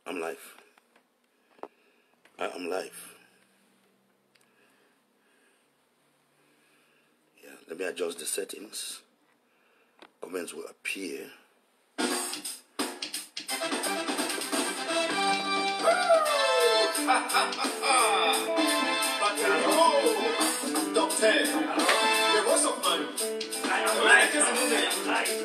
I'm live. I am live. Yeah, let me adjust the settings. Comments will appear. Doctor, there was some fun. I am live.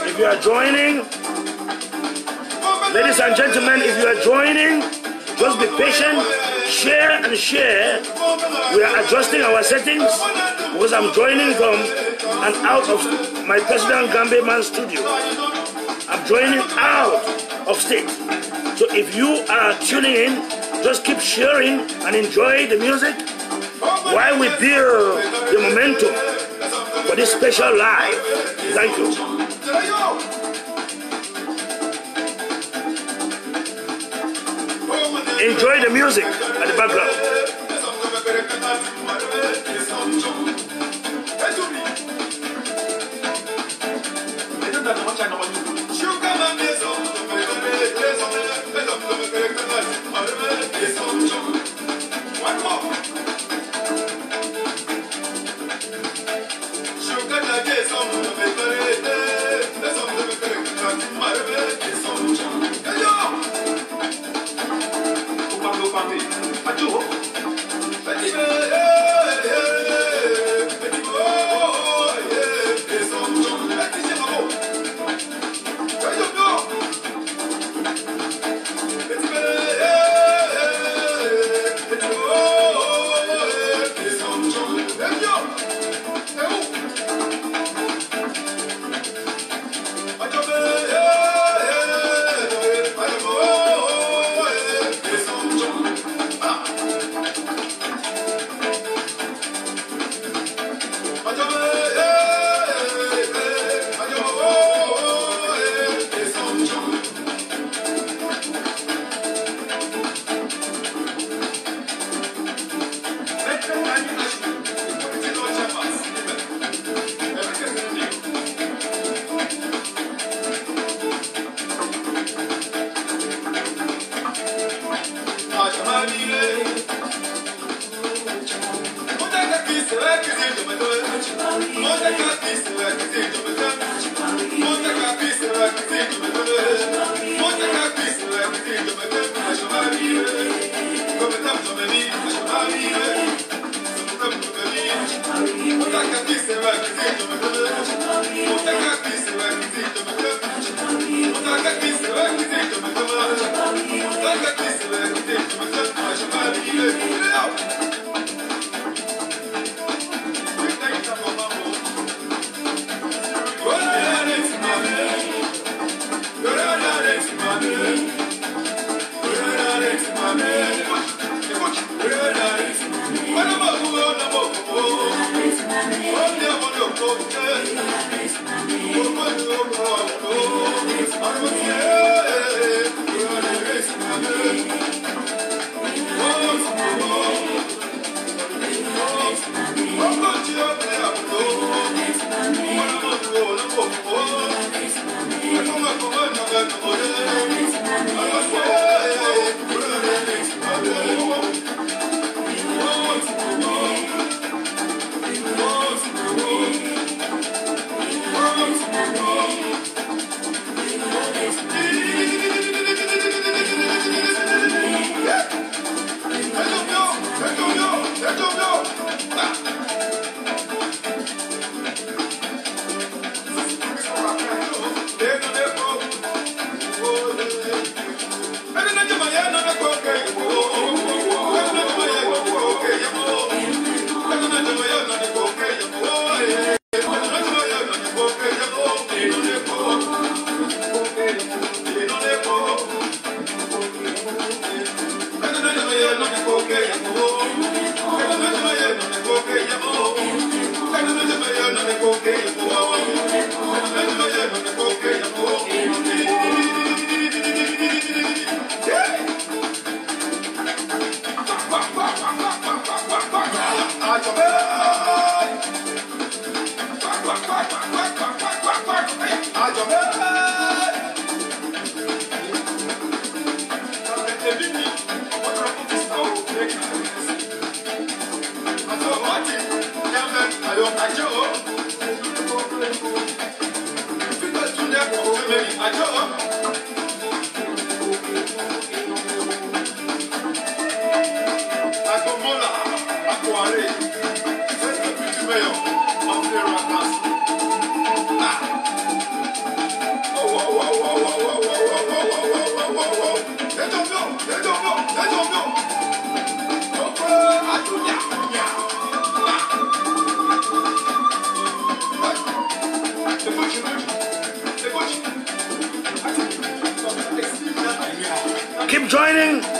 If you are joining, ladies and gentlemen, if you are joining, just be patient, share and share. We are adjusting our settings because I'm joining from and out of my personal Gambian studio. I'm joining out of state. So if you are tuning in, just keep sharing and enjoy the music while we build the momentum for this special live. Thank you. Enjoy the music at the background. Oh,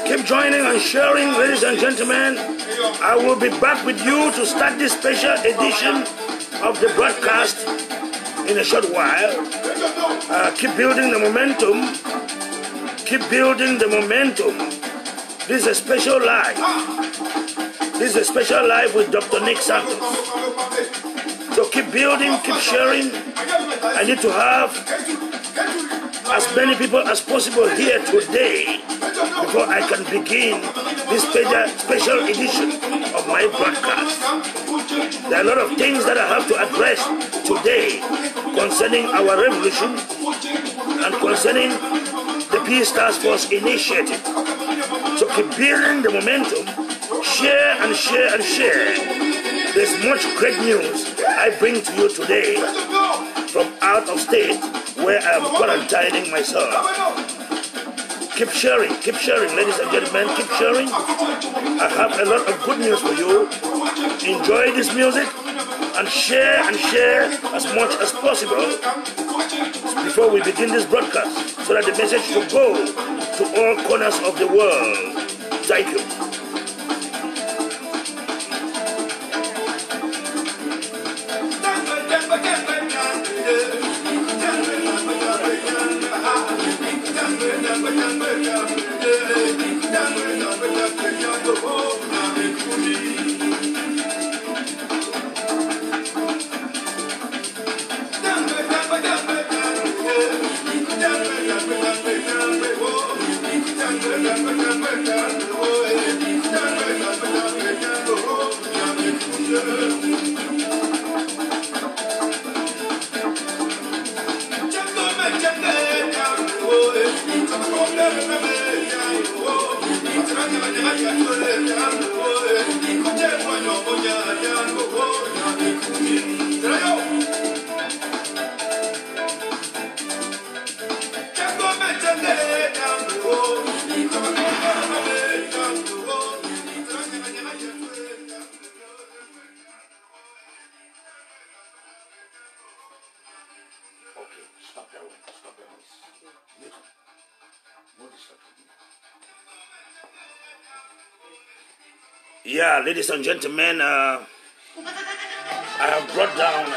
Keep joining and sharing, ladies and gentlemen. I will be back with you to start this special edition of the broadcast in a short while. Keep building the momentum. Keep building the momentum. This is a special live. This is a special live with Dr. Nick Santos. So keep building, keep sharing. I need to have as many people as possible here today before I can begin this special edition of my broadcast. There are a lot of things that I have to address today concerning our revolution and concerning the Peace Task Force initiative. So keep building the momentum, share and share and share. There's much great news I bring to you today from out of state where I am quarantining myself. Keep sharing, ladies and gentlemen, keep sharing. I have a lot of good news for you. Enjoy this music and share as much as possible before we begin this broadcast so that the message will go to all corners of the world. Thank you. Yeah, ladies and gentlemen, I have brought down.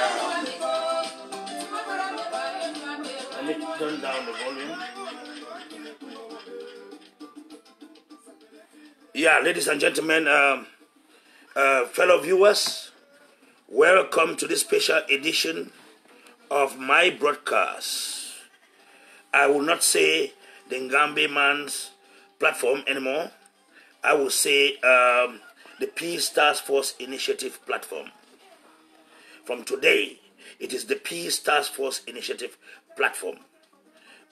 Let me turn down the volume. Yeah, ladies and gentlemen, fellow viewers, welcome to this special edition of my broadcast. I will not say the Ngambe Man's platform anymore. I will say the Peace Task Force Initiative platform. From today, it is the Peace Task Force Initiative platform.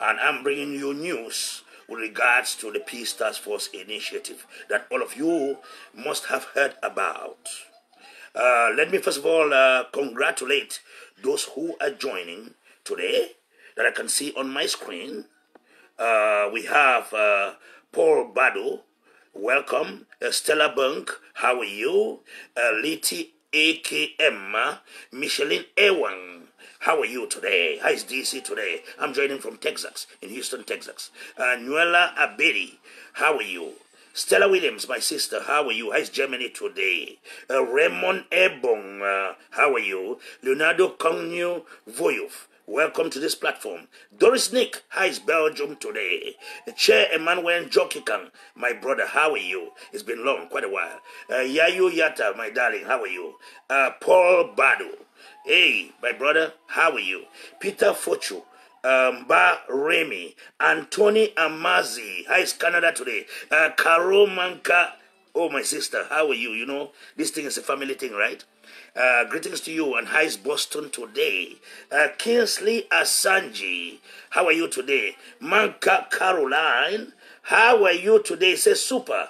And I'm bringing you news with regards to the Peace Task Force Initiative that all of you must have heard about. Let me first of all congratulate those who are joining today that I can see on my screen. We have Paul Bado. Welcome. Stella Bunk, how are you? Liti AKM, Micheline Ewang, how are you today? How is DC today? I'm joining from Texas, in Houston, Texas. Nuela Abedi, how are you? Stella Williams, my sister, how are you? How is Germany today? Raymond Ebong, how are you? Leonardo Konyu Voyov, welcome to this platform. Doris Nick, how is Belgium today? Chair Emmanuel Jokikan, my brother, how are you? It's been long, quite a while. Yayu Yata, my darling, how are you? Paul Badu, hey, my brother, how are you? Peter Fochu, Ba Remy, Anthony Amazi, how is Canada today? Karo Manka, oh, my sister, how are you? You know, this thing is a family thing, right? Greetings to you, and how is Boston today? Kingsley Asanji, how are you today? Manka Caroline, how are you today? Say super.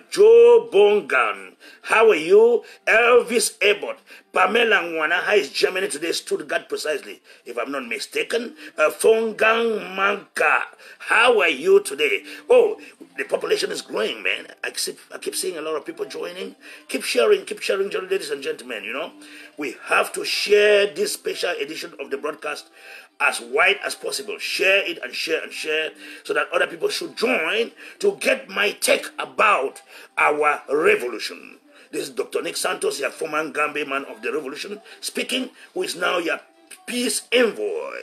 Joe Bongan, how are you? Elvis Abbott, Pamela Nwana, how is Germany today? Stuttgart precisely, if I'm not mistaken. Fongang Manka, how are you today? Oh, the population is growing, man. I keep seeing a lot of people joining. Keep sharing, ladies and gentlemen, you know. We have to share this special edition of the broadcast as wide as possible. Share it and share so that other people should join to get my take about our revolution. This is Dr. Nick Santos, your former Gambian man of the revolution, speaking, who is now your peace envoy.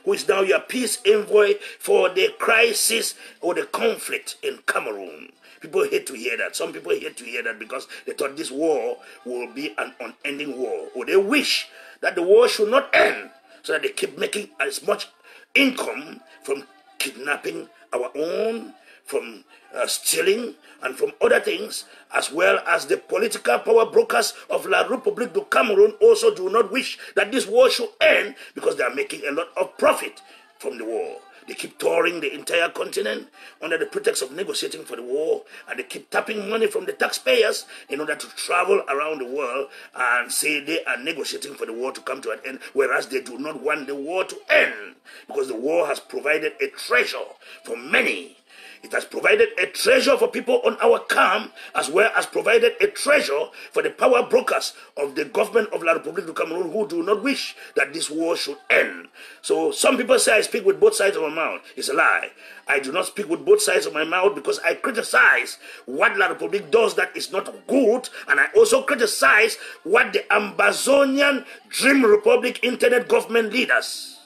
Who is now your peace envoy for the crisis or the conflict in Cameroon. People hate to hear that. Some people hate to hear that because they thought this war will be an unending war. Or they wish that the war should not end so that they keep making as much income from kidnapping our own, from stealing, and from other things, as well as the political power brokers of La République du Cameroon also do not wish that this war should end because they are making a lot of profit from the war. They keep touring the entire continent under the pretext of negotiating for the war, and they keep tapping money from the taxpayers in order to travel around the world and say they are negotiating for the war to come to an end, whereas they do not want the war to end because the war has provided a treasure for many. It has provided a treasure for people on our camp, as well as provided a treasure for the power brokers of the government of La République du Cameroon who do not wish that this war should end. So some people say I speak with both sides of my mouth. It's a lie. I do not speak with both sides of my mouth because I criticize what La République does that is not good, and I also criticize what the Ambazonian Dream Republic internet government leaders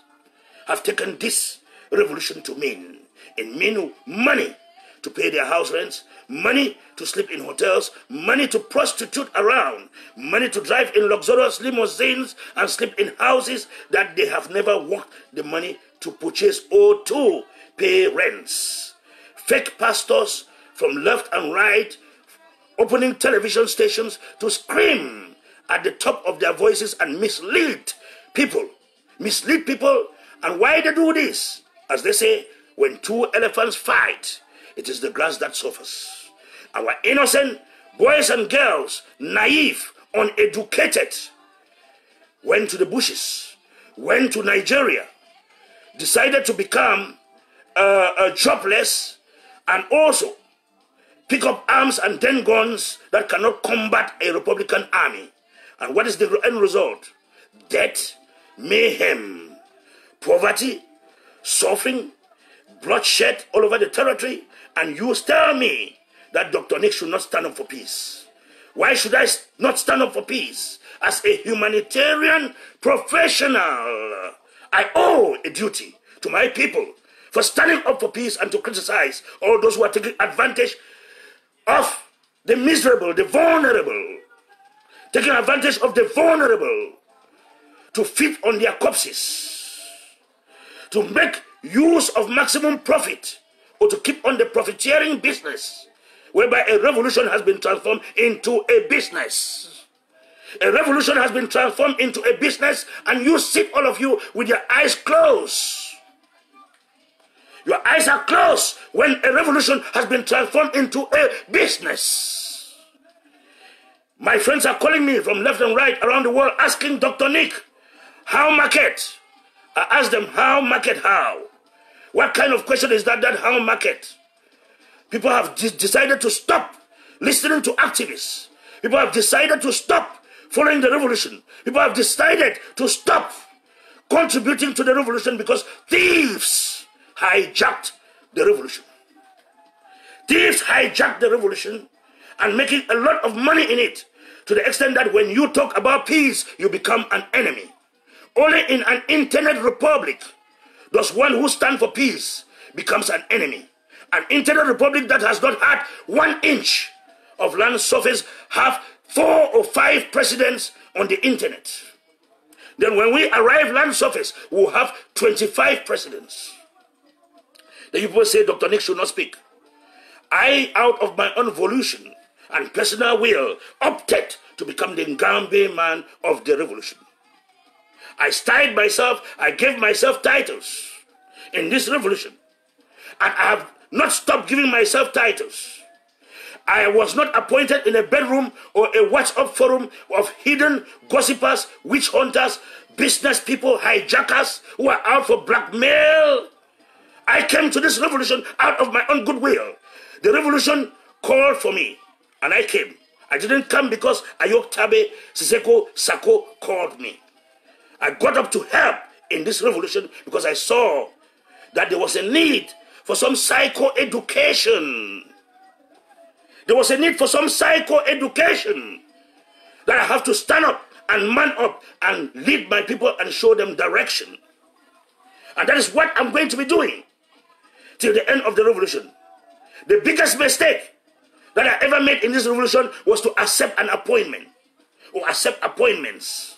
have taken this revolution to mean. It means money to pay their house rents, money to sleep in hotels, money to prostitute around, money to drive in luxurious limousines and sleep in houses that they have never worked the money to purchase or to pay rents. Fake pastors from left and right opening television stations to scream at the top of their voices and mislead people. And why they do this? As they say, when two elephants fight, it is the grass that suffers. Our innocent boys and girls, naive, uneducated, went to the bushes, went to Nigeria, decided to become jobless, and also pick up arms and then guns that cannot combat a Republican army. And what is the end result? Death, mayhem, poverty, suffering, bloodshed all over the territory, and you tell me that Dr. Nick should not stand up for peace. Why should I not stand up for peace? As a humanitarian professional, I owe a duty to my people for standing up for peace and to criticize all those who are taking advantage of the miserable, the vulnerable, taking advantage of the vulnerable to feed on their corpses, to make use of maximum profit, or to keep on the profiteering business, whereby a revolution has been transformed into a business. A revolution has been transformed into a business, and you sit, all of you, with your eyes closed. Your eyes are closed when a revolution has been transformed into a business. My friends are calling me from left and right around the world asking Dr. Nick, how market? I ask them, how market, how? What kind of question is that how market? People have decided to stop listening to activists. People have decided to stop following the revolution. People have decided to stop contributing to the revolution because thieves hijacked the revolution. Thieves hijacked the revolution and making a lot of money in it, to the extent that when you talk about peace, you become an enemy. Only in an internet republic does one who stands for peace becomes an enemy. An internet republic that has not had 1 inch of land surface have 4 or 5 presidents on the internet. Then when we arrive land surface, we'll have 25 presidents. The people say Dr. Nick should not speak. I, out of my own volition and personal will, opted to become the Ngambe man of the revolution. I styled myself, I gave myself titles in this revolution. And I have not stopped giving myself titles. I was not appointed in a bedroom or a WhatsApp forum of hidden gossipers, witch hunters, business people, hijackers who are out for blackmail. I came to this revolution out of my own goodwill. The revolution called for me, and I came. I didn't come because Ayok Tabe Siseko Sako called me. I got up to help in this revolution because I saw that there was a need for some psycho-education. There was a need for some psycho-education that I have to stand up and man up and lead my people and show them direction. And that is what I'm going to be doing till the end of the revolution. The biggest mistake that I ever made in this revolution was to accept an appointment or accept appointments.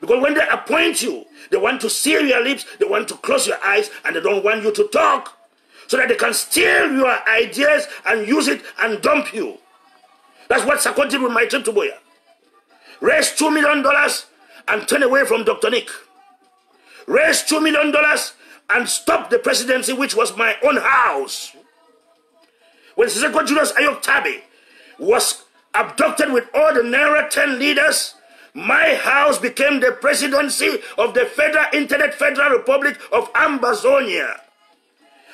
Because when they appoint you, they want to seal your lips, they want to close your eyes, and they don't want you to talk so that they can steal your ideas and use it and dump you. That's what Sako did with my trip to Boya. Raise $2 million and turn away from Dr. Nick. Raise $2 million and stop the presidency, which was my own house. When Siseko Julius Ayok Tabe was abducted with all the Naira 10 leaders, my house became the presidency of the Internet Federal Republic of Ambazonia.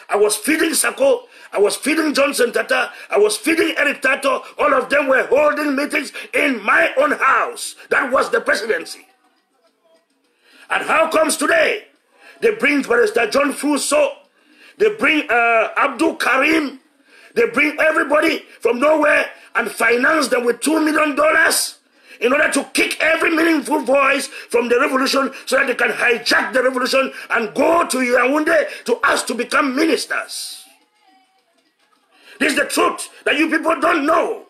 I was feeding Sako, I was feeding Johnson Tata, I was feeding Eric Tato. All of them were holding meetings in my own house. That was the presidency. And how comes today? They bring Barrister John Fuso, they bring Abdul Karim, they bring everybody from nowhere and finance them with $2 million in order to kick every meaningful voice from the revolution so that they can hijack the revolution and go to Yaoundé to ask to become ministers. This is the truth that you people don't know.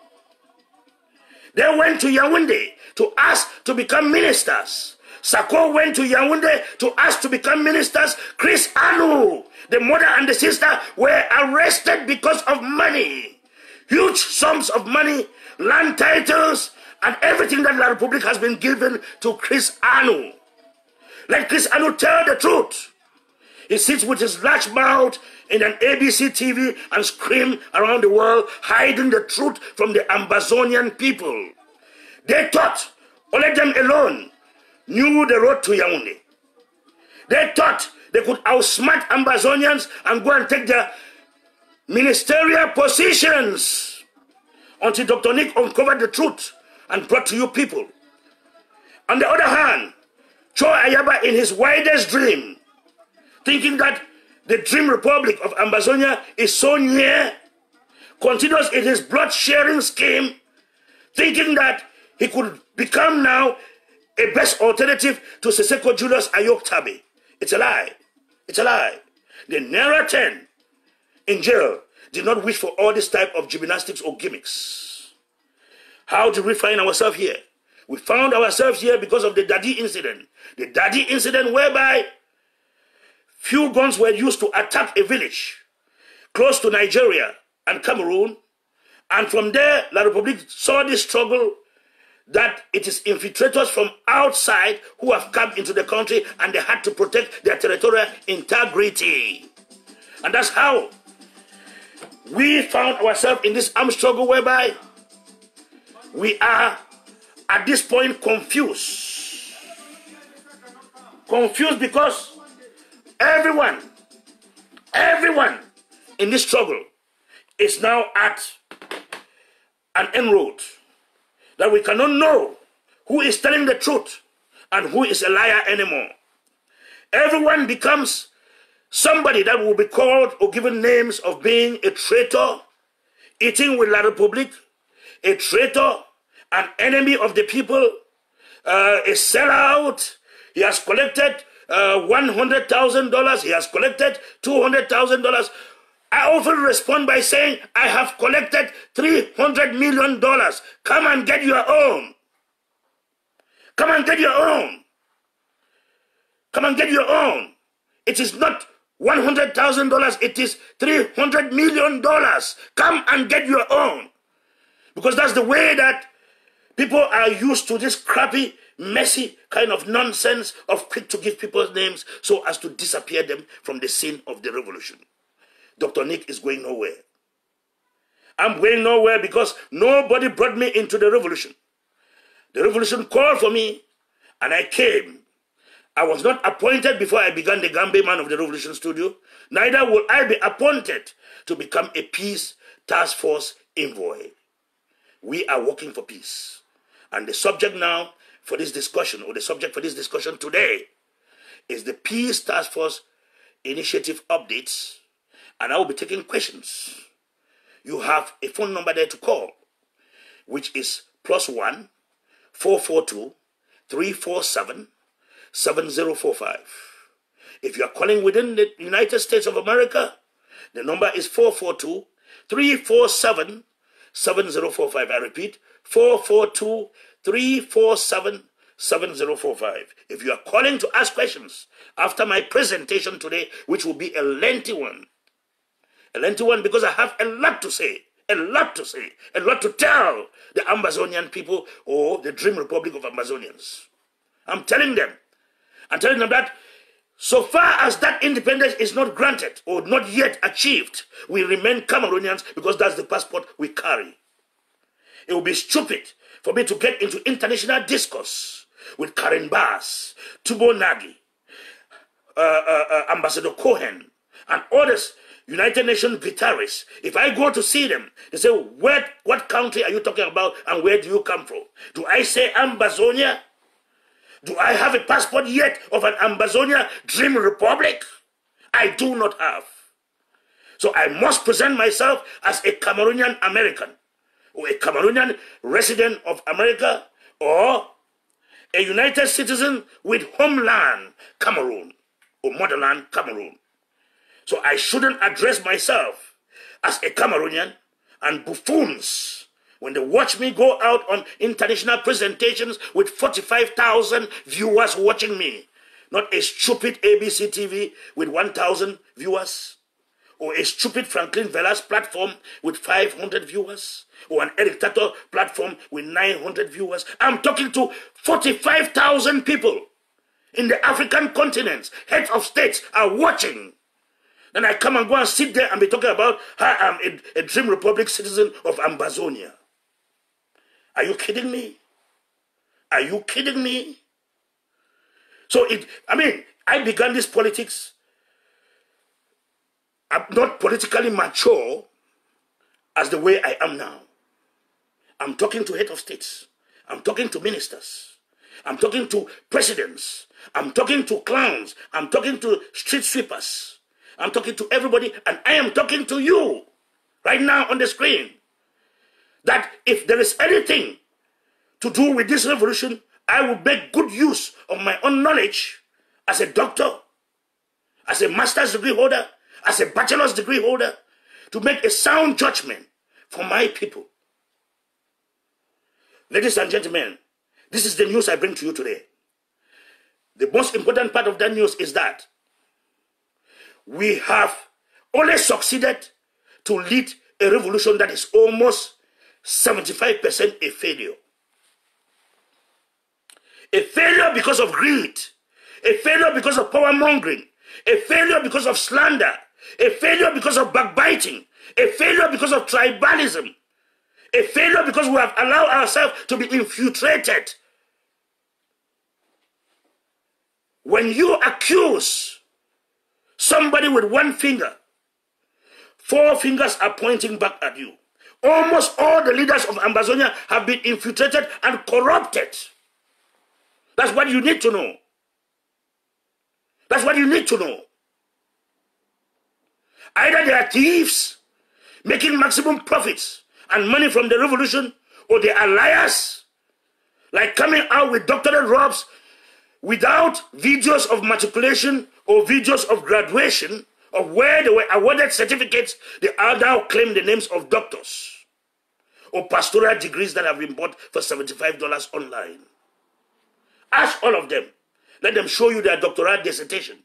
They went to Yaoundé to ask to become ministers. Sako went to Yaoundé to ask to become ministers. Chris Anu, the mother and the sister, were arrested because of money. Huge sums of money, land titles, and everything that La Republic has been given to Chris Anu. Let Chris Anu tell the truth. He sits with his large mouth in an ABC TV and screams around the world, hiding the truth from the Ambazonian people. They thought only them alone knew the road to Yaoundé. They thought they could outsmart Ambazonians and go and take their ministerial positions until Dr. Nick uncovered the truth and brought to you people. On the other hand, Cho Ayaba, in his widest dream, thinking that the dream republic of Ambazonia is so near, continues in his blood-sharing scheme, thinking that he could become now a best alternative to Siseko Julius Ayok Tabe. It's a lie. It's a lie. The Naira 10 in jail did not wish for all this type of gymnastics or gimmicks. How did we find ourselves here? We found ourselves here because of the Dadi incident. The Dadi incident whereby few guns were used to attack a village close to Nigeria and Cameroon. And from there, La Republique saw this struggle that it is infiltrators from outside who have come into the country and they had to protect their territorial integrity. And that's how we found ourselves in this armed struggle whereby we are at this point confused. Confused because everyone in this struggle is now at an inroad that we cannot know who is telling the truth and who is a liar anymore. Everyone becomes somebody that will be called or given names of being a traitor, eating with La Republique, a traitor, an enemy of the people, a sellout, He has collected $100,000. He has collected $200,000. I often respond by saying, I have collected $300 million. Come and get your own. Come and get your own. Come and get your own. It is not $100,000. It is $300 million. Come and get your own. Because that's the way that people are used to this crappy, messy kind of nonsense of quick to give people's names so as to disappear them from the scene of the revolution. Dr. Nick is going nowhere. I'm going nowhere because nobody brought me into the revolution. The revolution called for me and I came. I was not appointed before I began the Gambia Man of the Revolution Studio. Neither will I be appointed to become a peace task force envoy. We are working for peace. And the subject now for this discussion, or the subject for this discussion today, is the Peace Task Force Initiative updates. And I will be taking questions. You have a phone number there to call, which is +1 442 347 7045. If you are calling within the United States of America, the number is 442 347 7045. I repeat, 442 347 7045. If you are calling to ask questions after my presentation today, which will be a lengthy one because I have a lot to say, a lot to tell the Ambazonian people, or the Dream Republic of Ambazonians. I'm telling them that so far as that independence is not granted or not yet achieved, we remain Cameroonians because that's the passport we carry. It would be stupid for me to get into international discourse with Karen Bass, Tubo Nagy, Ambassador Cohen, and others, United Nations guitarists. If I go to see them, they say, what country are you talking about and where do you come from? Do I say Ambazonia? Do I have a passport yet of an Ambazonia Dream Republic? I do not have. So I must present myself as a Cameroonian American, or a Cameroonian resident of America, or a United citizen with homeland Cameroon, or motherland Cameroon. So I shouldn't address myself as a Cameroonian, and buffoons, when they watch me go out on international presentations with 45,000 viewers watching me, not a stupid ABC TV with 1,000 viewers, or a stupid Franklin Velas platform with 500 viewers, or an Eric Tato platform with 900 viewers. I'm talking to 45,000 people in the African continents. Heads of states are watching. Then I come and go and sit there and be talking about how I'm a Dream Republic citizen of Ambazonia. Are you kidding me? Are you kidding me? So I began this politics. I'm not politically mature as the way I am now. I'm talking to head of states. I'm talking to ministers. I'm talking to presidents. I'm talking to clowns. I'm talking to street sweepers. I'm talking to everybody, and I am talking to you right now on the screen. That if there is anything to do with this revolution, I will make good use of my own knowledge as a doctor, as a master's degree holder, as a bachelor's degree holder, to make a sound judgment for my people. Ladies and gentlemen, this is the news I bring to you today. The most important part of that news is that we have only succeeded to lead a revolution that is almost 75% a failure. A failure because of greed. A failure because of power mongering. A failure because of slander. A failure because of backbiting. A failure because of tribalism. A failure because we have allowed ourselves to be infiltrated. When you accuse somebody with one finger, 4 fingers are pointing back at you. Almost all the leaders of Ambazonia have been infiltrated and corrupted. That's what you need to know. That's what you need to know. Either they are thieves, making maximum profits and money from the revolution, or they are liars, like coming out with doctorate robes, without videos of matriculation or videos of graduation of where they were awarded certificates, they are now claim the names of doctors or pastoral degrees that have been bought for $75 online. Ask all of them. Let them show you their doctoral dissertation.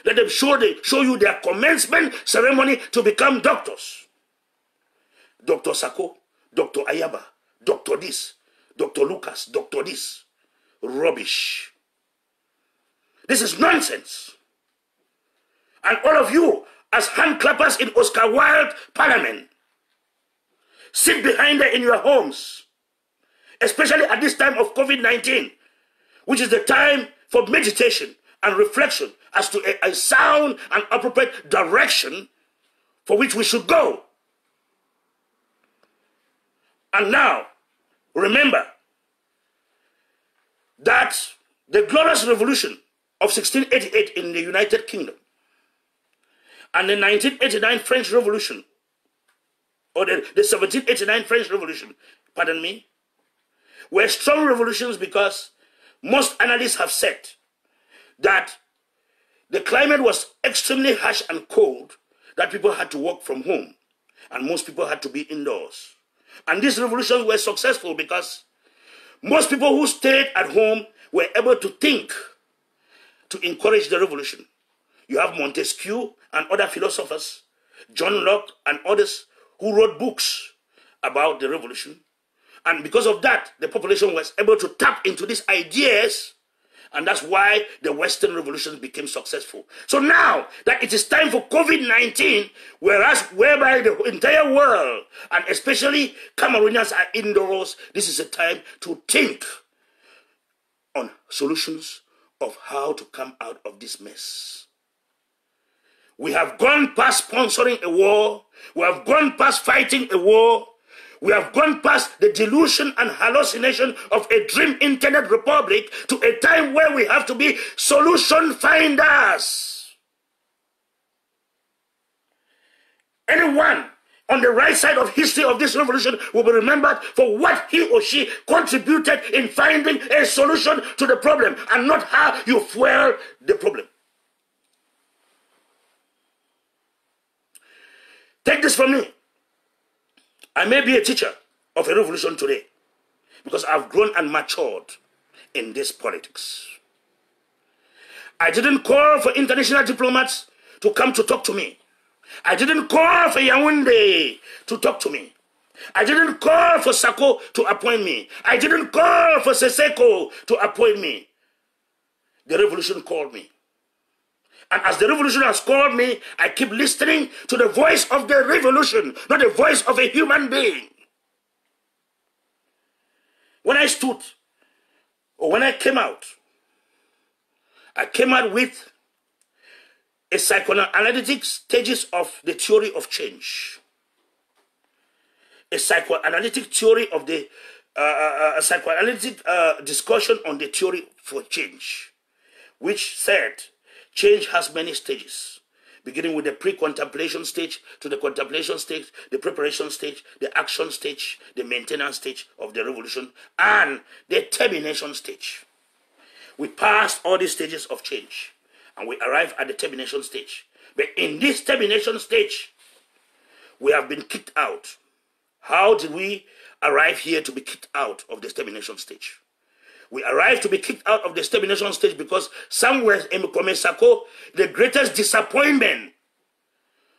Let them show you their commencement ceremony to become doctors. Dr. Sako, Dr. Ayaba, Dr. this, Dr. Lucas, Dr. this. Rubbish. This is nonsense. And all of you, as hand clappers in Oscar Wilde Parliament, sit behind there in your homes, especially at this time of COVID-19, which is the time for meditation and reflection as to a sound and appropriate direction for which we should go. And now, remember that the glorious revolution of 1688 in the United Kingdom and the 1989 French Revolution, or the 1789 French Revolution, pardon me, were strong revolutions because most analysts have said that the climate was extremely harsh and cold, that people had to work from home, and most people had to be indoors. And these revolutions were successful because most people who stayed at home were able to think, to encourage the revolution. You have Montesquieu and other philosophers, John Locke and others who wrote books about the revolution. And because of that, the population was able to tap into these ideas, and that's why the Western revolutions became successful. So now that it is time for COVID-19, whereby the entire world, and especially Cameroonians, are indoors, this is a time to think on solutions of how to come out of this mess. We have gone past sponsoring a war. We have gone past fighting a war. We have gone past the delusion and hallucination of a dream internet republic to a time where we have to be solution finders. Anyone on the right side of history of this revolution will be remembered for what he or she contributed in finding a solution to the problem, and not how you fuel the problem. Take this from me. I may be a teacher of a revolution today because I've grown and matured in this politics. I didn't call for international diplomats to come to talk to me. I didn't call for Yaoundé to talk to me. I didn't call for Sako to appoint me. I didn't call for Seseko to appoint me. The revolution called me. And as the revolution has called me, I keep listening to the voice of the revolution, not the voice of a human being. When I stood, or when I came out with a psychoanalytic stages of the theory of change. A psychoanalytic theory of the, a psychoanalytic discussion on the theory for change, which said, change has many stages, beginning with the pre-contemplation stage to the contemplation stage, the preparation stage, the action stage, the maintenance stage of the revolution, and the termination stage. We passed all these stages of change, and we arrived at the termination stage. But in this termination stage, we have been kicked out. How did we arrive here to be kicked out of this termination stage? We arrived to be kicked out of the termination stage because somewhere in Sako, the greatest disappointment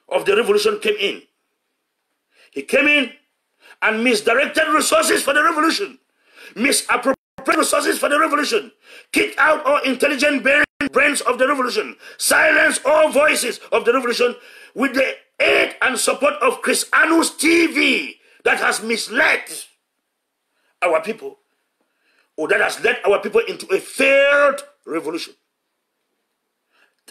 of the revolution came in. He came in and misdirected resources for the revolution, misappropriated resources for the revolution, kicked out all intelligent brains of the revolution, silenced all voices of the revolution with the aid and support of Chris Anu's TV that has misled our people, or that has led our people into a failed revolution.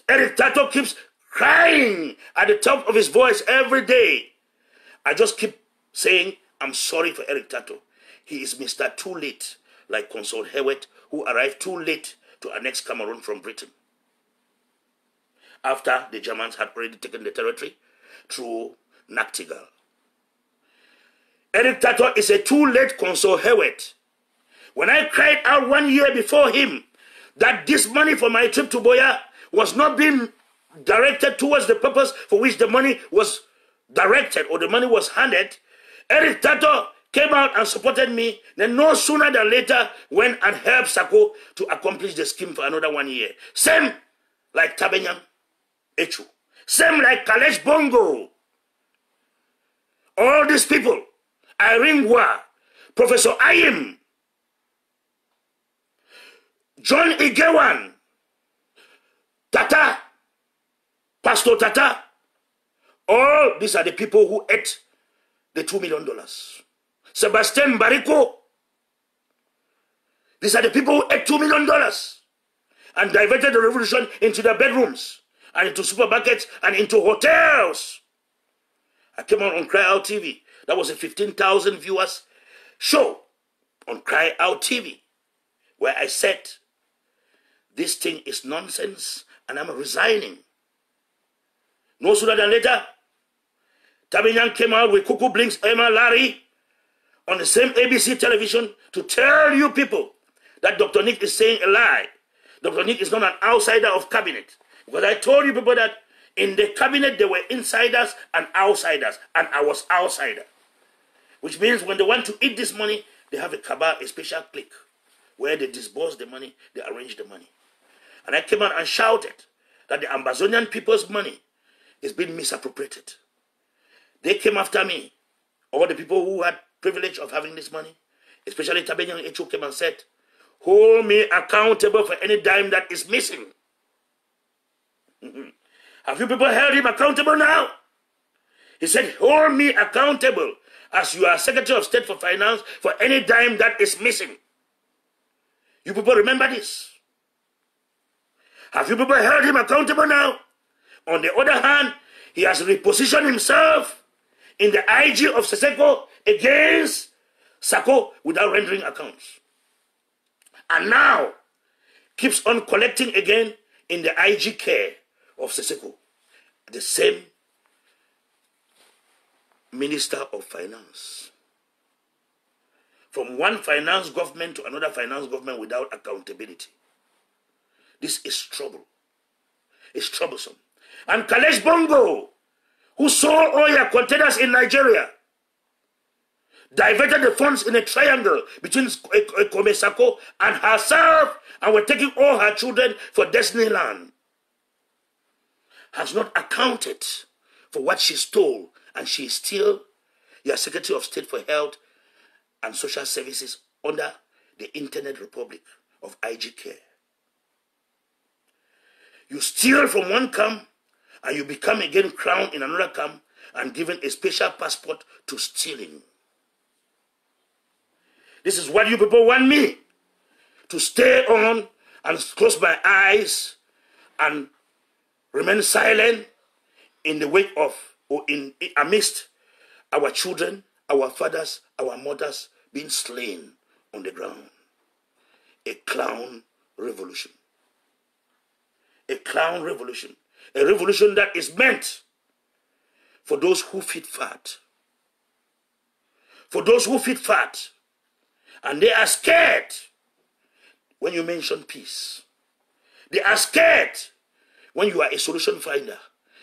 Eric Tato keeps crying at the top of his voice every day. I just keep saying, I'm sorry for Eric Tato. He is Mr. Too Late, like Consul Hewitt, who arrived too late to annex Cameroon from Britain, after the Germans had already taken the territory through Nachtigal. Eric Tato is a too late Consul Hewitt. When I cried out 1 year before him that this money for my trip to Boya was not being directed towards the purpose for which the money was directed or the money was handed, Eric Tato came out and supported me. Then no sooner than later went and helped Sako to accomplish the scheme for another 1 year. Same like Tabenyang Echu. Same like Kalesh Bongo. All these people, Irene Gwa, Professor Ayim, John Igewan, Tata, Pastor Tata, all these are the people who ate the $2 million. Sebastian Barrico, these are the people who ate $2 million and diverted the revolution into their bedrooms and into supermarkets and into hotels. I came on Cry Out TV. That was a 15,000 viewers show on Cry Out TV where I said, this thing is nonsense and I'm resigning. No sooner than later, Tabenyang came out with Cuckoo Blinks Emma Larry on the same ABC television to tell you people that Dr. Nick is saying a lie. Dr. Nick is not an outsider of cabinet. Because I told you people that in the cabinet there were insiders and outsiders, and I was outsider. Which means when they want to eat this money, they have a cabal, a special clique, where they disburse the money, they arrange the money. And I came out and shouted that the Ambazonian people's money is being misappropriated. They came after me, all the people who had privilege of having this money, especially Tabenyang Echu, came and said, hold me accountable for any dime that is missing. Have you people held him accountable now? He said, hold me accountable as you are Secretary of State for Finance for any dime that is missing. You people remember this? Have you people held him accountable now? On the other hand, he has repositioned himself in the IG of Seseko against Sako without rendering accounts. And now keeps on collecting again in the IG care of Seseko, the same Minister of Finance. From one finance government to another finance government without accountability. This is trouble. It's troublesome. And Kalesh Bongo, who sold oil containers in Nigeria, diverted the funds in a triangle between Komesako and herself, and were taking all her children for Disneyland, has not accounted for what she stole, and she is still your Secretary of State for Health and Social Services under the Internet Republic of IG Care. You steal from one camp, and you become again crowned in another camp and given a special passport to stealing. This is what you people want me to stay on and close my eyes and remain silent in the wake of or in amidst our children, our fathers, our mothers being slain on the ground. A clown revolution. A clown revolution. A revolution that is meant for those who feed fat. For those who feed fat. And they are scared when you mention peace. They are scared when you are a solution finder,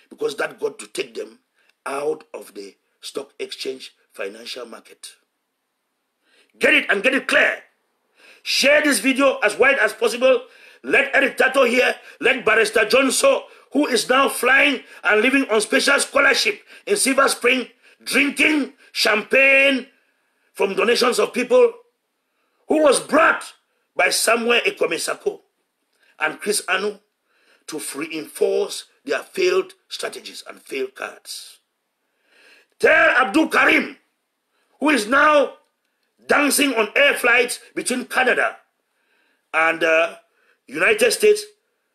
because that got to take them out of the stock exchange financial market. Get it and get it clear. Share this video as wide as possible. Let Eric Tato hear. Let Barrister John So, who is now flying and living on special scholarship in Silver Spring, drinking champagne from donations of people, who was brought by Samuel Ekomesako and Chris Anu to reinforce their failed strategies and failed cards. Tell Abdul Karim, who is now dancing on air flights between Canada and United States,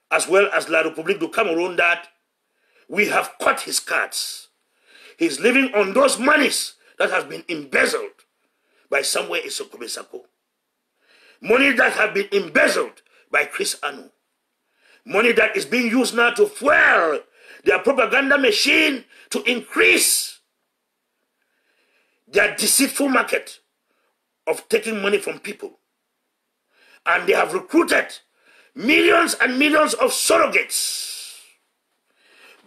as well as La République du Cameroon, that we have cut his cards. He's living on those monies that have been embezzled by Samuel Ekomesako. Money that have been embezzled by Chris Anu. Money that is being used now to fuel their propaganda machine to increase their deceitful market of taking money from people. And they have recruited millions and millions of surrogates,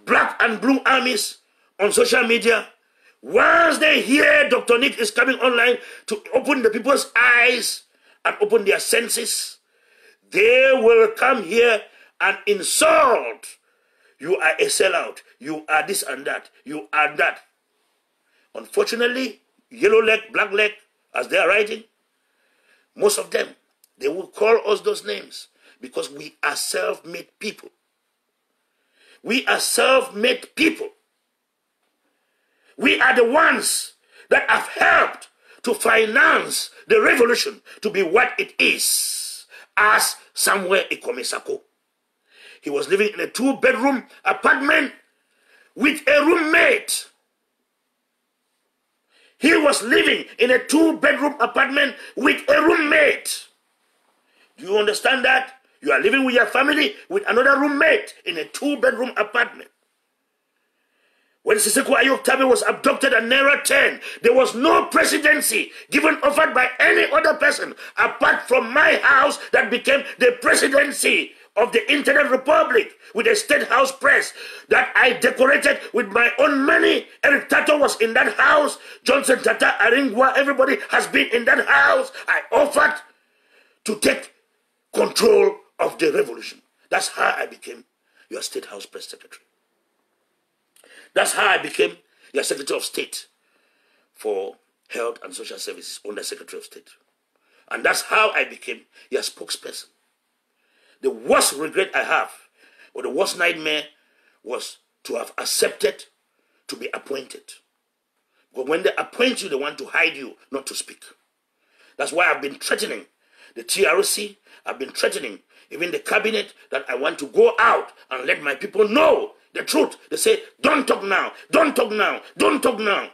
black and blue armies on social media. Once they hear Dr. Nick is coming online to open the people's eyes and open their senses, they will come here and insult. You are a sellout. You are this and that. You are that. Unfortunately, yellow leg, black leg, as they are writing, most of them, they will call us those names because we are self-made people. We are self-made people. We are the ones that have helped to finance the revolution to be what it is. As Samuel Ikomisako. He was living in a 2-bedroom apartment with a roommate. He was living in a 2-bedroom apartment with a roommate. Do you understand that? You are living with your family with another roommate in a 2-bedroom apartment. When Siseko Ayok Tabe was abducted at Naira 10, there was no presidency given offered by any other person apart from my house that became the presidency of the Internet Republic with a state house press that I decorated with my own money. Eric Tato was in that house. Johnson Tata Aringwa, everybody has been in that house. I offered to take control of the revolution. That's how I became your state house press secretary. That's how I became your Secretary of State for Health and Social Services under Secretary of State. And that's how I became your spokesperson. The worst regret I have, or the worst nightmare, was to have accepted to be appointed. But when they appoint you, they want to hide you, not to speak. That's why I've been threatening the TRC, I've been threatening even the cabinet that I want to go out and let my people know the truth. They say, don't talk now, don't talk now, don't talk now.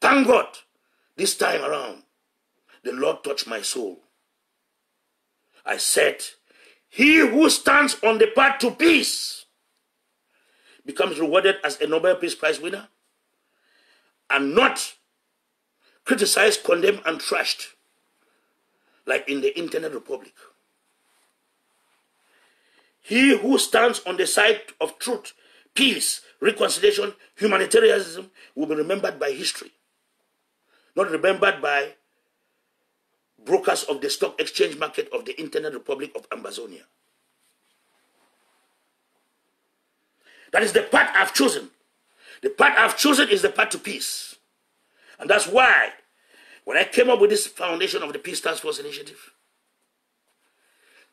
Thank God, this time around, the Lord touched my soul. I said, he who stands on the path to peace becomes rewarded as a Nobel Peace Prize winner and not criticized, condemned, and trashed like in the Internet Republic. He who stands on the side of truth, peace, reconciliation, humanitarianism will be remembered by history, not remembered by brokers of the stock exchange market of the Internet Republic of Ambazonia. That is the path I've chosen. The path I've chosen is the path to peace. And that's why, when I came up with this foundation of the Peace Task Force Initiative,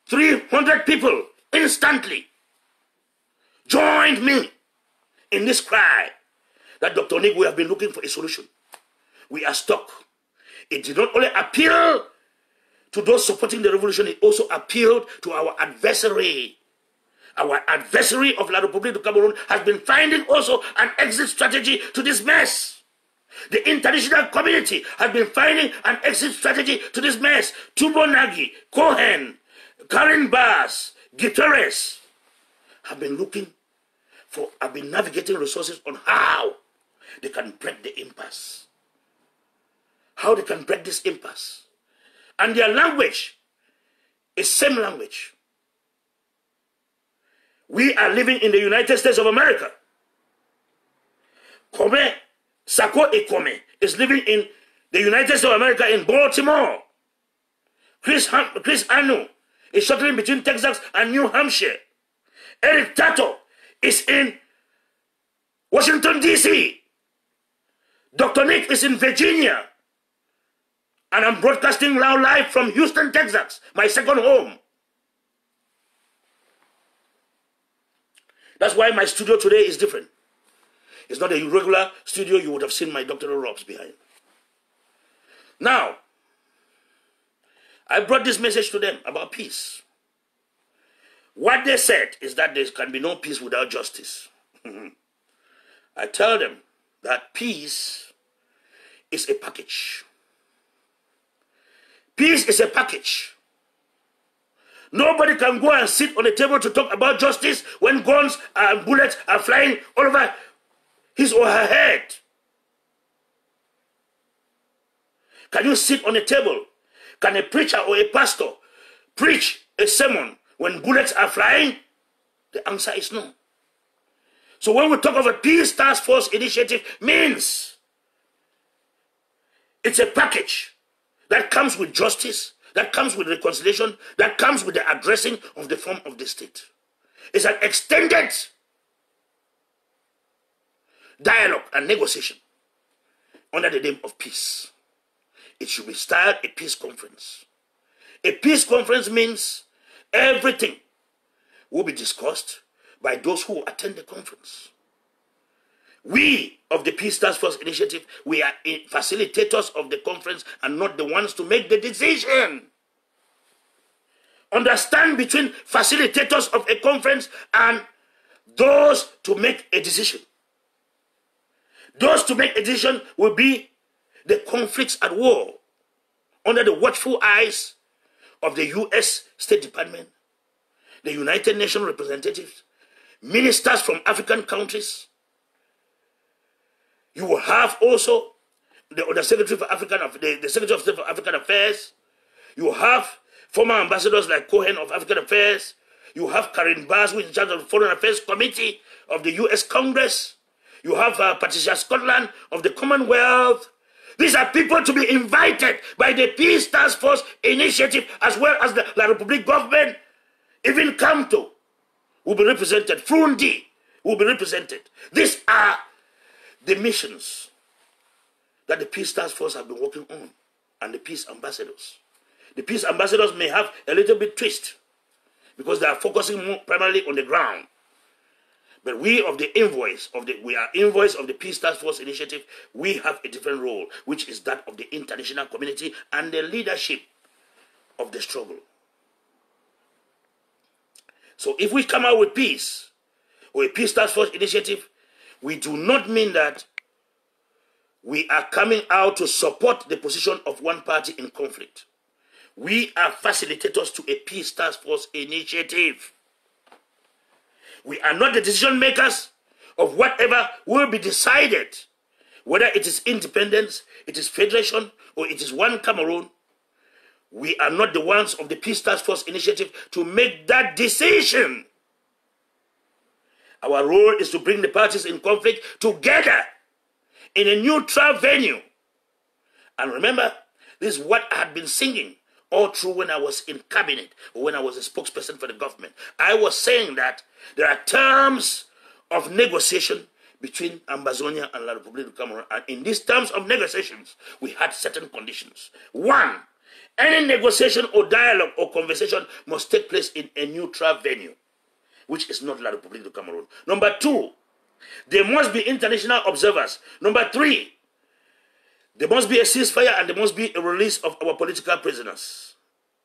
300 people instantly joined me in this cry that Dr. Nick, we have been looking for a solution. We are stuck. It did not only appeal to those supporting the revolution, it also appealed to our adversary. Our adversary of La République du Cameroon has been finding also an exit strategy to this mess. The international community has been finding an exit strategy to this mess. Tubo Nagi, Cohen, Karen Bass, Guterres have been looking for, have been navigating resources on how they can break the impasse. How they can break this impasse. And their language is same language. We are living in the United States of America. Kome, Sako Ekome is living in the United States of America in Baltimore. Chris Anu is shuttling between Texas and New Hampshire. Eric Tato is in Washington, D.C. Dr. Nick is in Virginia. And I'm broadcasting now live from Houston, Texas, my second home. That's why my studio today is different. It's not a regular studio you would have seen my doctoral robes behind. Now, I brought this message to them about peace. What they said is that there can be no peace without justice. I tell them that peace is a package. Peace is a package. Nobody can go and sit on a table to talk about justice when guns and bullets are flying all over his or her head. Can you sit on a table? Can a preacher or a pastor preach a sermon when bullets are flying? The answer is no. So when we talk of a peace task force initiative, means it's a package that comes with justice, that comes with reconciliation, that comes with the addressing of the form of the state. It's an extended dialogue and negotiation under the name of peace. It should be styled a peace conference. A peace conference means everything will be discussed by those who attend the conference. We of the Peace Task Force Initiative, we are facilitators of the conference and not the ones to make the decision. Understand between facilitators of a conference and those to make a decision. Those to make a decision will be the conflicts at war under the watchful eyes of the U.S. State Department, the United Nations representatives, ministers from African countries. You will have also the Secretary for African, the Secretary of State for African Affairs. You will have former ambassadors like Cohen of African Affairs. You have Karen Bass, who is in charge of the Foreign Affairs Committee of the U.S. Congress. You have Patricia Scotland of the Commonwealth. These are people to be invited by the Peace Task Force Initiative, as well as the La Republique government. Even Camto will be represented. Frundi will be represented. These are the missions that the Peace Task Force have been working on, and the peace ambassadors. The peace ambassadors may have a little bit twist because they are focusing more primarily on the ground. But we of the envoys of the Peace Task Force Initiative, we have a different role, which is that of the international community and the leadership of the struggle. So if we come out with peace or a Peace Task Force Initiative, we do not mean that we are coming out to support the position of one party in conflict. We are facilitators to a Peace Task Force Initiative. We are not the decision makers of whatever will be decided, whether it is independence, it is federation, or it is one Cameroon. We are not the ones of the Peace Task Force Initiative to make that decision. Our role is to bring the parties in conflict together in a neutral venue. And remember, this is what I had been singing all through when I was in cabinet or when I was a spokesperson for the government. I was saying that there are terms of negotiation between Ambazonia and La Republique du Cameroon. And in these terms of negotiations, we had certain conditions. One, any negotiation or dialogue or conversation must take place in a neutral venue, which is not La Republique du Cameroon. Number two, there must be international observers. Number three, there must be a ceasefire and there must be a release of our political prisoners.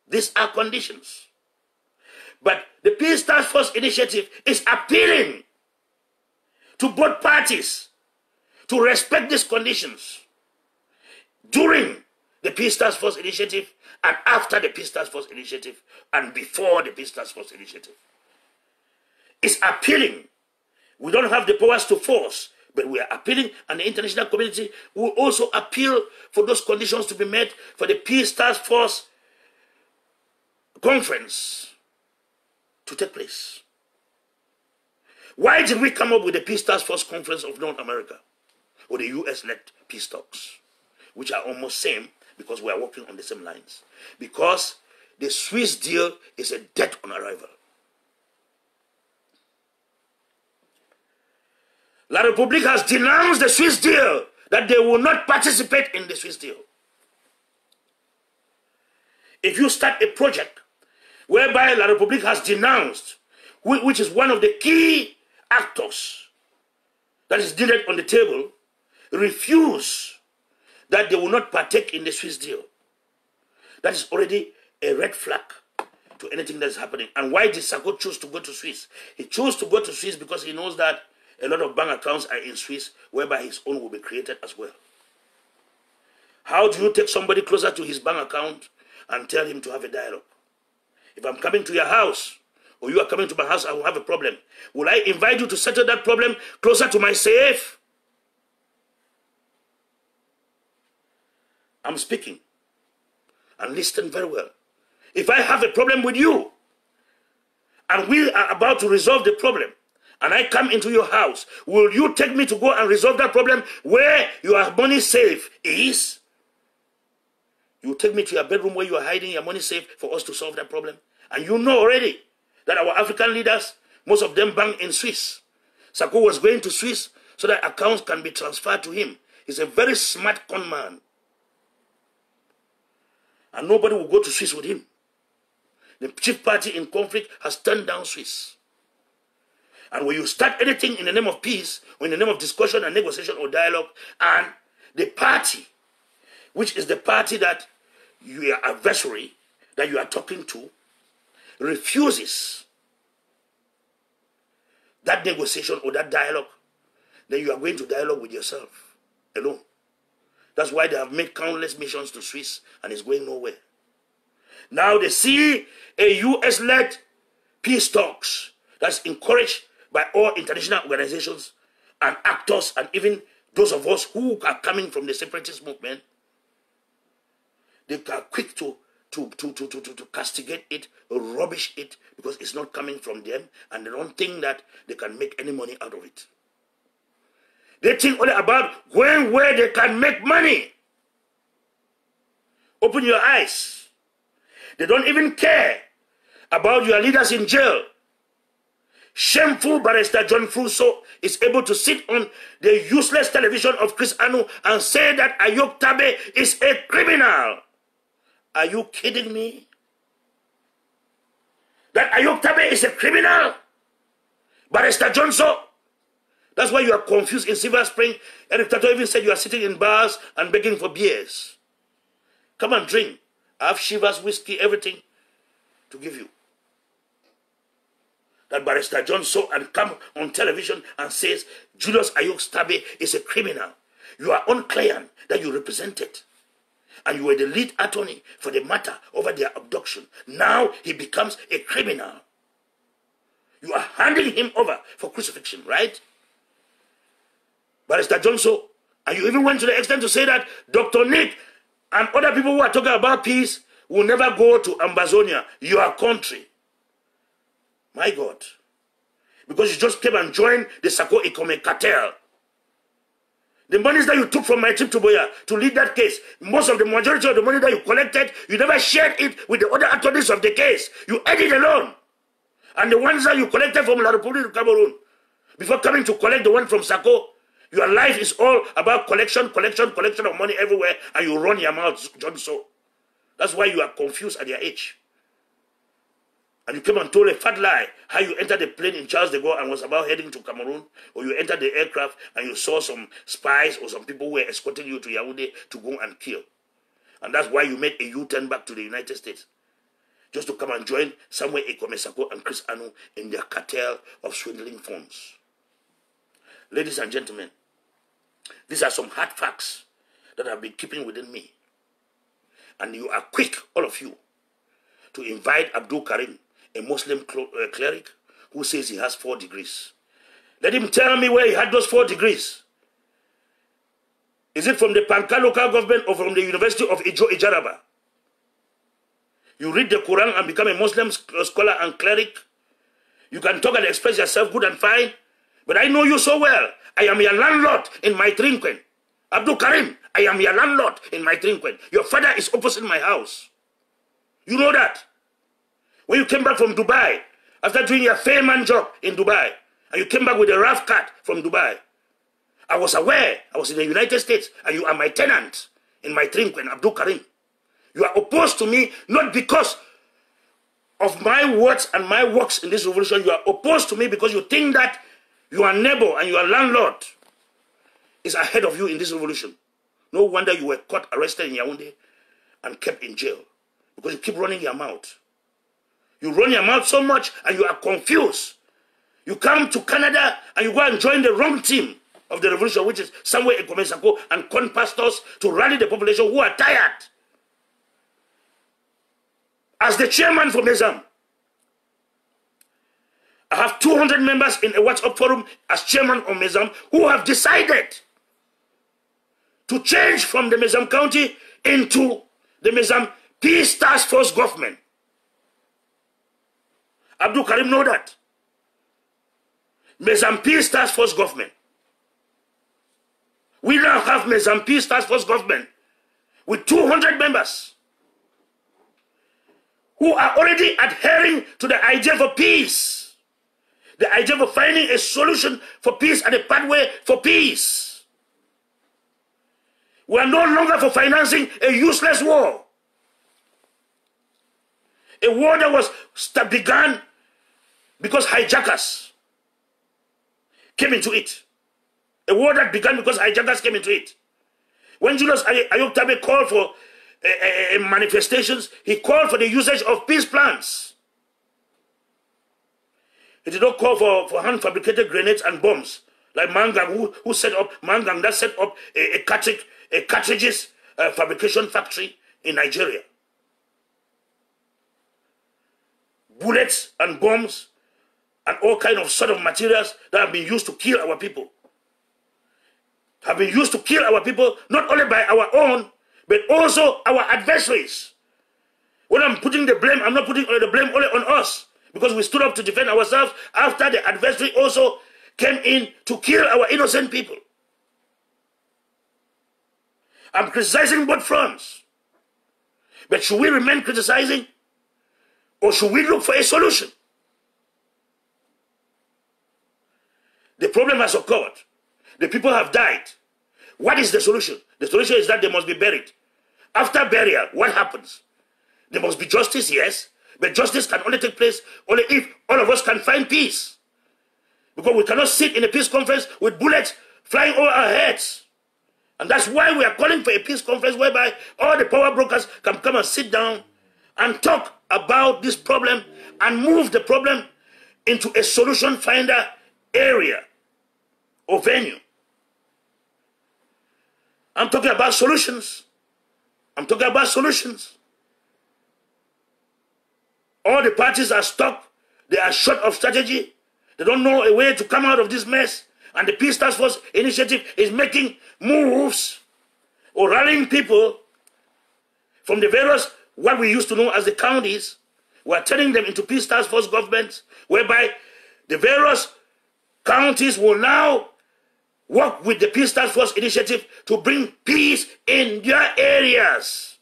These are conditions. But the Peace Task Force Initiative is appealing to both parties to respect these conditions during the Peace Task Force Initiative and after the Peace Task Force Initiative and before the Peace Task Force Initiative. It's appealing. We don't have the powers to force, but we are appealing, and the international community will also appeal for those conditions to be met for the Peace Task Force Conference to take place. Why did we come up with the Peace Task Force Conference of North America, or the US-led peace talks, which are almost same because we are working on the same lines? Because the Swiss deal is a debt on arrival. La Republique has denounced the Swiss deal, that they will not participate in the Swiss deal. If you start a project whereby La Republique has denounced, which is one of the key actors that is needed on the table, refuse that they will not partake in the Swiss deal, that is already a red flag to anything that is happening. And why did Sarko choose to go to Swiss? He chose to go to Swiss because he knows that a lot of bank accounts are in Swiss, whereby his own will be created as well. How do you take somebody closer to his bank account and tell him to have a dialogue? If I'm coming to your house, or you are coming to my house, I will have a problem. Will I invite you to settle that problem closer to my safe? I'm speaking. And listen very well. If I have a problem with you, and we are about to resolve the problem, and I come into your house, will you take me to go and resolve that problem where your money safe is? You take me to your bedroom where you are hiding your money safe for us to solve that problem. And you know already that our African leaders, most of them bank in Swiss. Sako was going to Swiss so that accounts can be transferred to him. He's a very smart con man. And nobody will go to Swiss with him. The chief party in conflict has turned down Swiss. And when you start anything in the name of peace, or in the name of discussion and negotiation or dialogue, and the party, which is the party that your adversary, that you are talking to, refuses that negotiation or that dialogue, then you are going to dialogue with yourself alone. That's why they have made countless missions to Swiss and it's going nowhere. Now they see a US-led peace talks that's encouraged by all international organizations and actors and even those of us who are coming from the separatist movement. They are quick to castigate it, rubbish it, because it's not coming from them, and they don't think that they can make any money out of it. They think only about going where they can make money. Open your eyes. They don't even care about your leaders in jail. Shameful barrister John Fruso is able to sit on the useless television of Chris Anu and say that Ayok Tabe is a criminal. Are you kidding me? That Ayok Tabe is a criminal? Barrister Johnson? That's why you are confused in Silver Spring. Eric Tato even said you are sitting in bars and begging for beers. Come and drink. I have Shivas, whiskey, everything to give you. That Barrister Johnson and come on television and says Julius Ayok Tabe is a criminal. Your own client that you represented, and you were the lead attorney for the matter over their abduction. Now he becomes a criminal. You are handing him over for crucifixion, right? Barrister Johnson, and you even went to the extent to say that Dr. Nick and other people who are talking about peace will never go to Ambazonia, your country. My God. Because you just came and joined the Sako Ikome cartel. The monies that you took from my trip to Boya to lead that case, majority of the money that you collected, you never shared it with the other attorneys of the case. You ate it alone. And the ones that you collected from La Republic of Cameroon, before coming to collect the one from Sako, your life is all about collection of money everywhere, and you run your mouth, John So. That's why you are confused at your age. And you came and told a fat lie how you entered the plane in Charles de Gaulle and was about heading to Cameroon, or you entered the aircraft and you saw some spies or some people who were escorting you to Yaoundé to go and kill. And that's why you made a U-turn back to the United States, just to come and join Samuel Ekome Sako and Chris Anu in their cartel of swindling funds. Ladies and gentlemen, these are some hard facts that I've been keeping within me. And you are quick, all of you, to invite Abdul Karim, a Muslim cleric who says he has 4 degrees. Let him tell me where he had those 4 degrees. Is it from the Panka local government or from the University of Ijaraba? You read the Quran and become a Muslim scholar and cleric. You can talk and express yourself good and fine. But I know you so well. I am your landlord in my Trinquen. Abdul Karim, I am your landlord in my Trinquen. Your father is opposite my house. You know that. When you came back from Dubai, after doing your fairman job in Dubai, and you came back with a rough cut from Dubai, I was aware, I was in the United States, and you are my tenant in my Trinquen, Abdul Karim. You are opposed to me, not because of my words and my works in this revolution. You are opposed to me because you think that your neighbor and your landlord is ahead of you in this revolution. No wonder you were caught, arrested in Yaoundé, and kept in jail. Because you keep running your mouth. You run your mouth so much and you are confused. You come to Canada and you go and join the wrong team of the revolution, which is Samuel Ekome Sako and con pastors to rally the population who are tired. As the chairman for Mezam, I have 200 members in a WhatsApp forum as chairman of Mezam who have decided to change from the Mezam County into the Mezam Peace Task Force government. Abdul Karim know that. Mozambique Task Force government. We now have Mozambique Task Force government with 200 members who are already adhering to the idea for peace. The idea of finding a solution for peace and a pathway for peace. We are no longer for financing a useless war. A war that began because hijackers came into it. A war that began because hijackers came into it. When Julius Ayok Tabe called for manifestations, he called for the usage of peace plans. He did not call for hand-fabricated grenades and bombs like Mangang, who set up Mangang that set up a cartridges fabrication factory in Nigeria. Bullets and bombs and all kind of sort of materials that have been used to kill our people. Have been used to kill our people, not only by our own, but also our adversaries. When I'm putting the blame, I'm not putting the blame only on us, because we stood up to defend ourselves after the adversary also came in to kill our innocent people. I'm criticizing both fronts. But should we remain criticizing, or should we look for a solution? The problem has occurred. The people have died. What is the solution? The solution is that they must be buried. After burial, what happens? There must be justice, yes, but justice can only take place only if all of us can find peace. Because we cannot sit in a peace conference with bullets flying over our heads. And that's why we are calling for a peace conference whereby all the power brokers can come and sit down and talk about this problem and move the problem into a solution finder area or venue. I'm talking about solutions. I'm talking about solutions. All the parties are stuck. They are short of strategy. They don't know a way to come out of this mess. And the Peace Task Force initiative is making moves or rallying people from the various, what we used to know as the counties. We are turning them into Peace Task Force governments, whereby the various counties will now work with the Peace Task Force initiative to bring peace in their areas.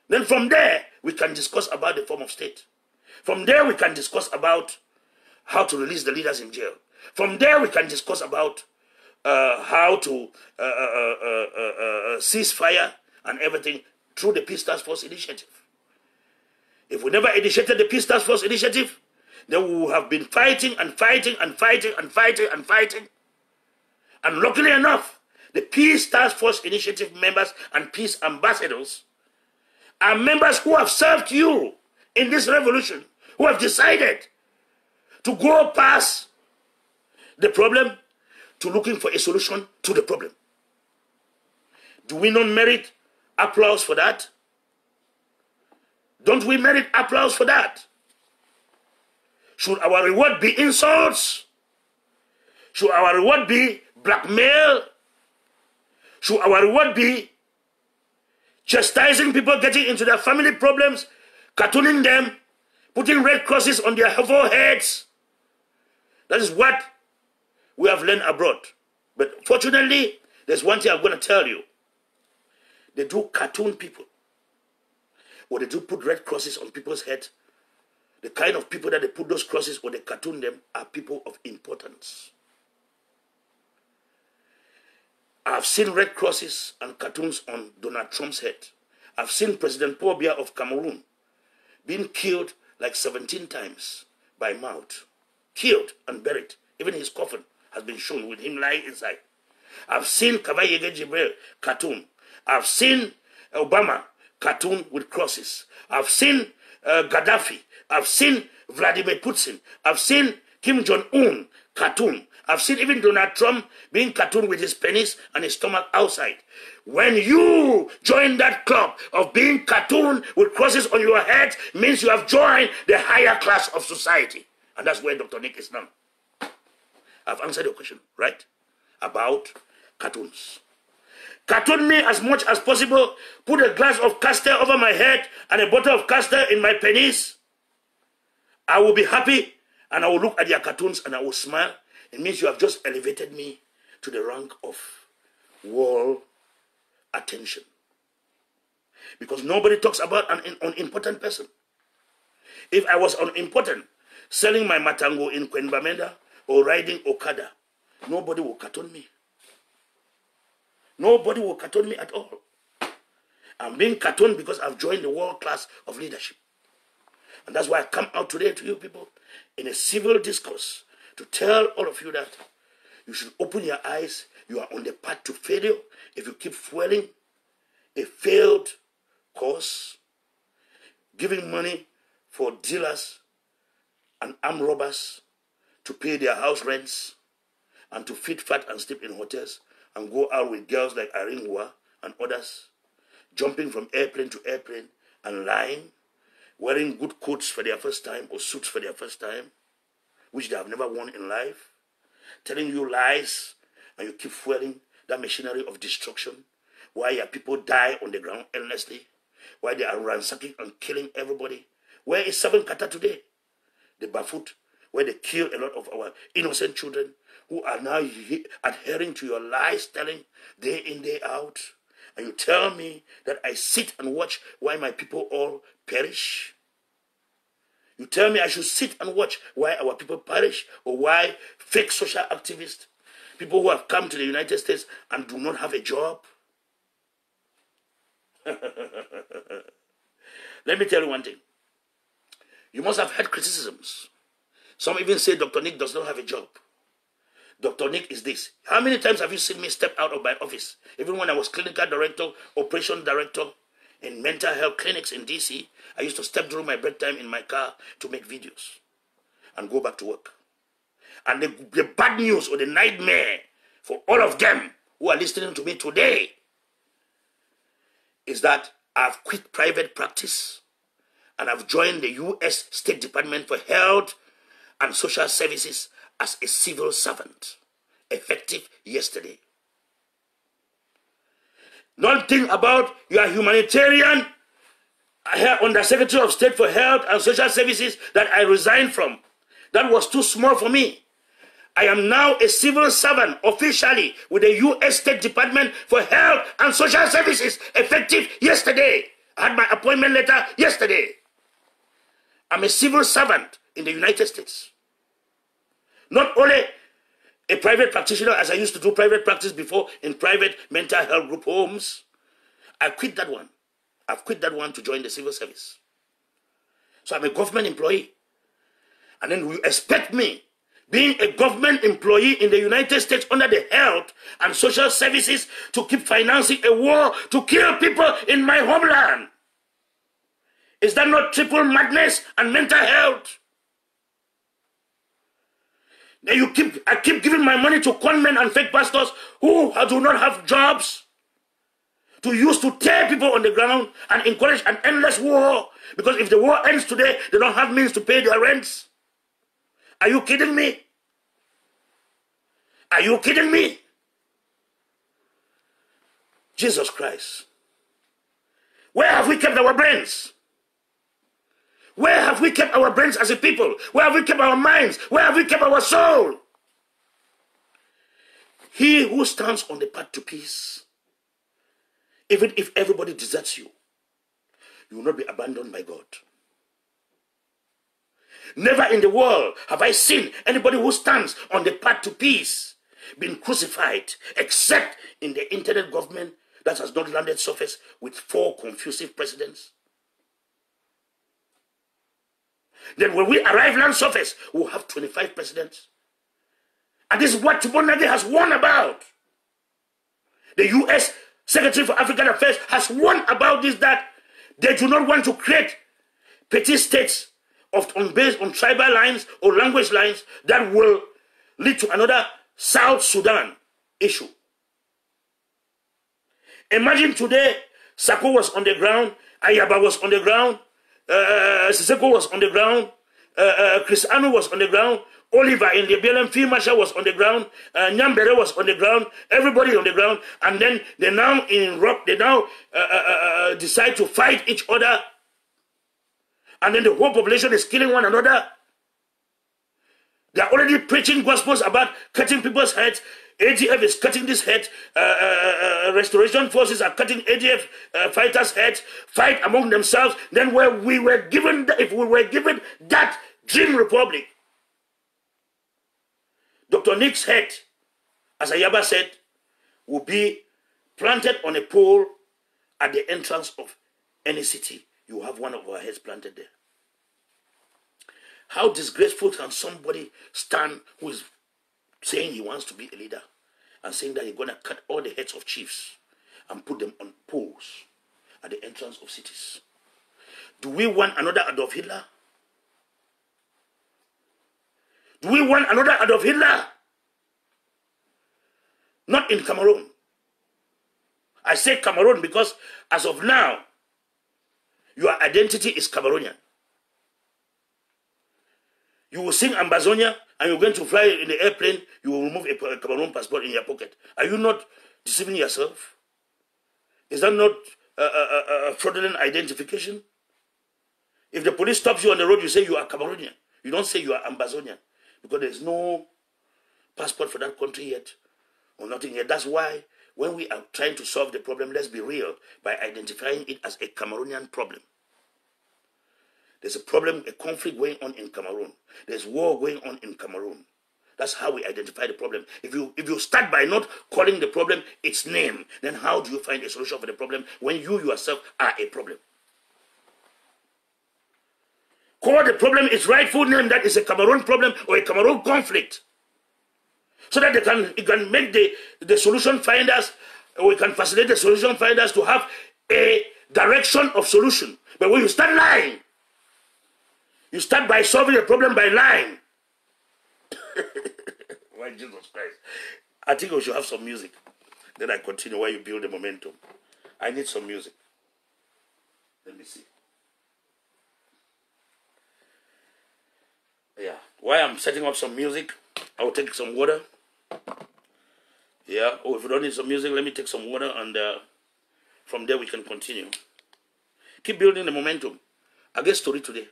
Then from there, we can discuss about the form of state. From there, we can discuss about how to release the leaders in jail. From there, we can discuss about how to cease fire and everything through the Peace Task Force initiative. If we never initiated the Peace Task Force initiative, then we would have been fighting and fighting and fighting and fighting and fighting. And luckily enough, the Peace Task Force initiative members and peace ambassadors are members who have served you in this revolution, who have decided to go past the problem to looking for a solution to the problem. Do we not merit applause for that? Don't we merit applause for that? Should our reward be insults? Should our reward be blackmail? Should our reward be chastising people, getting into their family problems, cartooning them, putting red crosses on their foreheads? That is what we have learned abroad. But fortunately, there's one thing I'm going to tell you. They do cartoon people, or they do put red crosses on people's heads. The kind of people that they put those crosses or they cartoon them are people of importance. I've seen red crosses and cartoons on Donald Trump's head. I've seen President Paul Biya of Cameroon being killed like 17 times by Maut. Killed and buried. Even his coffin has been shown with him lying inside. I've seen Kavayege Jibril cartoon. I've seen Obama cartoon with crosses. I've seen Gaddafi. I've seen Vladimir Putin. I've seen Kim Jong-un cartoon. I've seen even Donald Trump being cartoon with his penis and his stomach outside. When you join that club of being cartoon with crosses on your head, means you have joined the higher class of society. And that's where Dr. Nick is now. I've answered your question, right? About cartoons. Cartoon me as much as possible. Put a glass of castor over my head and a bottle of castor in my penis. I will be happy and I will look at their cartoons and I will smile. It means you have just elevated me to the rank of world attention. Because nobody talks about an unimportant person. If I was unimportant, selling my matango in Kwenbamenda or riding Okada, nobody will cartoon me. Nobody will cartoon me at all. I'm being cartooned because I've joined the world class of leadership. And that's why I come out today to you people in a civil discourse to tell all of you that you should open your eyes. You are on the path to failure if you keep fueling a failed cause, giving money for dealers and armed robbers to pay their house rents and to feed fat and sleep in hotels and go out with girls like Irene Hua and others, jumping from airplane to airplane and lying, wearing good coats for their first time or suits for their first time, which they have never worn in life, telling you lies, and you keep fueling that machinery of destruction, why your people die on the ground endlessly, why they are ransacking and killing everybody. Where is Seven Kata today? The Bafut, where they kill a lot of our innocent children who are now adhering to your lies, telling day in, day out. And you tell me that I sit and watch why my people all perish? You tell me I should sit and watch why our people perish, or why fake social activists, people who have come to the United States and do not have a job? Let me tell you one thing. You must have heard criticisms. Some even say Dr. Nick does not have a job. Dr. Nick is this. How many times have you seen me step out of my office? Even when I was clinical director, operation director in mental health clinics in DC, I used to step during my break time in my car to make videos and go back to work. And the bad news or the nightmare for all of them who are listening to me today is that I've quit private practice and I've joined the U.S. State Department for Health and Social Services as a civil servant, effective yesterday. Nothing about your humanitarian Undersecretary of State for Health and Social Services that I resigned from. That was too small for me. I am now a civil servant officially with the U.S. State Department for Health and Social Services, effective yesterday. I had my appointment letter yesterday. I'm a civil servant in the United States. Not only a private practitioner, as I used to do private practice before in private mental health group homes. I quit that one. I've quit that one to join the civil service. So I'm a government employee. And then you expect me, being a government employee in the United States under the Health and Social Services, to keep financing a war to kill people in my homeland? Is that not triple madness and mental health? Then I keep giving my money to conmen and fake pastors who do not have jobs, to use to tear people on the ground and encourage an endless war. Because if the war ends today, they don't have means to pay their rents. Are you kidding me? Are you kidding me? Jesus Christ. Where have we kept our brains? Where have we kept our brains as a people? Where have we kept our minds? Where have we kept our soul? He who stands on the path to peace, even if everybody deserts you, you will not be abandoned by God. Never in the world have I seen anybody who stands on the path to peace being crucified, except in the internet government that has not landed surface with 4 confusive presidents. Then when we arrive land surface, we'll have 25 presidents. And this is what Tubonage has warned about. The U.S. Secretary for African Affairs has warned about this, that they do not want to create petty states based on tribal lines or language lines that will lead to another South Sudan issue. Imagine today, Sako was on the ground, Ayaba was on the ground, Siseko was on the ground, Chris Anu was on the ground, Oliver in the BLM Field Marshal was on the ground, Nyambere was on the ground, everybody on the ground, and then they now decide to fight each other, and then the whole population is killing one another. They are already preaching gospels about cutting people's heads. ADF is cutting this head. Restoration forces are cutting ADF fighters' heads. Fight among themselves. Then where we were given, if we were given that dream republic, Dr. Nick's head, as Ayaba said, will be planted on a pole at the entrance of any city. You have one of our heads planted there. How disgraceful can somebody stand who is saying he wants to be a leader and saying that he's going to cut all the heads of chiefs and put them on poles at the entrance of cities? Do we want another Adolf Hitler? Do we want another Adolf Hitler? Not in Cameroon. I say Cameroon because as of now, your identity is Cameroonian. You will sing Ambazonia and you're going to fly in the airplane, you will remove a Cameroon passport in your pocket. Are you not deceiving yourself? Is that not a fraudulent identification? If the police stops you on the road, you say you are Cameroonian. You don't say you are Ambazonian because there's no passport for that country yet or nothing yet. That's why when we are trying to solve the problem, let's be real by identifying it as a Cameroonian problem. There's a problem, a conflict going on in Cameroon. There's war going on in Cameroon. That's how we identify the problem. If you start by not calling the problem its name, then how do you find a solution for the problem when you yourself are a problem? Call the problem its rightful name, that is a Cameroon problem or a Cameroon conflict. So that it can make the solution finders, or we can facilitate the solution finders to have a direction of solution. But when you start lying, you start by solving the problem by lying. Why, Jesus Christ? I think we should have some music. Then I continue while you build the momentum. I need some music. Let me see. Yeah. While I'm setting up some music, I'll take some water. Yeah. Oh, if you don't need some music, let me take some water and from there we can continue. Keep building the momentum. I get story today.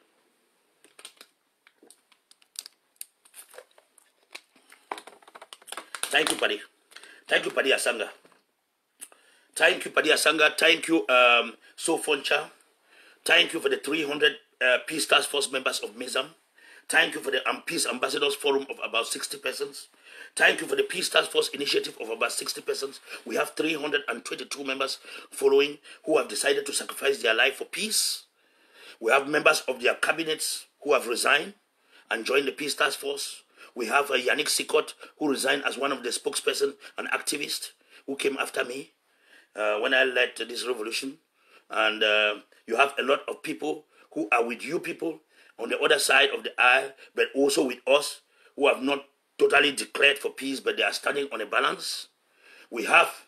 Thank you, Paddy. Thank you, Paddy Asanga. Thank you, Paddy Asanga. Thank you, So Foncha. Thank you for the 300 Peace Task Force members of MESAM. Thank you for the Peace Ambassadors Forum of about 60 persons. Thank you for the Peace Task Force Initiative of about 60 persons. We have 322 members following who have decided to sacrifice their life for peace. We have members of their cabinets who have resigned and joined the Peace Task Force. We have Yannick Sikot, who resigned as one of the spokesperson and activist who came after me when I led this revolution. And you have a lot of people who are with you people on the other side of the aisle, but also with us who have not totally declared for peace, but they are standing on a balance. We have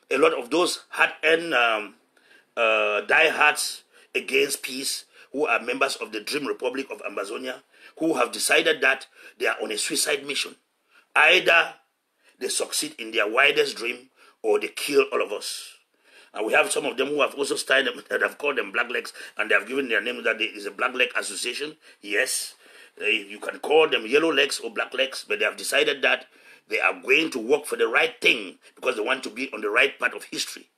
a lot of those hard-earned diehards against peace who are members of the Dream Republic of Ambazonia, who have decided that they are on a suicide mission. Either they succeed in their widest dream or they kill all of us. And we have some of them who have also started them, that have called them Black Legs, and they have given their name that there is a Black Leg Association. Yes, you can call them Yellow Legs or Black Legs, but they have decided that they are going to work for the right thing because they want to be on the right part of history.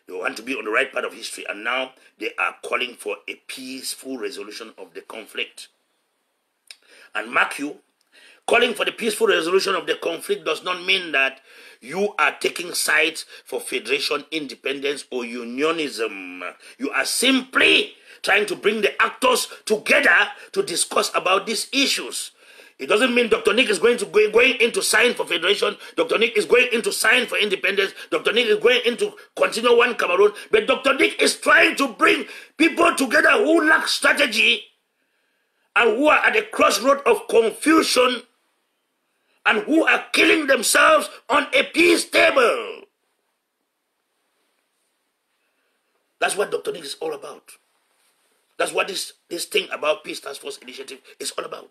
They want to be on the right part of history, and now they are calling for a peaceful resolution of the conflict. And mark you, calling for the peaceful resolution of the conflict does not mean that you are taking sides for federation, independence, or unionism. You are simply trying to bring the actors together to discuss about these issues. It doesn't mean Dr. Nick is going into sign for federation. Dr. Nick is going into sign for independence. Dr. Nick is going into continue one Cameroon. But Dr. Nick is trying to bring people together who lack strategy and who are at the crossroad of confusion and who are killing themselves on a peace table. That's what Dr. Nick is all about. That's what this thing about Peace Task Force Initiative is all about.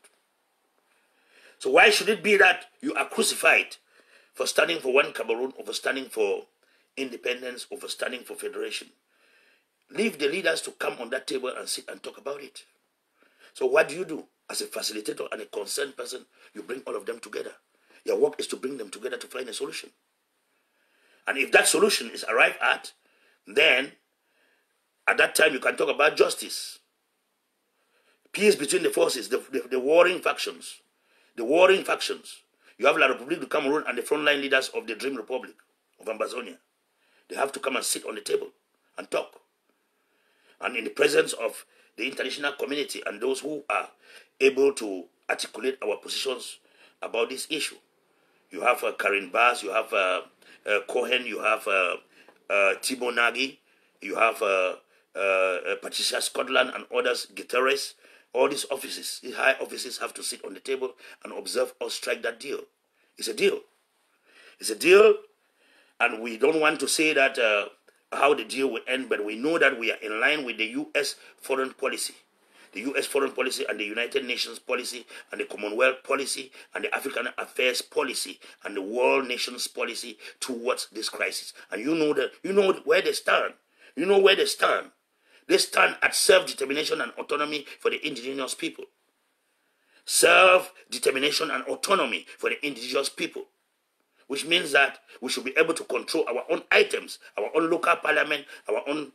So why should it be that you are crucified for standing for one Cameroon, or for standing for independence, or for standing for federation? Leave the leaders to come on that table and sit and talk about it. So what do? as a facilitator and a concerned person, you bring all of them together. Your work is to bring them together to find a solution. And if that solution is arrived at, then at that time you can talk about justice. Peace between the forces, the warring factions. The warring factions. You have La République du Cameroon and the frontline leaders of the Dream Republic of Ambazonia. They have to come and sit on the table and talk. And in the presence of the international community and those who are able to articulate our positions about this issue. You have Karin Bass, you have Cohen, you have Thibaut Nagy, you have Patricia Scotland and others, Guterres. All these offices, these high offices have to sit on the table and observe us strike that deal. It's a deal. It's a deal, and we don't want to say that how the deal will end, but we know that we are in line with the U.S. foreign policy. The U.S. foreign policy and the United Nations policy and the Commonwealth policy and the African Affairs policy and the World Nations policy towards this crisis. And you know where they stand. You know where they stand. They stand at self-determination and autonomy for the indigenous people. Self-determination and autonomy for the indigenous people. Which means that we should be able to control our own items, our own local parliament, our own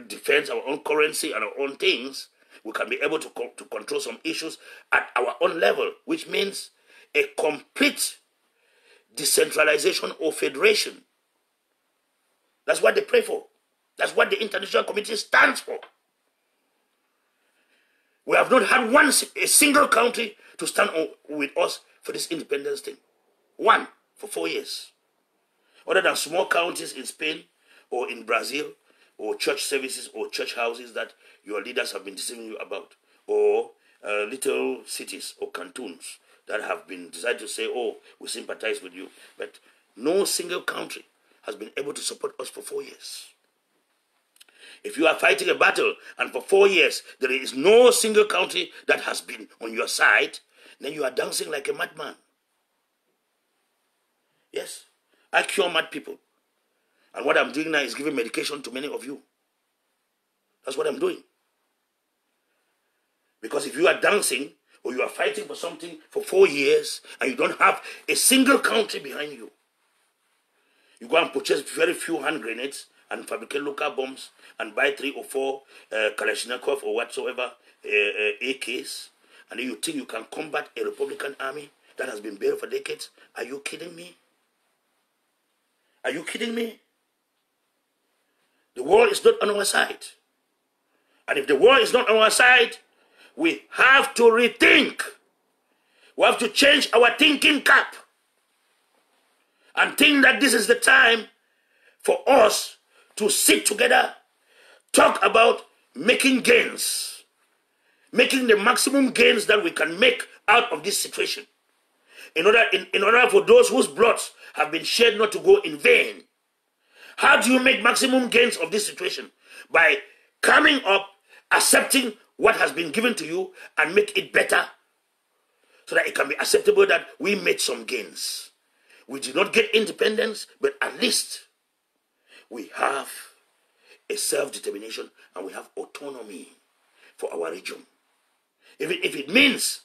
defense, our own currency, and our own things. We can be able to control some issues at our own level, which means a complete decentralization or federation. That's what they pray for. That's what the international community stands for. We have not had a single country to stand with us for this independence thing. One, for 4 years. Other than small counties in Spain or in Brazil or church services or church houses that your leaders have been deceiving you about, or little cities or cantons that have been decided to say, oh, we sympathize with you. But no single country has been able to support us for 4 years. If you are fighting a battle and for 4 years there is no single country that has been on your side, then you are dancing like a madman. Yes, I cure mad people. And what I'm doing now is giving medication to many of you. That's what I'm doing. Because if you are dancing or you are fighting for something for 4 years and you don't have a single country behind you, you go and purchase very few hand grenades and fabricate local bombs and buy 3 or 4 Kalashnikov or whatsoever AKs, and then you think you can combat a Republican army that has been built for decades. Are you kidding me? Are you kidding me? The war is not on our side. And if the war is not on our side, we have to rethink. We have to change our thinking cap and think that this is the time for us to sit together, talk about making gains, making the maximum gains that we can make out of this situation. In order for those whose blood have been shed not to go in vain. How do you make maximum gains of this situation? By coming up, accepting what has been given to you and make it better so that it can be acceptable that we made some gains. We did not get independence, but at least we have a self-determination and we have autonomy for our region. If it means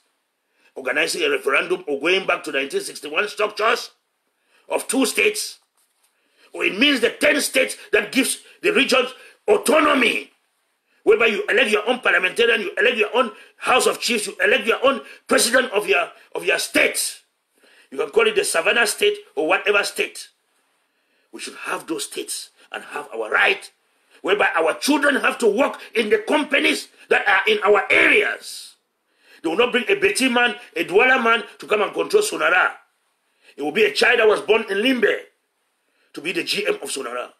organizing a referendum or going back to the 1961 structures of 2 states, or it means the 10 states that gives the regions autonomy, whereby you elect your own parliamentarian, you elect your own House of Chiefs, you elect your own president of your state. You can call it the Savannah state or whatever state. We should have those states and have our right, whereby our children have to work in the companies that are in our areas. They will not bring a Beti man, a Douala man to come and control Sonara. It will be a child that was born in Limbe to be the GM of Sonara.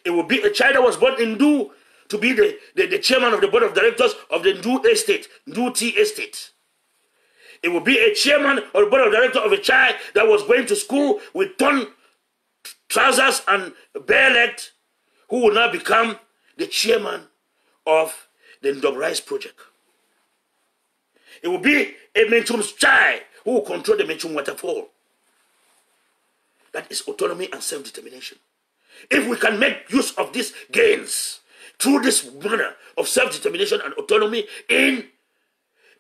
It will be a child that was born in Ndu to be the chairman of the board of directors of the Ndu estate, Ndu Tea estate. It will be a chairman or the board of directors of a child that was going to school with torn trousers and bare-legged, who will now become the chairman of the Ndob Rice project. It will be a Menchum's child who will control the Menchum waterfall. That is autonomy and self-determination. If we can make use of these gains, through this manner of self-determination and autonomy in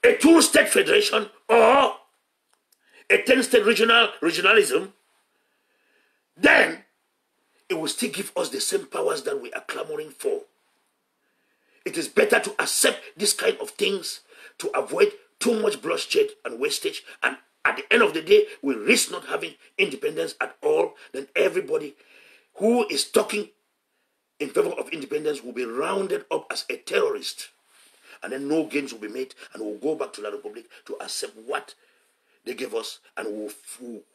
a 2-state federation or a 10-state regionalism, then it will still give us the same powers that we are clamoring for. It is better to accept this kind of things to avoid too much bloodshed and wastage, and at the end of the day, we risk not having independence at all. Then everybody who is talking in favor of independence will be rounded up as a terrorist. And then no gains will be made, and we'll go back to the Republic to accept what they gave us, and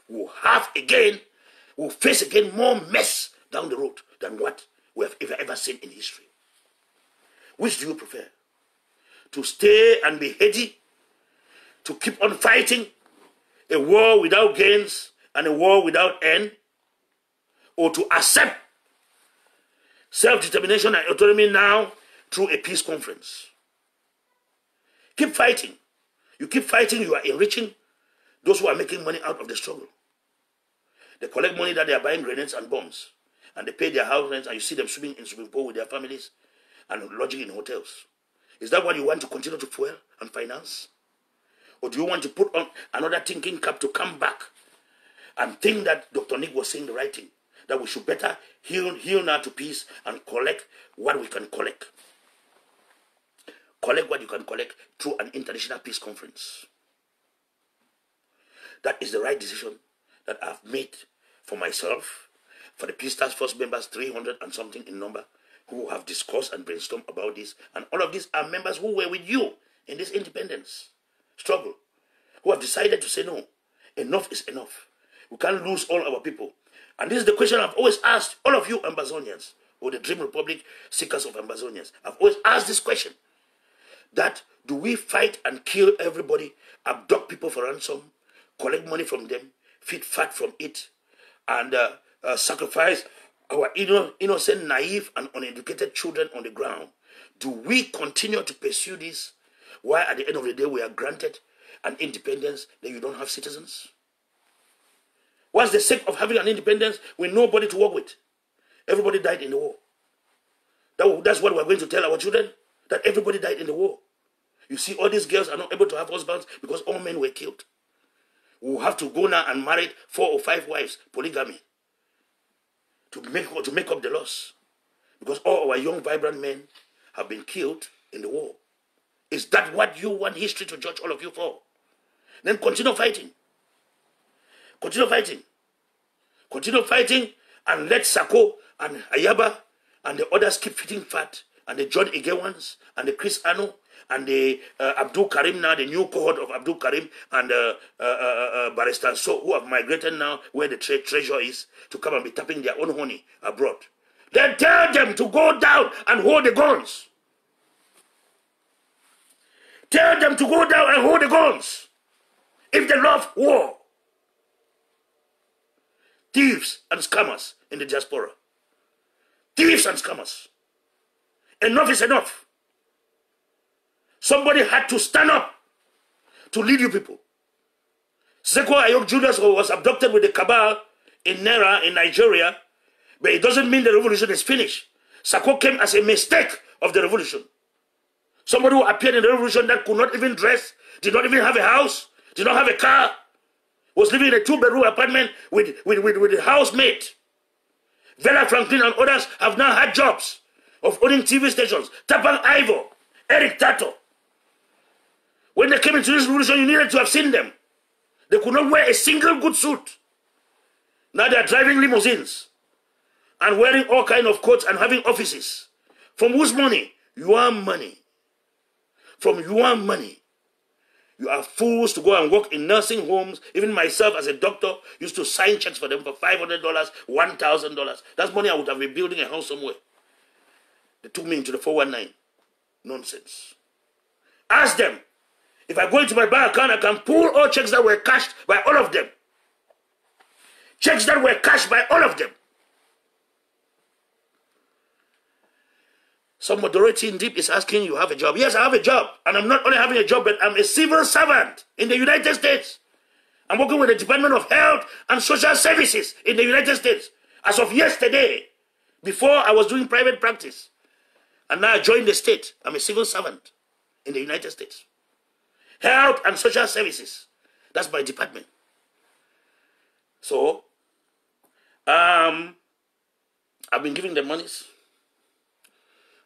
we'll face again more mess down the road than what we have ever seen in history. Which do you prefer? To stay and be heady, to keep on fighting a war without gains and a war without end, or to accept self-determination and autonomy now through a peace conference? Keep fighting. You keep fighting, you are enriching those who are making money out of the struggle. They collect money that they are buying grenades and bombs, and they pay their house rents, and you see them swimming in swimming pool with their families and lodging in hotels. Is that what you want to continue to fuel and finance? Or do you want to put on another thinking cap to come back and think that Dr. Nick was saying the right thing, that we should better heal now to peace and collect what we can collect? Collect what you can collect through an international peace conference. That is the right decision that I've made for myself, for the Peace Task Force members, 300 and something in number, who have discussed and brainstormed about this. And all of these are members who were with you in this independence struggle, who have decided to say no. Enough is enough. We can't lose all our people. And this is the question I've always asked all of you Ambazonians, or the Dream Republic seekers of Ambazonians. I've always asked this question, that do we fight and kill everybody, abduct people for ransom, collect money from them, feed fat from it, and sacrifice our innocent, naive, and uneducated children on the ground? Do we continue to pursue this, while at the end of the day we are granted an independence, then you don't have citizens? What's the sake of having an independence with nobody to work with? Everybody died in the war. That's what we're going to tell our children, that everybody died in the war. You see, all these girls are not able to have husbands because all men were killed. We'll have to go now and marry 4 or 5 wives, polygamy, to make up the loss. Because all our young, vibrant men have been killed in the war. Is that what you want history to judge all of you for? Then continue fighting. Continue fighting. Continue fighting, and let Sako and Ayaba and the others keep feeding fat, and the John Igewans and the Chris Ano and the Abdul Karim now, the new cohort of Abdul Karim and Barrister So, who have migrated now where the treasure is, to come and be tapping their own honey abroad. Then tell them to go down and hold the guns. Tell them to go down and hold the guns if they love war. Thieves and scammers in the diaspora. Thieves and scammers. Enough is enough. Somebody had to stand up to lead you people. Seko Ayok Julius was abducted with the cabal in Nera in Nigeria, but it doesn't mean the revolution is finished. Sako came as a mistake of the revolution. Somebody who appeared in the revolution that could not even dress, did not even have a house, did not have a car, was living in a 2-bedroom apartment with a housemate. Vera Franklin and others have now had jobs of owning TV stations. Tapang Ivo, Eric Tato. When they came into this revolution, you needed to have seen them. They could not wear a single good suit. Now they are driving limousines and wearing all kinds of coats and having offices. From whose money? Your money. From your money. You are fools to go and work in nursing homes. Even myself as a doctor used to sign checks for them for $500, $1,000. That's money I would have been building a house somewhere. They took me into the 419. Nonsense. Ask them. If I go into my bank account, I can pull all checks that were cashed by all of them. Checks that were cashed by all of them. Some majority in deep is asking, you have a job. Yes, I have a job. And I'm not only having a job, but I'm a civil servant in the United States. I'm working with the Department of Health and Social Services in the United States. As of yesterday, before I was doing private practice. And now I joined the state. I'm a civil servant in the United States. Health and social services. That's my department. So, I've been giving them monies.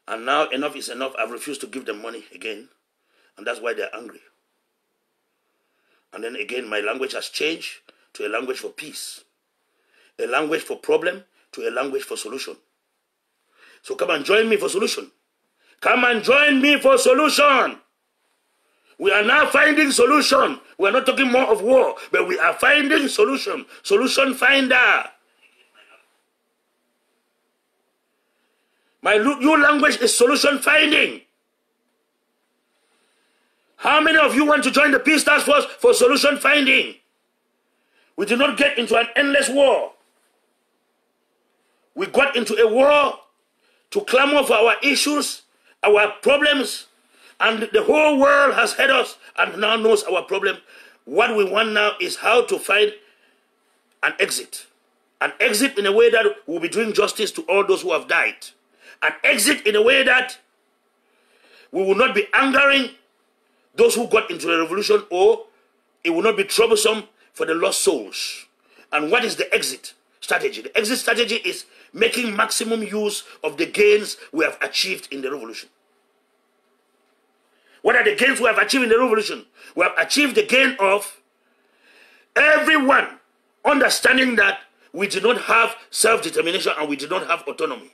And now enough is enough. I've refused to give them money again. And that's why they're angry. And then again, my language has changed to a language for peace. A language for problem to a language for solution. So come and join me for solution. Come and join me for solution. We are now finding solution. We are not talking more of war, but we are finding solution. Solution finder. My new language is solution finding. How many of you want to join the Peace Task Force for solution finding? We did not get into an endless war. We got into a war to clamor for our issues, our problems, and the whole world has heard us and now knows our problem. What we want now is how to find an exit. An exit in a way that will be doing justice to all those who have died. An exit in a way that we will not be angering those who got into the revolution, or it will not be troublesome for the lost souls. And what is the exit strategy? The exit strategy is making maximum use of the gains we have achieved in the revolution. What are the gains we have achieved in the revolution? We have achieved the gain of everyone understanding that we did not have self-determination and we did not have autonomy.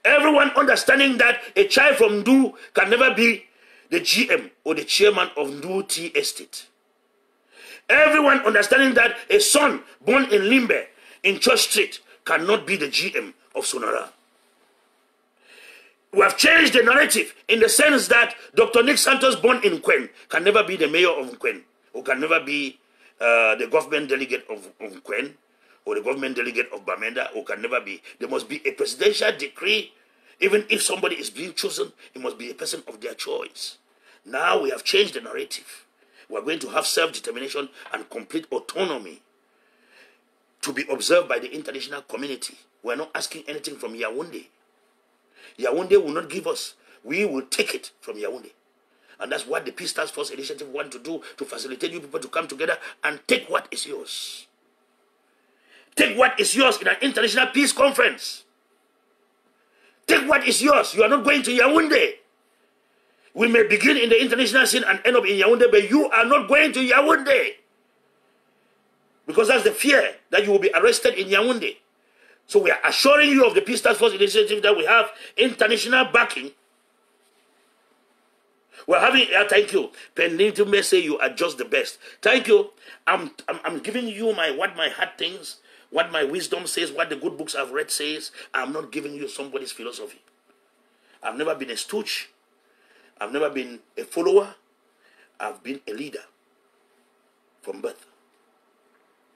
Everyone understanding that a child from Ndu can never be the GM or the chairman of Ndu Tea Estate. Everyone understanding that a son born in Limbe, in Church Street, cannot be the GM of Sonara. We have changed the narrative in the sense that Dr. Nick Santos, born in Nkwen, can never be the mayor of Nkwen, or can never be the government delegate of Nkwen, or the government delegate of Bamenda, or can never be. There must be a presidential decree. Even if somebody is being chosen, it must be a person of their choice. Now we have changed the narrative. We are going to have self-determination and complete autonomy to be observed by the international community. We are not asking anything from Yaoundé. Yaoundé will not give us. We will take it from Yaoundé. And that's what the Peace Task Force Initiative want to do, to facilitate you people to come together and take what is yours. Take what is yours in an international peace conference. Take what is yours. You are not going to Yaoundé. We may begin in the international scene and end up in Yaoundé, but you are not going to Yaoundé. Because that's the fear that you will be arrested in Yaoundé. So we are assuring you of the Peace Task Force Initiative that we have international backing. We're having, thank you. Pending may say you are just the best. Thank you. I'm giving you what my heart thinks, what my wisdom says, what the good books I've read says. I'm not giving you somebody's philosophy. I've never been a stooge. I've never been a follower. I've been a leader from birth.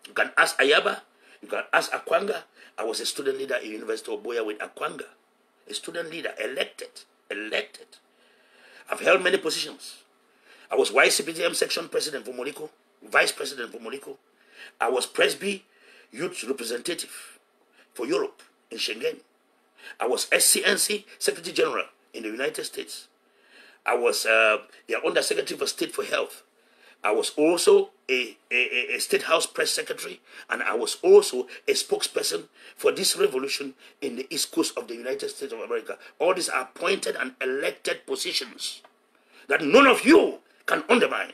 You can ask Ayaba. You can ask Akwanga. I was a student leader at University of Boya with Akwanga. A student leader, elected. I've held many positions. I was YCPTM section president for Moliko, vice president for Moliko. I was Presby youth representative for Europe in Schengen. I was SCNC secretary general in the United States. I was the Undersecretary for State for Health. I was also a State House press secretary, and I was also a spokesperson for this revolution in the East Coast of the United States of America. All these are appointed and elected positions that none of you can undermine.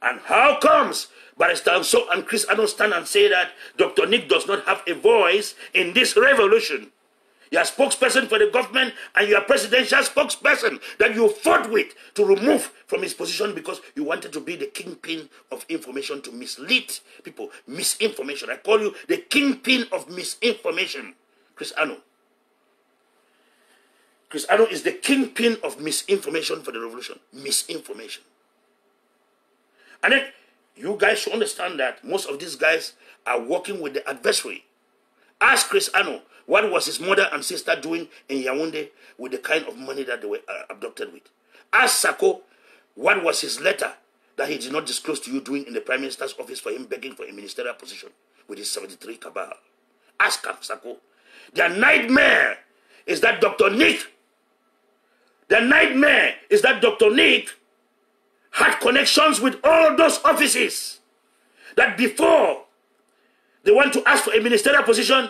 And how comes Barrister So and Chris Ano stand and say that Dr. Nick does not have a voice in this revolution? You are spokesperson for the government and you are presidential spokesperson that you fought with to remove from his position because you wanted to be the kingpin of information to mislead people. Misinformation. I call you the kingpin of misinformation. Chris Ano. Chris Ano is the kingpin of misinformation for the revolution. Misinformation. And then you guys should understand that most of these guys are working with the adversary. Ask Chris Ano, what was his mother and sister doing in Yaoundé with the kind of money that they were abducted with? Ask Sako, what was his letter that he did not disclose to you doing in the Prime Minister's office for him begging for a ministerial position with his 73 cabal? Ask Sako. Their nightmare is that Dr. Nick The nightmare is that Dr. Nick had connections with all those offices. That before they want to ask for a ministerial position,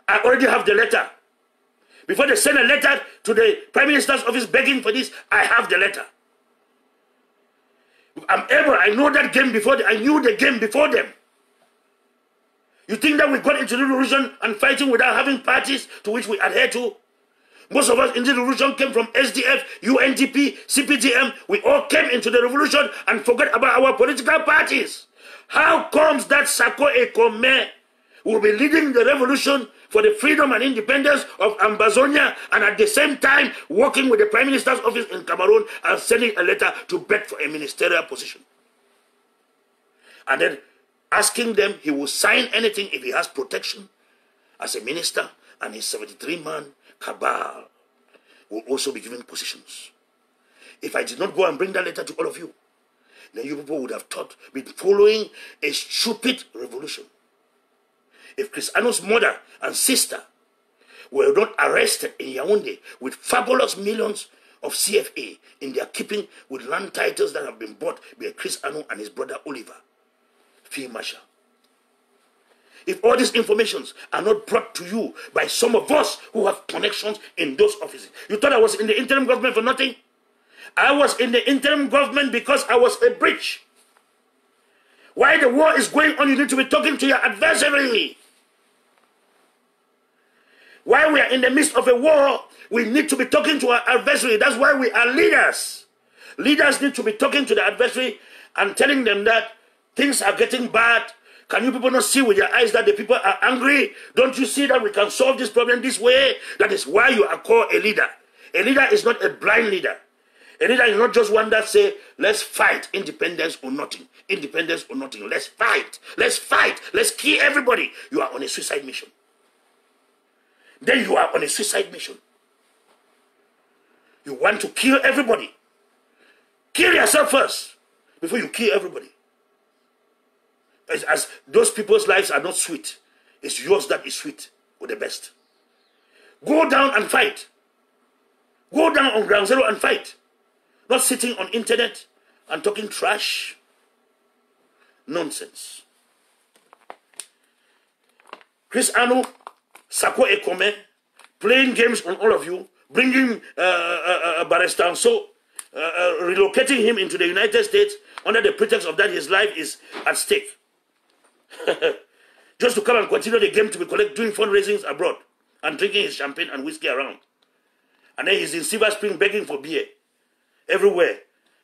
I already have the letter. Before they send a letter to the Prime Minister's office begging for this, I have the letter. I know that game before I knew the game before them. You think that we got into the revolution and fighting without having parties to which we adhere to? Most of us in the revolution came from SDF, UNDP, CPDM. We all came into the revolution and forgot about our political parties. How comes that Sako Ekome will be leading the revolution for the freedom and independence of Ambazonia and at the same time working with the Prime Minister's office in Cameroon and sending a letter to beg for a ministerial position? And then asking them he will sign anything if he has protection as a minister, and his 73-man cabal will also be given positions. If I did not go and bring that letter to all of you, then you people would have been following a stupid revolution. If Cristiano's mother and sister were not arrested in Yaoundé with fabulous millions of CFA in their keeping with land titles that have been bought by Cristiano and his brother Oliver, Field Marshal. If all these informations are not brought to you by some of us who have connections in those offices. You thought I was in the interim government for nothing? I was in the interim government because I was a bridge. While the war is going on, you need to be talking to your adversary. While we are in the midst of a war, we need to be talking to our adversary. That's why we are leaders. Leaders need to be talking to the adversary and telling them that things are getting bad. Can you people not see with your eyes that the people are angry? Don't you see that we can solve this problem this way? That is why you are called a leader. A leader is not a blind leader. A leader is not just one that say, let's fight, independence or nothing. Independence or nothing. Let's fight. Let's fight. Let's kill everybody. You are on a suicide mission. Then you are on a suicide mission. You want to kill everybody. Kill yourself first before you kill everybody. As those people's lives are not sweet, it's yours that is sweet or the best. Go down and fight. Go down on ground zero and fight. Not sitting on internet and talking trash. Nonsense. Cristiano Sako Ekome playing games on all of you, bringing Barrister so relocating him into the United States under the pretext of that his life is at stake. Just to come and continue the game to be doing fundraisings abroad and drinking his champagne and whiskey around. And then he's in Silver Spring begging for beer everywhere.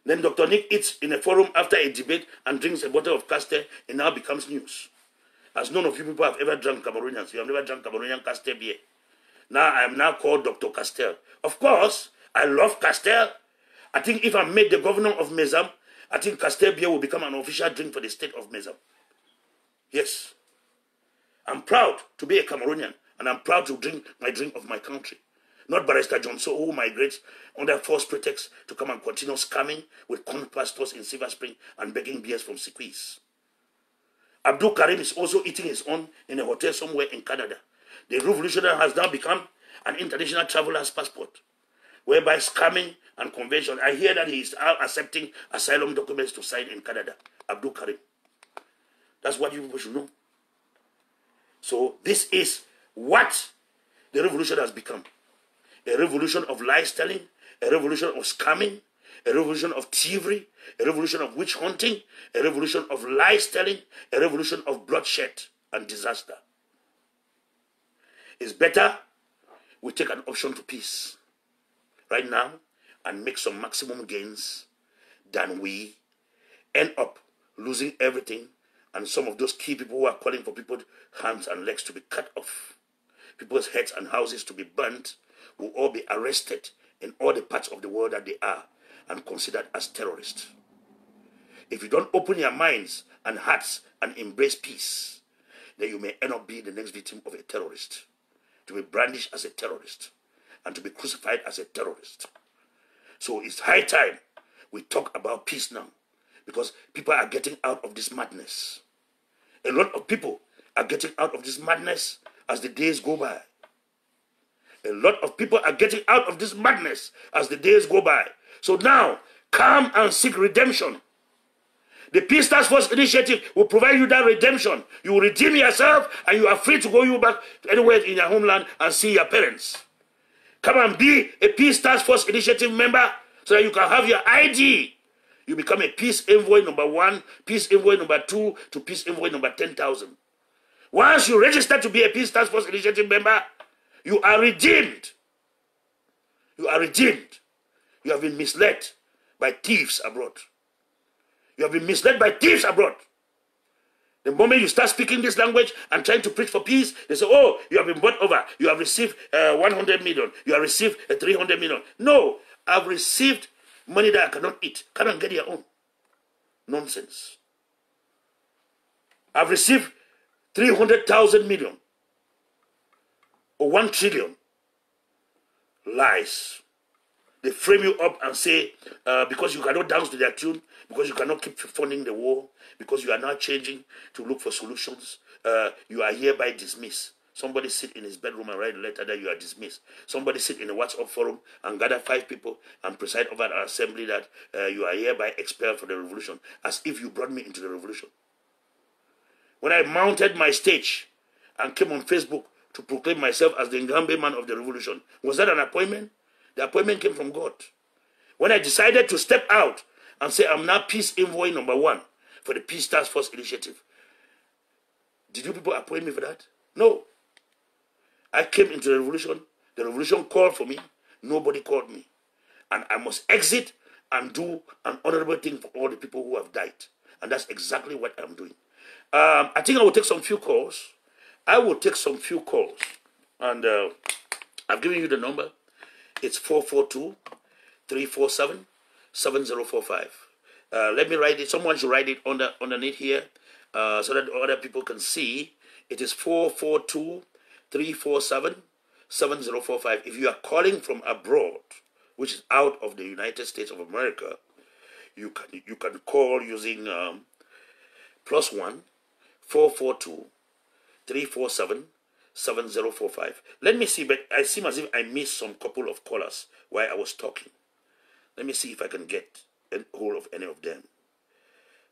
Then Dr. Nick eats in a forum after a debate and drinks a bottle of Castel. It now becomes news. As none of you people have ever drunk Cameroonians. You have never drunk Cameroonian Castel beer. Now I am now called Dr. Castel. Of course, I love Castel. I think if I'm made the governor of Mezam, I think Castel beer will become an official drink for the state of Mezam. Yes. I'm proud to be a Cameroonian, and I'm proud to drink my drink of my country. Not Barrister Johnson, who migrates under false pretext to come and continue scamming with corn pastors in Silver Spring and begging beers from Siquis. Abdul Karim is also eating his own in a hotel somewhere in Canada. The revolutionary has now become an international traveler's passport, whereby scamming and convention. I hear that he is now accepting asylum documents to sign in Canada. Abdul Karim. That's what you people should know. So this is what the revolution has become. A revolution of lies telling, a revolution of scamming, a revolution of thievery, a revolution of witch hunting, a revolution of lies telling, a revolution of bloodshed and disaster. It's better we take an option to peace right now and make some maximum gains than we end up losing everything. And some of those key people who are calling for people's hands and legs to be cut off, people's heads and houses to be burnt, will all be arrested in all the parts of the world that they are and considered as terrorists. If you don't open your minds and hearts and embrace peace, then you may end up being the next victim of a terrorist, to be brandished as a terrorist and to be crucified as a terrorist. So it's high time we talk about peace now, because people are getting out of this madness. A lot of people are getting out of this madness as the days go by. A lot of people are getting out of this madness as the days go by. So now, come and seek redemption. The Peace Task Force Initiative will provide you that redemption. You will redeem yourself and you are free to go back to anywhere in your homeland and see your parents. Come and be a Peace Task Force Initiative member so that you can have your ID. You become a Peace Envoy number 1, Peace Envoy number 2, to Peace Envoy number 10,000. Once you register to be a Peace Task Force Initiative member, you are redeemed. You are redeemed. You have been misled by thieves abroad. You have been misled by thieves abroad. The moment you start speaking this language and trying to preach for peace, they say, oh, you have been bought over. You have received 100 million. You have received 300 million. No, I've received money that I cannot eat. Cannot get your own. Nonsense. I've received 300,000 million or 1 trillion. Lies. They frame you up and say, because you cannot dance to their tune, because you cannot keep funding the war, because you are now changing to look for solutions, you are hereby dismissed. Somebody sit in his bedroom and write a letter that you are dismissed. Somebody sit in a WhatsApp forum and gather 5 people and preside over an assembly that you are hereby expelled from the revolution, as if you brought me into the revolution. When I mounted my stage and came on Facebook to proclaim myself as the Ngambe man of the revolution, was that an appointment? The appointment came from God. When I decided to step out and say I'm now Peace Envoy number 1 for the Peace Task Force Initiative, did you people appoint me for that? No. I came into the revolution called for me, nobody called me. And I must exit and do an honorable thing for all the people who have died. And that's exactly what I'm doing. I think I will take some few calls. I will take some few calls. And I've given you the number. It's 442-347-7045. Let me write it. Someone should write it underneath here so that other people can see. It is 442-347-7045. If you are calling from abroad, which is out of the United States of America, you can call using +1 442-347-7045. Let me see, but I seem as if I missed some couple of callers while I was talking. Let me see if I can get a hold of any of them.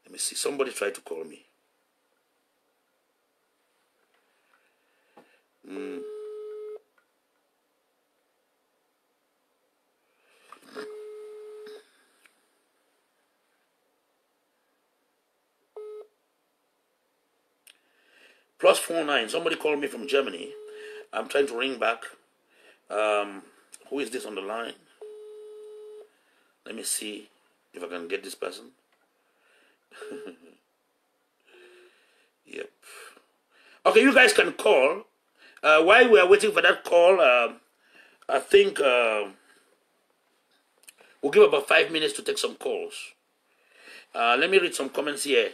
Let me see. Somebody tried to call me. +49. Somebody called me from Germany. I'm trying to ring back. Who is this on the line? Let me see if I can get this person. Yep. Okay, you guys can call. While we are waiting for that call, I think we'll give about 5 minutes to take some calls. Let me read some comments here.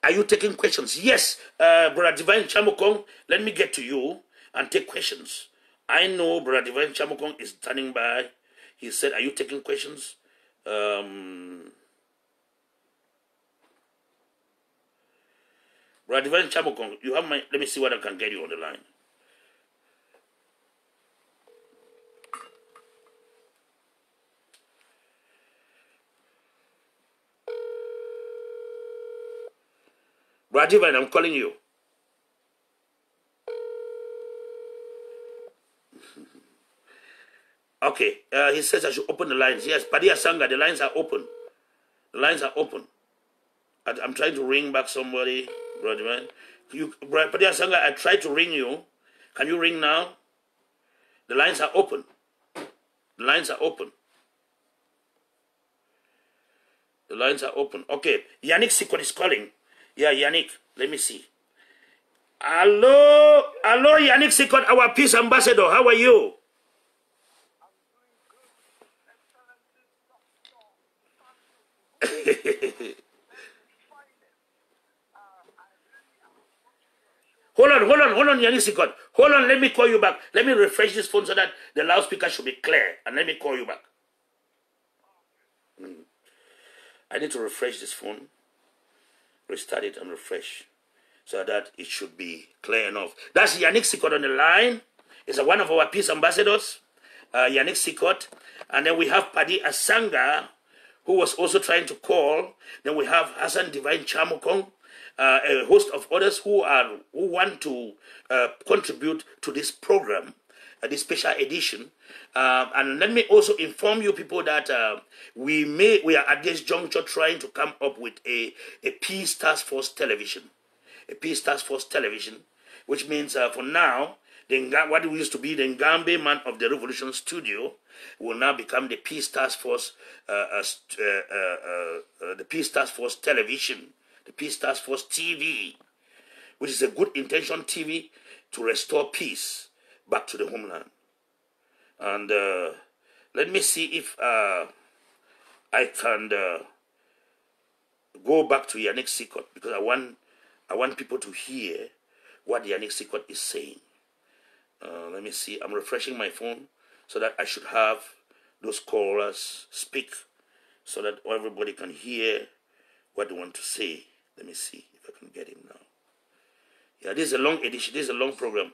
Are you taking questions? Yes, Brother Divine Chamokong, let me get to you and take questions. I know Brother Divine Chamokong is standing by. He said, are you taking questions? Brother Divine Chamokong, you have my, let me see what I can get you on the line. Brother Divine, I'm calling you. Okay, he says I should open the lines. Yes, Padia Sanga, the lines are open. The lines are open. I'm trying to ring back somebody, Brother Divine. Padia Sanga, I tried to ring you. Can you ring now? The lines are open. The lines are open. The lines are open. Okay, Yannick Sikot is calling. Yeah, Yannick, let me see. Hello, Yannick Sikot, our peace ambassador. How are you? Hold on, Yannick Sikot. Hold on, let me call you back. Let me refresh this phone so that the loudspeaker should be clear. And let me call you back. I need to refresh this phone. Restart it and refresh so that it should be clear enough. That's Yannick Sikot on the line. He's one of our peace ambassadors. Yannick Sikot. And then we have Paddy Asanga, who was also trying to call. Then we have Hassan Divine Chamukong, a host of others who want to contribute to this program, this special edition. And let me also inform you people that we are at this juncture trying to come up with a Peace Task Force television. A Peace Task Force television, which means for now, what used to be the Ngambe Man of the Revolution studio will now become the Peace Task Force, the Peace Task Force television, the Peace Task Force TV, which is a good intention TV to restore peace back to the homeland. And let me see if I can go back to Yannick Sikot, because I want people to hear what Yannick Sikot is saying. Let me see. I'm refreshing my phone so that I should have those callers speak so that everybody can hear what they want to say. Let me see if I can get him now. Yeah, this is a long edition. This is a long program.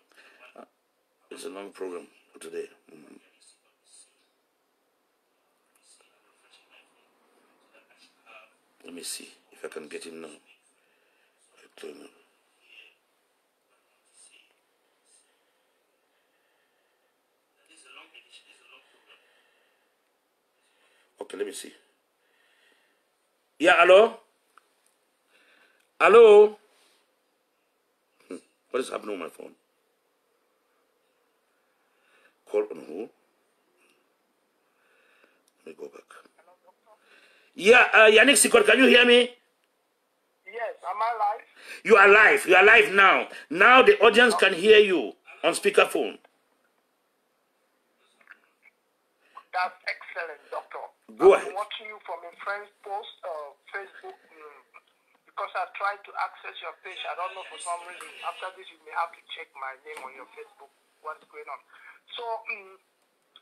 It's a long program for today. Let me see if I can get him now. Okay, let me see. Yeah, hello? Hello? What is happening on my phone? Call on who? Let me go back. Yeah, Yannick Sikot, can you hear me? Yes, am I live? You are live. You are live now. Now the audience can hear you on speakerphone. That's excellent, Doctor. Go I've ahead. been watching you from a friend's post, Facebook, because I tried to access your page. I don't know for some reason. After this, you may have to check my name on your Facebook. What's going on? So,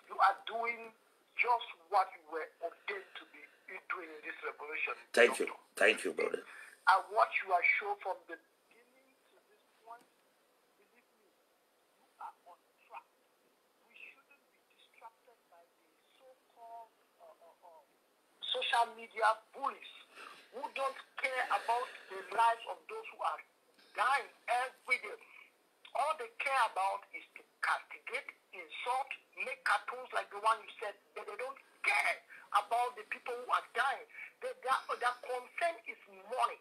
you are doing just what you were ordained to be doing in this revolution. Thank Doctor. you. Thank you, brother. I watch your show from the beginning to this point. Believe me, you are on track. We shouldn't be distracted by the so-called social media bullies who don't care about the lives of those who are dying every day. All they care about is to castigate, insult, make cartoons like the one you said, but they don't care about the people who are dying. Their concern is money.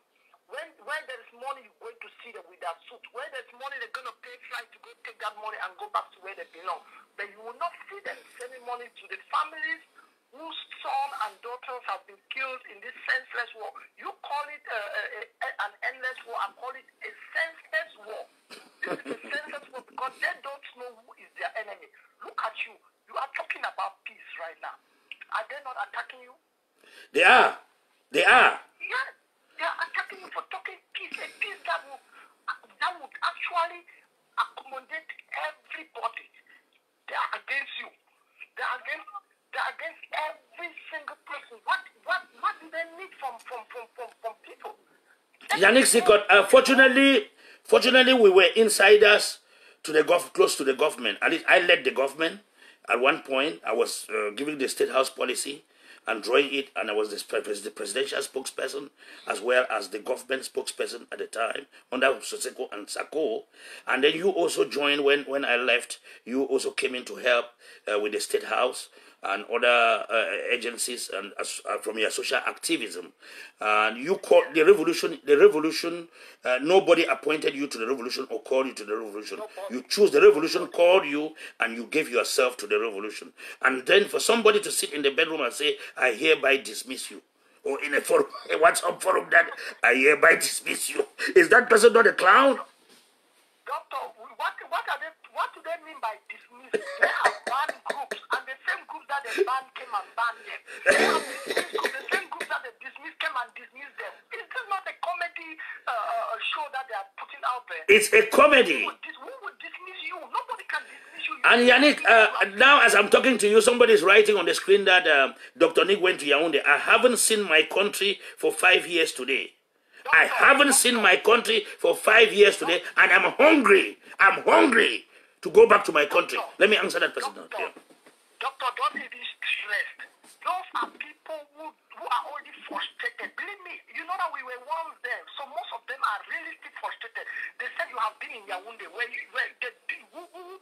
When there is money, you're going to see them with their suit. When there's money, they're going to pay flight to go take that money and go back to where they belong. But you will not see them sending money to the families whose son and daughters have been killed in this senseless war. You call it an endless war. I call it a senseless war. This is a senseless war because they don't know who is their enemy. Look at you. You are talking about peace right now. Are they not attacking you? They are. They are. Yeah. They are attacking you for talking peace. A peace that would actually accommodate everybody. They are against you. They are against every single person. What do they need from people? Yannick Sikot, fortunately, we were insiders to the close to the government. At least I led the government. At one point, I was giving the State House policy and drawing it, and I was the presidential spokesperson as well as the government spokesperson at the time under Soseko and Sako. And then you also joined when I left. You also came in to help with the State House and other agencies and from your social activism. And you called the revolution. The revolution. Nobody appointed you to the revolution or called you to the revolution. You chose the revolution, called you, and you gave yourself to the revolution. And then for somebody to sit in the bedroom and say, "I hereby dismiss you," or in a forum, a WhatsApp forum, that "I hereby dismiss you," is that person not a clown? Doctor, what do they mean by dismiss? They are banned groups, and the same groups that they banned came and banned them. They have the same groups that they dismissed came and dismissed them. Is this not a comedy show that they are putting out there? It's a comedy. Who would dismiss you? Nobody can dismiss you. And Yannick, now as I'm talking to you, somebody is writing on the screen that Dr. Nick went to Yaoundé. I haven't seen my country for 5 years today. I haven't seen my country for 5 years today, and I'm hungry. I'm hungry to go back to my country. Let me answer that person now. Yeah. Doctor, don't even stress. Those are people who are already frustrated. Believe me, you know that we were once there, so most of them are really still frustrated. They said you have been in Yaoundé, who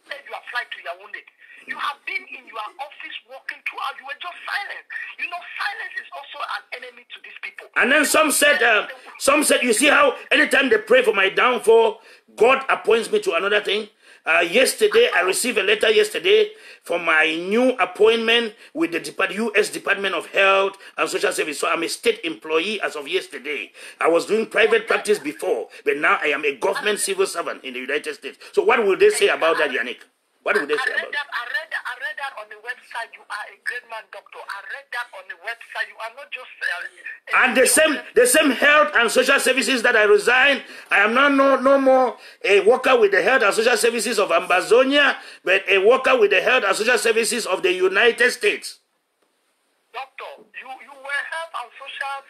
paid your flight to Yaoundé? You have been in your office working throughout. You were just silent. You know, silence is also an enemy to these people. And then some said, you see how anytime they pray for my downfall, God appoints me to another thing. Yesterday, I received a letter yesterday for my new appointment with the U.S. Department of Health and Social Service. So I'm a state employee as of yesterday. I was doing private practice before, but now I am a government civil servant in the United States. So what will they say about that, Yannick? What would they say about that? I read that on the website. You are a great man, doctor. I read that on the website. You are not just... and the same health and social services that I resigned, I am now no more a worker with the health and social services of Ambazonia, but a worker with the health and social services of the United States. Doctor, you were health and social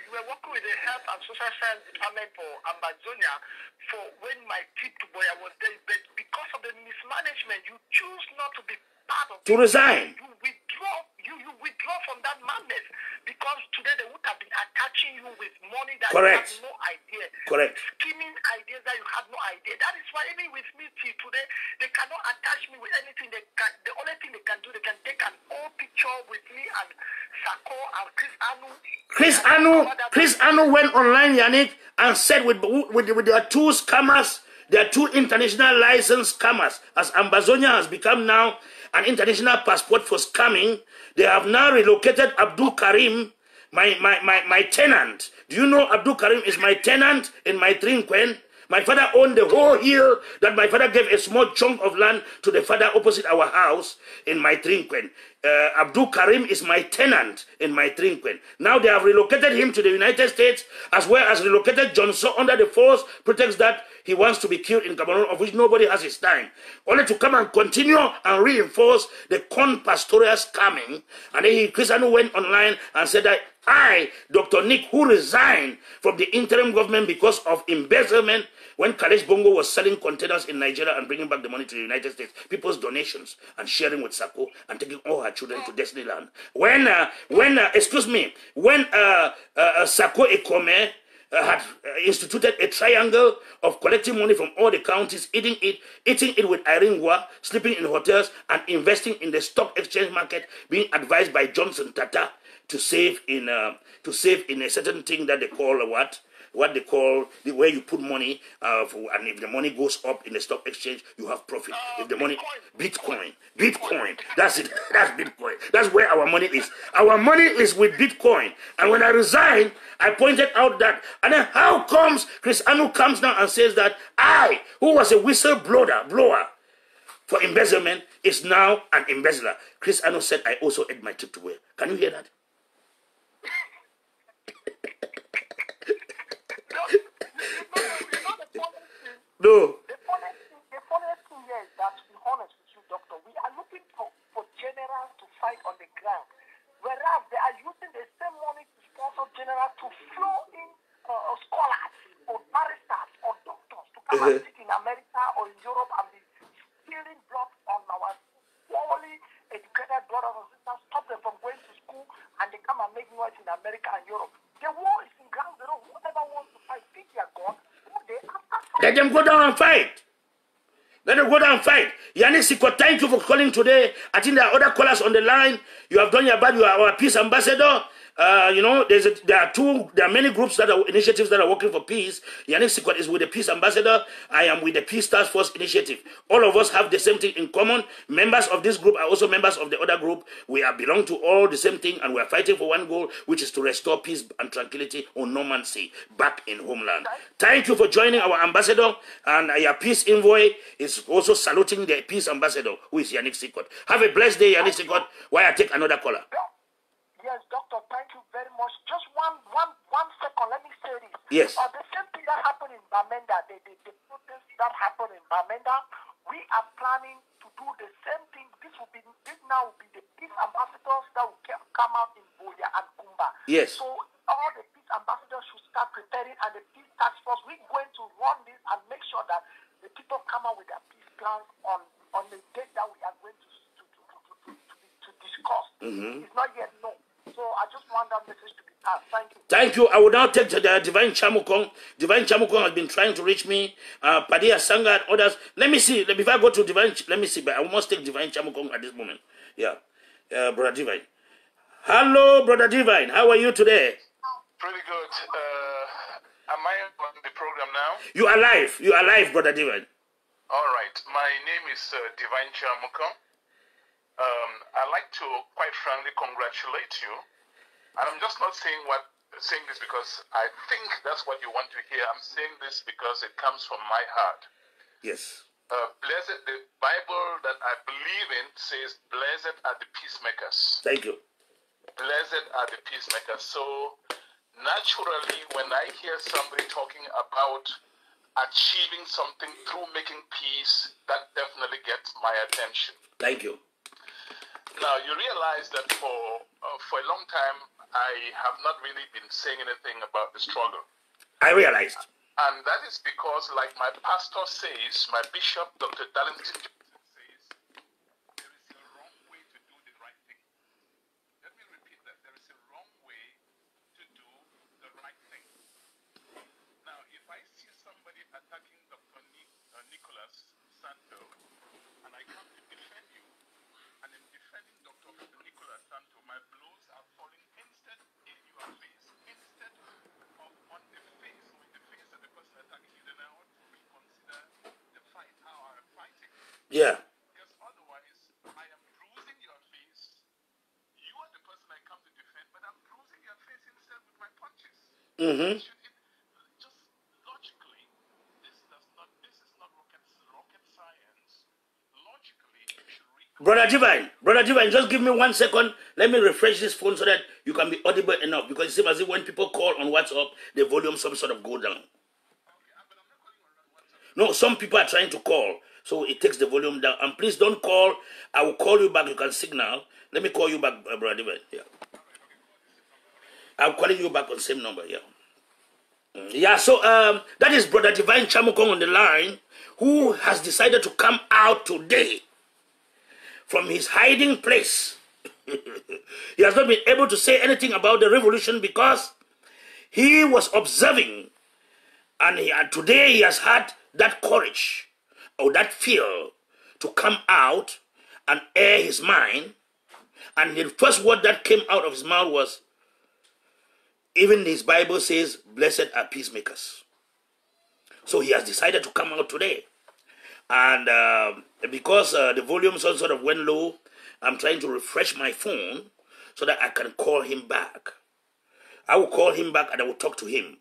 you were working with the health and social science department for Ambazonia for when my trip to Boya was there, but because of the mismanagement, you choose not to be part of to resign. You withdraw from that madness because today they would have been attaching you with money that Correct. you have no idea. Correct. Scheming ideas that you have no idea. That is why even with me today, they cannot attach me with anything. The only thing they can do, they can take an old picture with me and Sako and Chris Anu went online, Yannick, and said with their two scammers, their two international licensed scammers, as Ambazonia has become now an international passport for scamming, they have now relocated Abdul Karim, my tenant. Do you know Abdul Karim is my tenant in my Trinquen? My father owned the whole hill that my father gave a small chunk of land to the father opposite our house in my Trinquen. Abdul Karim is my tenant in my Trinquen. Now they have relocated him to the United States, as well as relocated Johnson under the false pretext that he wants to be killed in Cameroon, of which nobody has his time. Only to come and continue and reinforce the corn pastoral scamming. And then Chris Anu went online and said that I, Dr. Nick, who resigned from the interim government because of embezzlement when Kalesh Bongo was selling containers in Nigeria and bringing back the money to the United States, people's donations and sharing with Sako and taking all her children to Disneyland. When Sako Ekome had instituted a triangle of collecting money from all the counties, eating it with Irene Gua, sleeping in hotels, and investing in the stock exchange market, being advised by Johnson Tata to save in a certain thing that they call what they call the way you put money, and if the money goes up in the stock exchange, you have profit. If the money, Bitcoin, that's it. That's Bitcoin. That's where our money is. Our money is with Bitcoin. And when I resigned, I pointed out that. And then how comes Chris Anu comes now and says that I, who was a whistleblower for embezzlement, is now an embezzler? Chris Anu said I also ate my trip to where? Can you hear that? No. The funniest thing here is that, to be honest with you, doctor, we are looking for generals to fight on the ground, whereas they are using the same money to sponsor generals to flow in scholars or barristers or doctors to come and sit in America or in Europe and be stealing blood on our poorly educated brothers and sisters, stop them from going to school, and they come and make noise in America and Europe. The war is in ground zero. Whoever wants to fight, pick their gun. Let them go down and fight. Let them go down and fight. Yannick Siko, thank you for calling today. I think there are other callers on the line. You have done your bad. You are our peace ambassador. There are many groups initiatives that are working for peace. Yannick Sikot is with the Peace Ambassador. I am with the Peace Task Force Initiative. All of us have the same thing in common. Members of this group are also members of the other group. We belong to all the same thing, and we are fighting for one goal, which is to restore peace and tranquility on Normandy back in homeland. Thank you for joining our ambassador, and your peace envoy is also saluting the Peace Ambassador, who is Yannick Sikot. Have a blessed day, Yannick Sikot, while I take another caller. Yes, doctor, thank you very much. Just one second, let me say this. Yes. The same thing that happened in Bamenda, the protests that happened in Bamenda, we are planning to do the same thing. This now will be the peace ambassadors that will come out in Boya and Kumba. Yes. So all the peace ambassadors should start preparing, and the peace task force, we're going to run this and make sure that the people come out with their peace plans on the date that we are going to It's not yet known. So I just want that message to be passed. Thank you. Thank you. I will now take the Divine Chamukong. Divine Chamukong has been trying to reach me. Padia Sanga and others. Let me see. Before I go to Divine, let me see. But I must take Divine Chamukong at this moment. Yeah. Brother Divine. Hello, Brother Divine. How are you today? Pretty good. Am I on the program now? You are live. You are live, Brother Divine. All right. My name is Divine Chamukong. I'd like to quite frankly congratulate you. And I'm just not saying this because I think that's what you want to hear. I'm saying this because it comes from my heart. Yes. Blessed, the Bible that I believe in says, blessed are the peacemakers. Thank you. Blessed are the peacemakers. So naturally, when I hear somebody talking about achieving something through making peace, that definitely gets my attention. Thank you. Now, you realize that for a long time, I have not really been saying anything about the struggle. I realized. And that is because, like my pastor says, my bishop, Dr. Darlington Johnson says, there is a wrong way to do the right thing. Let me repeat that. There is a wrong way to do the right thing. Now, if I see somebody attacking Dr. Nicholas Santos, and I come to defend you, and in defending Dr. Nicholas Santos, my blows are falling instead in your face, instead of on the face or in the face of the person attacking you, then I ought to reconsider the fight, how I'm fighting. Yeah. Because otherwise, I am bruising your face. You are the person I come to defend, but I'm bruising your face instead with my punches. Mm-hmm. Just logically, this is not rocket science. Logically, you should Brother Divine, just give me 1 second. Let me refresh this phone so that you can be audible enough. Because it seems as if when people call on WhatsApp, the volume some sort of go down. No, some people are trying to call, so it takes the volume down. And please don't call. I will call you back. You can signal. Let me call you back, Brother Divine. Yeah. I'm calling you back on the same number. Yeah. Yeah, so that is Brother Divine Chamukong on the line, who has decided to come out today from his hiding place. He has not been able to say anything about the revolution because he was observing, and today he has had that courage or that fear to come out and air his mind. And the first word that came out of his mouth was, even his Bible says, blessed are peacemakers. So he has decided to come out today. And because the volume sort of went low, I'm trying to refresh my phone so that I can call him back. I will call him back and I will talk to him.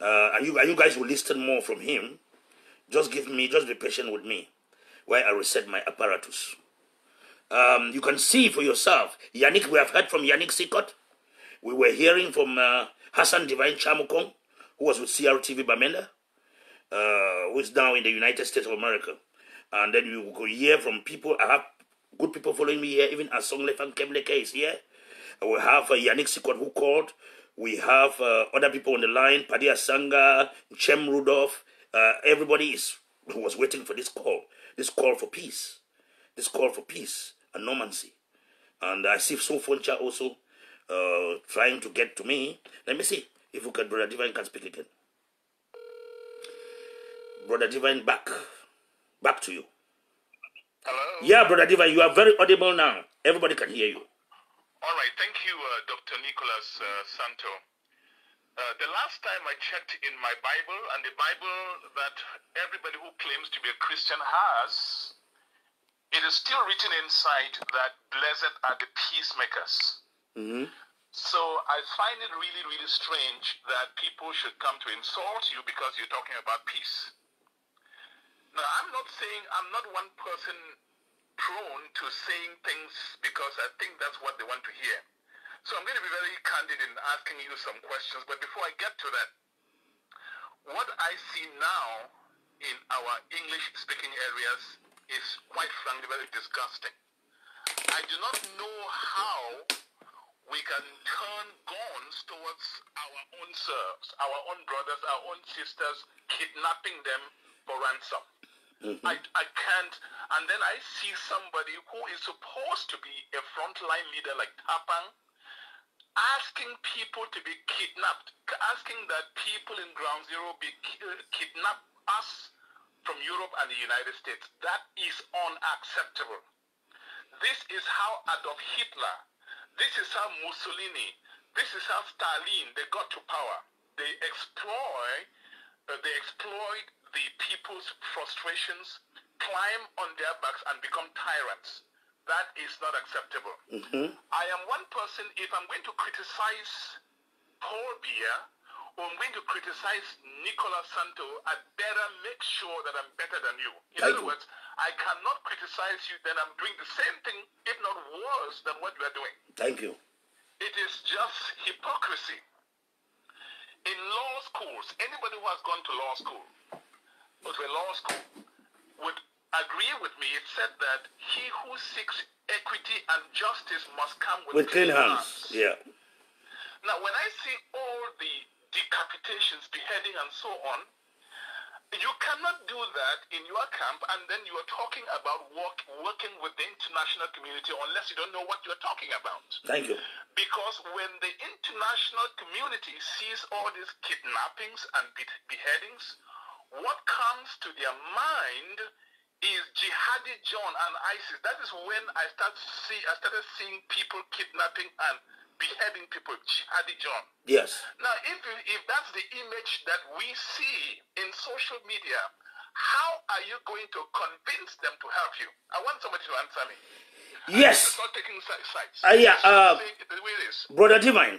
And you guys will listen more from him. Just be patient with me while I reset my apparatus. You can see for yourself. Yannick, we have heard from Yannick Sikot. We were hearing from Hassan Divine Chamukong, who was with CRTV Bamenda, who is now in the United States of America. And then we will hear from people. I have good people following me here, even as Song Lefan Kemleke is here. We have Yannick Sikot who called. We have other people on the line, Padia Sanga, Chem Rudolph. Everybody was waiting for this call for peace, and normancy. And I see Sofoncha also trying to get to me. Let me see if Brother Divine can speak again. Brother Divine, back to you. Hello? Yeah, Brother Divine, you are very audible now. Everybody can hear you. All right, thank you, Dr. Nicholas Santo. The last time I checked in my Bible, and the Bible that everybody who claims to be a Christian has, it is still written inside that blessed are the peacemakers. Mm-hmm. So I find it really, really strange that people should come to insult you because you're talking about peace. Now, I'm not one person prone to saying things because I think that's what they want to hear. So I'm going to be very candid in asking you some questions. But before I get to that, what I see now in our English-speaking areas is quite frankly very disgusting. I do not know how we can turn guns towards our own serfs, our own brothers, our own sisters, kidnapping them for ransom. I can't. And then I see somebody who is supposed to be a frontline leader like Tapang asking people to be kidnapped, asking that people in Ground Zero be kidnap us from Europe and the United States. That is unacceptable. This is how Adolf Hitler, this is how Mussolini, this is how Stalin, they got to power. They exploit the people's frustrations, climb on their backs and become tyrants. That is not acceptable. I am one person, if I'm going to criticize Paul Biya, or I'm going to criticize Nicolas Santos, I better make sure that I'm better than you. In other words, I cannot criticize you, then I'm doing the same thing, if not worse than what you are doing. Thank you. It is just hypocrisy. In law schools, anybody who has gone to law school, or to a law school, would agree with me. It said that he who seeks equity and justice must come with clean hands. Yeah. Now, when I see all the decapitations, beheading, and so on, you cannot do that in your camp, and then you are talking about working with the international community unless you don't know what you're talking about. Thank you. Because when the international community sees all these kidnappings and beheadings, what comes to their mind is Jihadi John and ISIS. That is when I started seeing people kidnapping and beheading people, Jihadi John. Yes. Now, if that's the image that we see in social media, how are you going to convince them to help you? I want somebody to answer me. Yes. Not taking sides. The way it is. Brother Divine,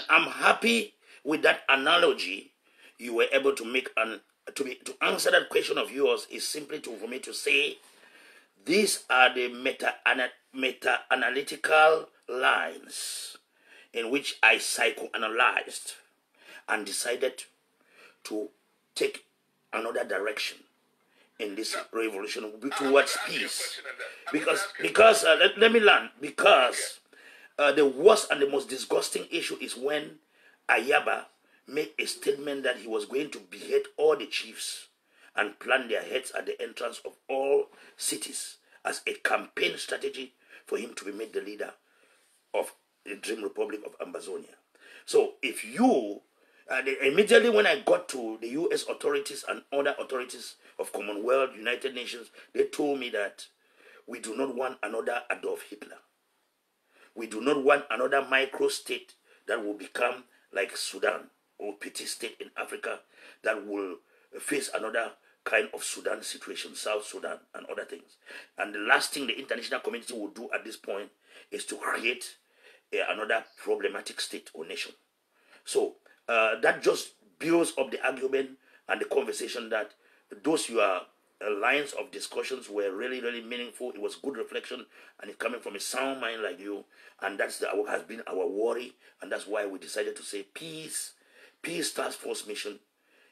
I'm happy with that analogy you were able to make, and to answer that question of yours is simply for me to say these are the meta-analytical lines in which I psychoanalyzed and decided to take another direction in this revolution towards peace. Because let me learn. Because the worst and the most disgusting issue is when Ayaba made a statement that he was going to behead all the chiefs and plant their heads at the entrance of all cities as a campaign strategy for him to be made the leader of the Dream Republic of Ambazonia. So if you, immediately when I got to the U.S. authorities and other authorities of Commonwealth, United Nations, they told me that we do not want another Adolf Hitler. We do not want another micro-state that will become like Sudan or petty state in Africa that will face another kind of Sudan situation, South Sudan and other things. And the last thing the international community will do at this point is to create another problematic state or nation. So that just builds up the argument and the conversation that those your lines of discussions were really, really meaningful. It was good reflection, and it coming from a sound mind like you. And that's has been our worry, and that's why we decided to say peace task force mission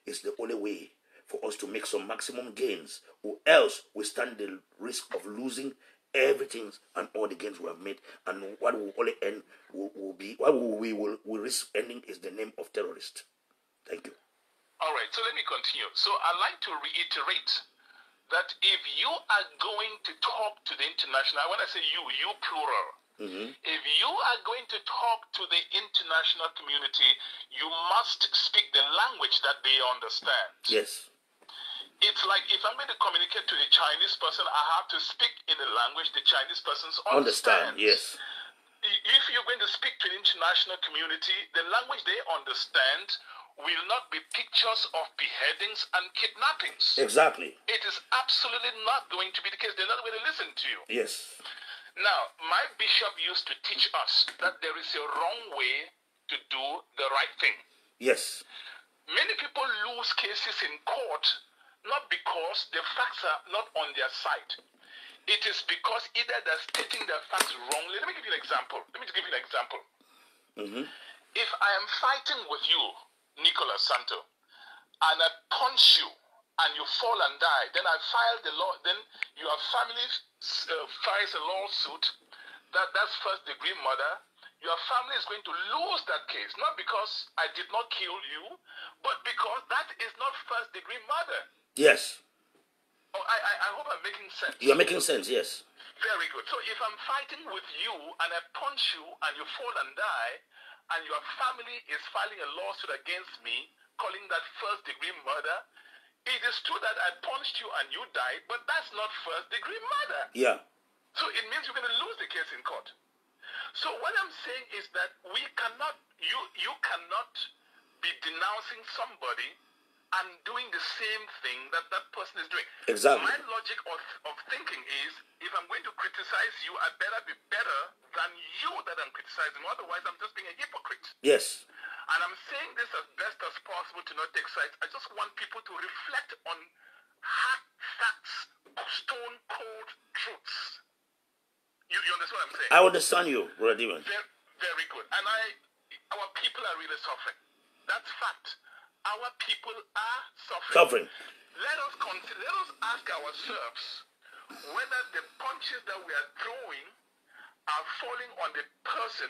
is the only way for us to make some maximum gains, or else we stand the risk of losing everything and all the gains we have made. And what will only end will be, what we will risk ending is the name of terrorist. Thank you. All right, so let me continue. So I'd like to reiterate that if you are going to talk to the international, when I say you plural, if you are going to talk to the international community, you must speak the language that they understand. Yes. It's like if I'm going to communicate to a Chinese person, I have to speak in the language the Chinese persons understand. Yes. If you're going to speak to the international community, the language they understand will not be pictures of beheadings and kidnappings. Exactly. It is absolutely not going to be the case. They're not going to listen to you. Yes. Now, my bishop used to teach us that there is a wrong way to do the right thing. Yes. Many people lose cases in court not because the facts are not on their side. It is because either they're stating their facts wrongly. Let me give you an example. If I am fighting with you, Nicolas Santos, and I punch you, and you fall and die, then I file the law, then your family files a lawsuit that's first degree murder. Your family is going to lose that case, not because I did not kill you, but because that is not first degree murder. Yes. Oh, I hope I'm making sense. You are making sense, yes. Very good. So if I'm fighting with you and I punch you and you fall and die, and your family is filing a lawsuit against me, calling that first-degree murder, it is true that I punched you and you died, but that's not first-degree murder. Yeah. So it means you're going to lose the case in court. So what I'm saying is that we cannot, you cannot be denouncing somebody and doing the same thing that that person is doing. Exactly. My logic of thinking is, if I'm going to criticize you, I better be better than you that I'm criticizing. Otherwise, I'm just being a hypocrite. Yes. And I'm saying this as best as possible to not take sides. I just want people to reflect on hard facts, stone cold truths. You understand what I'm saying? I understand you, Brother Divan. Very, very good. And our people are really suffering. That's fact. Our people are suffering. Let us ask ourselves whether the punches that we are throwing are falling on the person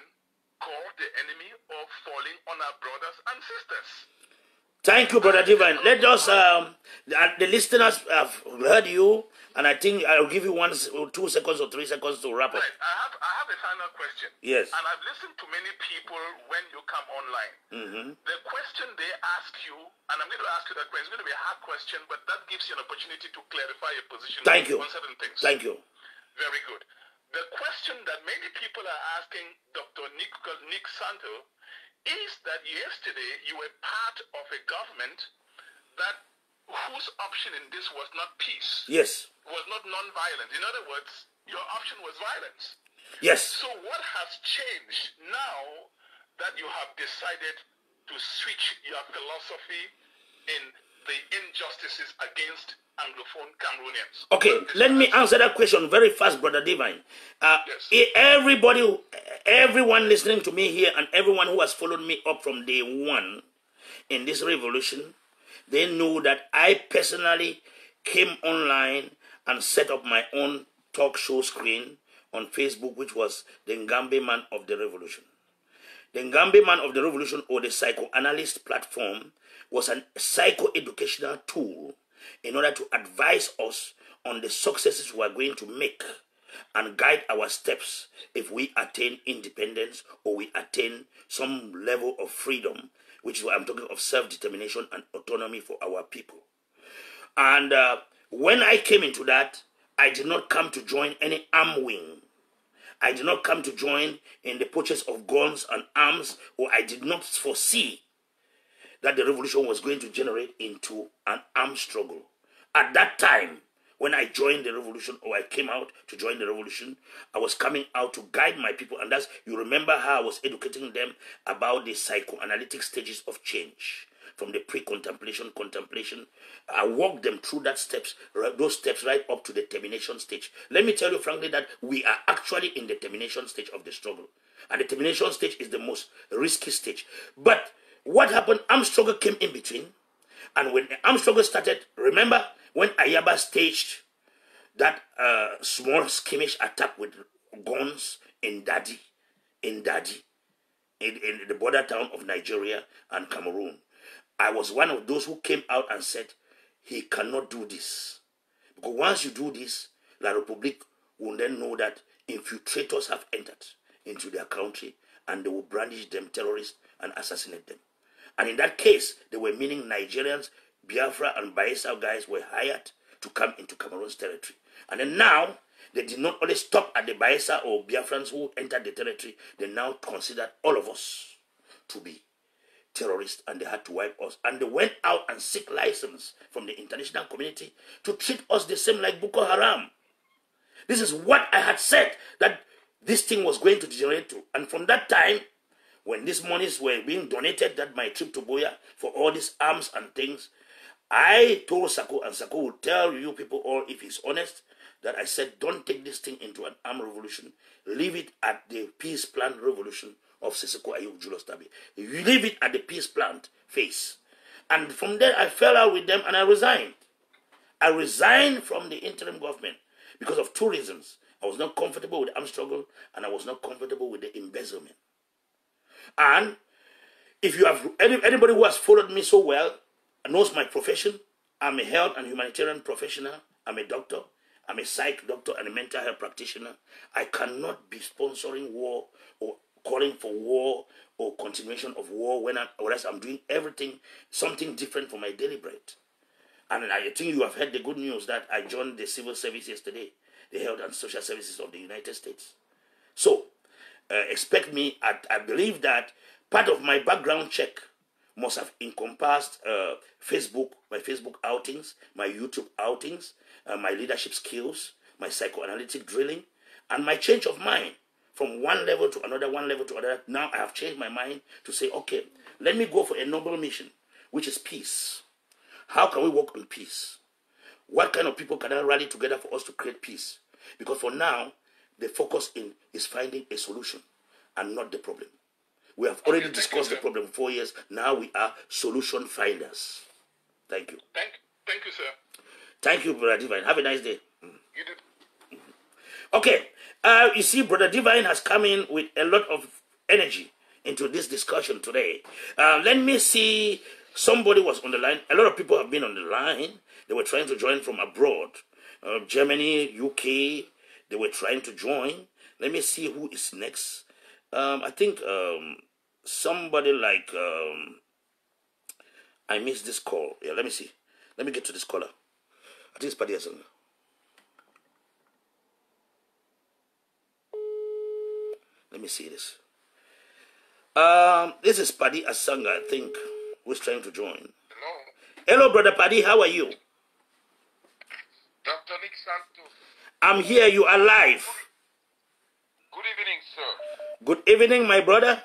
called the enemy or falling on our brothers and sisters. Thank you, Brother Divine. Let us, the listeners have heard you, and I think I'll give you 2 seconds or 3 seconds to wrap up. Right. I have a final question. Yes. And I've listened to many people when you come online. Mm-hmm. The question they ask you, and I'm going to ask you that question, it's going to be a hard question, but that gives you an opportunity to clarify your position Thank you. on certain things. Thank you. Very good. The question that many people are asking Dr. Nick Santos is that yesterday you were part of a government that whose option in this was not peace. Yes. Was not non-violence. In other words, your option was violence. Yes. So what has changed now that you have decided to switch your philosophy in the injustices against Anglophone Cameroonians? Okay, let me answer that question very fast, Brother Divine. Everyone listening to me here and everyone who has followed me up from day one in this revolution, they know that I personally came online and set up my own talk show screen on Facebook, which was the Ngambe Man of the Revolution. The Ngambe Man of the Revolution, or the psychoanalyst platform, was a psycho-educational tool in order to advise us on the successes we are going to make and guide our steps if we attain independence or we attain some level of freedom, which is what I'm talking of self-determination and autonomy for our people. And when I came into that, I did not come to join any arm wing. I did not come to join in the purchase of guns and arms, or I did not foresee that the revolution was going to generate into an armed struggle. At that time, when I joined the revolution, or I came out to join the revolution, I was coming out to guide my people. And that's, you remember how I was educating them about the psychoanalytic stages of change. From the pre-contemplation, contemplation, I walked them through those steps right up to the termination stage. Let me tell you frankly that we are actually in the termination stage of the struggle. And the termination stage is the most risky stage. But what happened? Armed struggle came in between. And when the armed struggle started, remember when Ayaba staged that small skirmish attack with guns in Dadi, in the border town of Nigeria and Cameroon, I was one of those who came out and said, he cannot do this. Because once you do this, La République will then know that infiltrators have entered into their country and they will brandish them terrorists and assassinate them. And in that case, they were meaning Nigerians, Biafra and Bayelsa guys were hired to come into Cameroon's territory. And then now, they did not only stop at the Bayelsa or Biafrans who entered the territory, they now considered all of us to be terrorists, and they had to wipe us. And they went out and seek license from the international community to treat us the same like Boko Haram. This is what I had said that this thing was going to degenerate to. And from that time, when these monies were being donated, that my trip to Boya for all these arms and things, I told Sako, and Sako will tell you people all, if he's honest, that I said, don't take this thing into an armed revolution. Leave it at the peace plan revolution of Siseko Ayub Julius Tabi. You leave it at the peace plant phase. And from there, I fell out with them and I resigned. I resigned from the interim government because of 2 reasons. I was not comfortable with the armed struggle and I was not comfortable with the embezzlement. And if you have anybody who has followed me so well, knows my profession, I'm a health and humanitarian professional. I'm a doctor. I'm a psych doctor and a mental health practitioner. I cannot be sponsoring war or calling for war or continuation of war whereas I'm doing something different for my daily bread. And I think you have heard the good news that I joined the civil service yesterday, the Health and Social Services of the United States. So, expect me. I believe that part of my background check must have encompassed my Facebook outings, my YouTube outings, my leadership skills, my psychoanalytic drilling, and my change of mind from one level to another. Now I have changed my mind to say, okay, let me go for a noble mission, which is peace. How can we work on peace? What kind of people can I rally together for us to create peace? Because for now, the focus is finding a solution and not the problem. We have already discussed the problem for 4 years. Now we are solution finders. Thank you. Thank you, sir. Thank you, Brother Divine. Have a nice day. You did. Okay. You see, Brother Divine has come in with a lot of energy into this discussion today. Let me see. Somebody was on the line. A lot of people have been on the line. They were trying to join from abroad. Germany, UK. They were trying to join. Let me see who is next. I think somebody like... I missed this call. Yeah, let me see. Let me get to this caller. I think it's Paddy Asanga. Let me see this. This is Paddy Asanga, I think, who's trying to join. Hello. Hello, Brother Paddy. How are you? Dr. Nick Santos. I'm here. You are live. Good evening, sir. Good evening, my brother.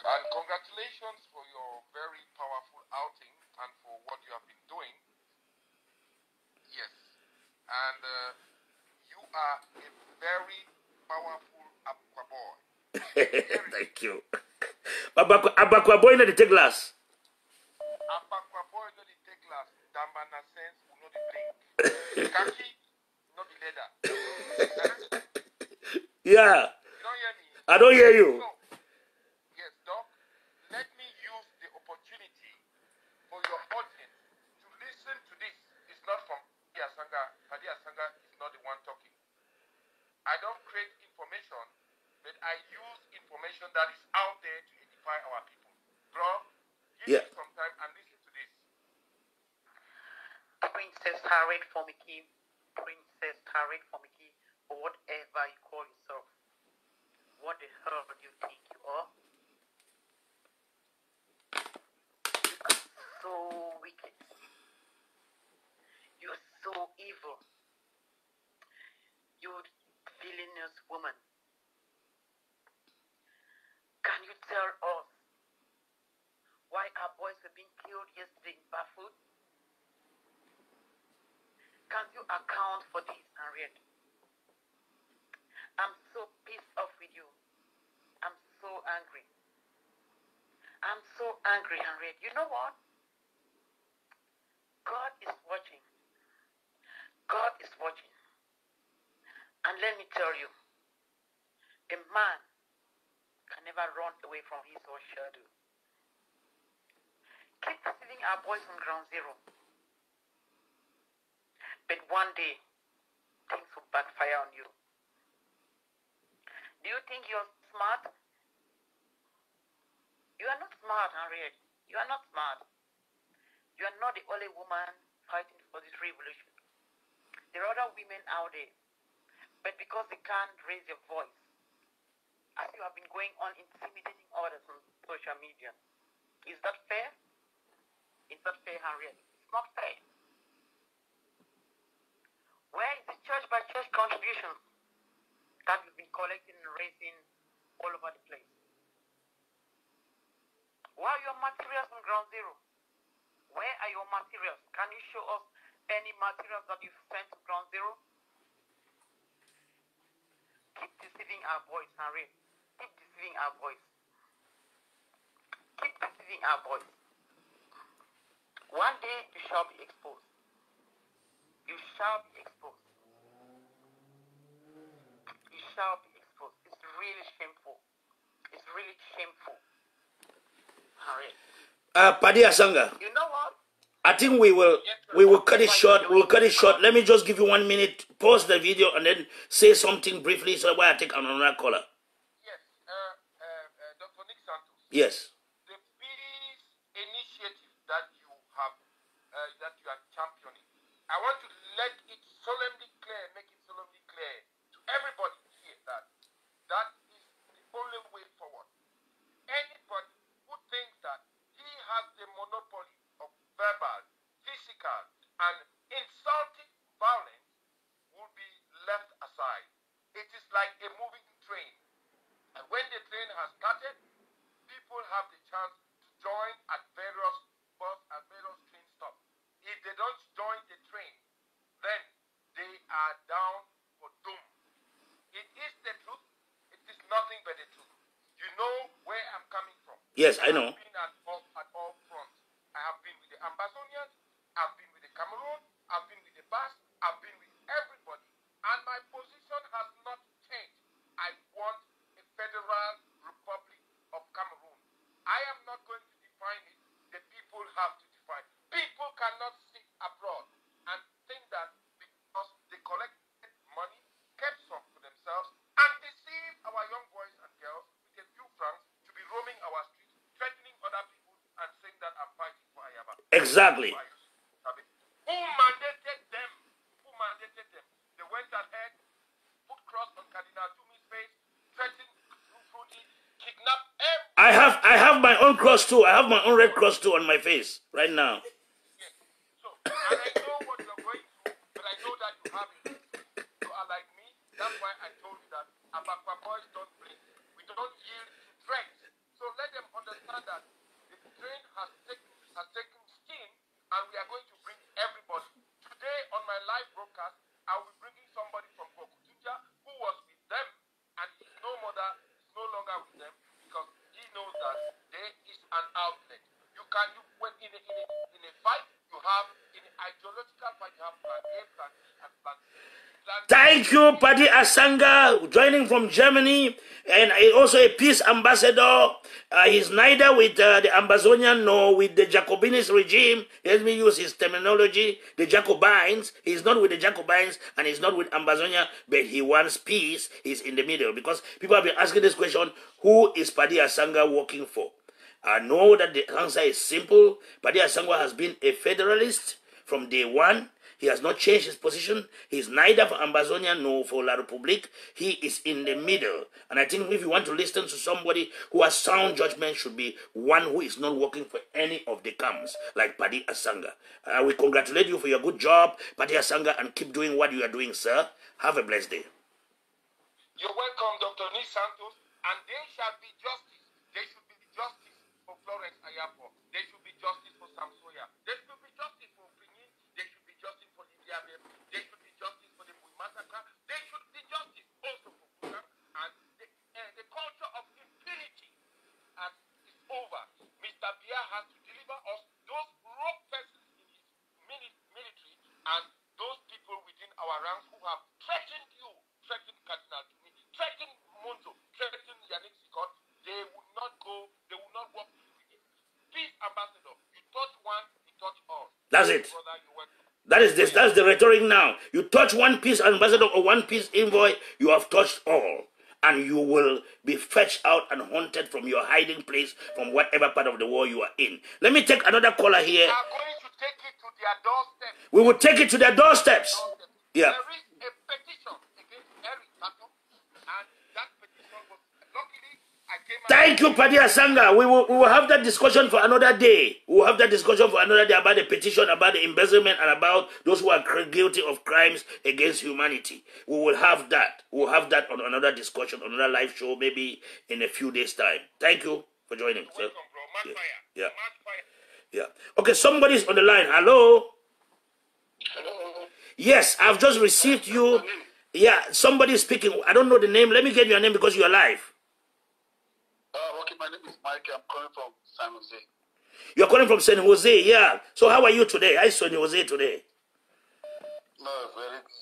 And congratulations for your very powerful outing and for what you have been doing. Yes. And you are a very powerful Aqua boy. Thank you. Abakwa boy no dey take glass. Aqua boy no dey take glass. Dambana sense will not be drink. Kaki no be leather. Yeah. You don't hear me? I don't hear you. So, yes, Doc. Let me use the opportunity for your audience to listen to this. It's not from Paddy Asanga. Paddy Asanga is not the one talking. I don't create information, but I use information that is out there to edify our people. Bro, give me some time and listen to this. Princess Harriet Fomiki, or whatever you call yourself. What the hell do you think you are? You are so wicked. You are so evil. You villainous woman. Can you tell us why our boys were being killed yesterday in Bafoot? Can you account for this, Henriette? I'm so pissed off with you. I'm so angry. Henriette. You know what? God is watching. And let me tell you, a man can never run away from his own shadow. Keep deceiving our boys on ground zero. But one day, things will backfire on you. Do you think you're smart? You are not smart, Henriette. You are not smart. You are not the only woman fighting for this revolution. There are other women out there. But because they can't raise their voice, as you have been going on intimidating others on social media. Is that fair? Is that fair, Henriette? It's not fair. Where is the church by church contributions that you've been collecting and raising all over the place? Where are your materials on ground zero? Where are your materials? Can you show us any materials that you've sent to ground zero? Keep deceiving our boys, Henriette. Keep deceiving our boys. Keep deceiving our boys. One day you shall be exposed. You shall be exposed. You shall be exposed. It's really shameful. It's really shameful. Henriette. Paddy Asanga. You know what? I I think we will cut it short. We'll cut it short. Let me just give you 1 minute. Pause the video and then say something briefly so while I take another caller. Yes, Dr. Nick Santos. Yes. The peace initiative that you have, that you are championing, I want to let it solemnly clear, make it solemnly clear to everybody here that that is the only way forward. Anybody who thinks that he has the monopoly of verbal, physical, and insulting violence will be left aside. It is like a moving train. And when the train has started, people have the chance to join at various bus and various train stops. If they don't join the train, then they are down for doom. It is the truth. It is nothing but the truth. You know where I'm coming from. Yes, I know. I have been at all fronts. I have been with the Ambazonians. I've been with the Cameroon. I've been with the Basque. I've been with everybody. And my position has not changed. I want a federal republic of Cameroon. I am not going to define it. The people have to define. People cannot sit abroad and think that because they collected money, kept some for themselves, and deceive our young boys and girls with a few francs to be roaming our streets, threatening other people and saying that I'm fighting for Ayaba. Exactly. Who mandated them? Who mandated them? They went ahead, put cross on Cardinal Tumi's face, threatened Rufudi, kidnapped everyone. I have my own cross too. I have my own red cross too on my face right now. Yes. So, and I know what you're going through, but I know that you have it. You are like me. That's why I told you that Abakwa boys don't blink. We don't yield to threats. So let them understand that the train has taken steam, and we are going to bring everybody. Today on my live broadcast, I will be bringing somebody from Kokutunja who was with them, and is no longer with them because he knows that there is an outlet. When in a fight, you have in an ideological fight, you have plan A, plan B, and plan C. Thank you, Paddy Asanga, joining from Germany, and also a peace ambassador. He's neither with the Ambazonian nor with the Jacobinist regime. Let me use his terminology, the Jacobins. He's not with the Jacobins and he's not with Ambazonia, but he wants peace. He's in the middle because people have been asking this question, who is Paddy Asanga working for? I know that the answer is simple. Paddy Asanga has been a federalist from day one. He has not changed his position. He is neither for Ambazonia nor for La Republique. He is in the middle. And I think if you want to listen to somebody who has sound judgment, should be one who is not working for any of the camps, like Paddy Asanga. We congratulate you for your good job, Paddy Asanga, and keep doing what you are doing, sir. Have a blessed day. You're welcome, Dr. Nick Santos, and there shall be justice. There should be justice for Florence Ayapo. There should be justice for Samsoya. There should be justice for Pinin. There should be justice for Lydia Bem. There should be justice for the Mui massacre. There should be justice also for Buddha. And the culture of impunity is over. Mr. Bia has to deliver us those rogue persons in his military and those people within our ranks who have threatened you, threatened Cardinal Tumi, threatened Monzo, threatened Yannick Sikot. They will not work with it. Peace ambassador, you touch one, you touch all. That's it. Brother, That's the rhetoric now. You touch one peace ambassador or one peace envoy, you have touched all. And you will be fetched out and haunted from your hiding place from whatever part of the world you are in. Let me take another caller here. We are going to take it to their doorstep. We will take it to their doorsteps. Yeah. There is a petition against Eric Tato, and that petition was luckily I came out. Thank you, Paddy Asanga. We will have that discussion for another day. We will have that discussion for another day about the petition, about the embezzlement, and about those who are guilty of crimes against humanity. We will have that. We'll have that on another discussion, on another live show, maybe in a few days' time. Thank you for joining. Welcome, bro. Mad fire. Yeah. Mad fire. Yeah. Okay, somebody's on the line. Hello? Hello. Yes, I've just received you. Yeah, somebody's speaking. I don't know the name. Let me get your name because you're live. Okay, my name is Mike. I'm calling from San Jose. You're calling from San Jose, yeah. So how are you today? I saw San Jose today. No, very good.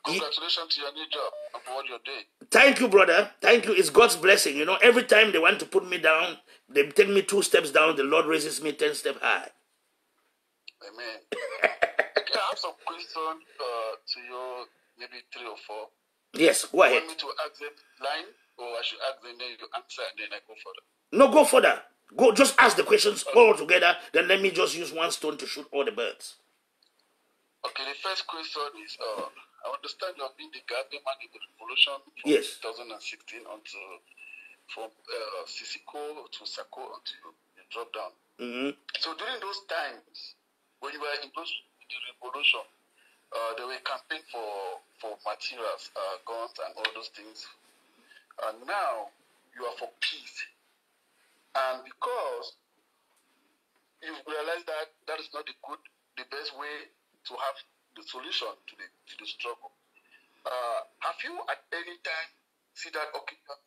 Congratulations to your new job and for what you're doing. Thank you, brother. Thank you. It's God's blessing. You know, every time they want to put me down, they take me 2 steps down, the Lord raises me 10 steps high. Amen. Okay, I have some questions to you, maybe 3 or 4. Yes, go ahead. You want me to ask them line, or I should ask them, then you answer, and then I go further? No, go further. Go, just ask the questions all together. Then let me just use one stone to shoot all the birds. Okay, the first question is, I understand you have been the guardian man in the revolution from Yes. 2016 until from Sisiko to Sako until you drop down. So during those times, when you were in the revolution, they were campaigning for materials, guns and all those things. And now you are for peace. And because you've realized that that is not the best way to have the solution to the struggle. Have you at any time see that, okay, you have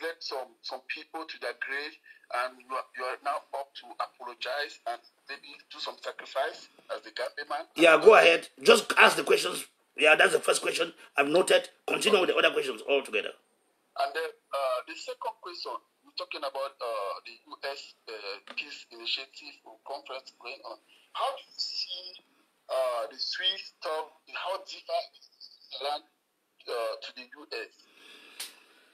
led some people to their grave, and you are now up to apologize and maybe do some sacrifice as the Gambia man? Yeah, go ahead. Just ask the questions. Yeah, that's the first question I've noted. Continue with the other questions all together. And then the second question, we're talking about the U.S. Peace Initiative or conference going on. How do you see the Swiss talk, how differ is the land to the U.S.?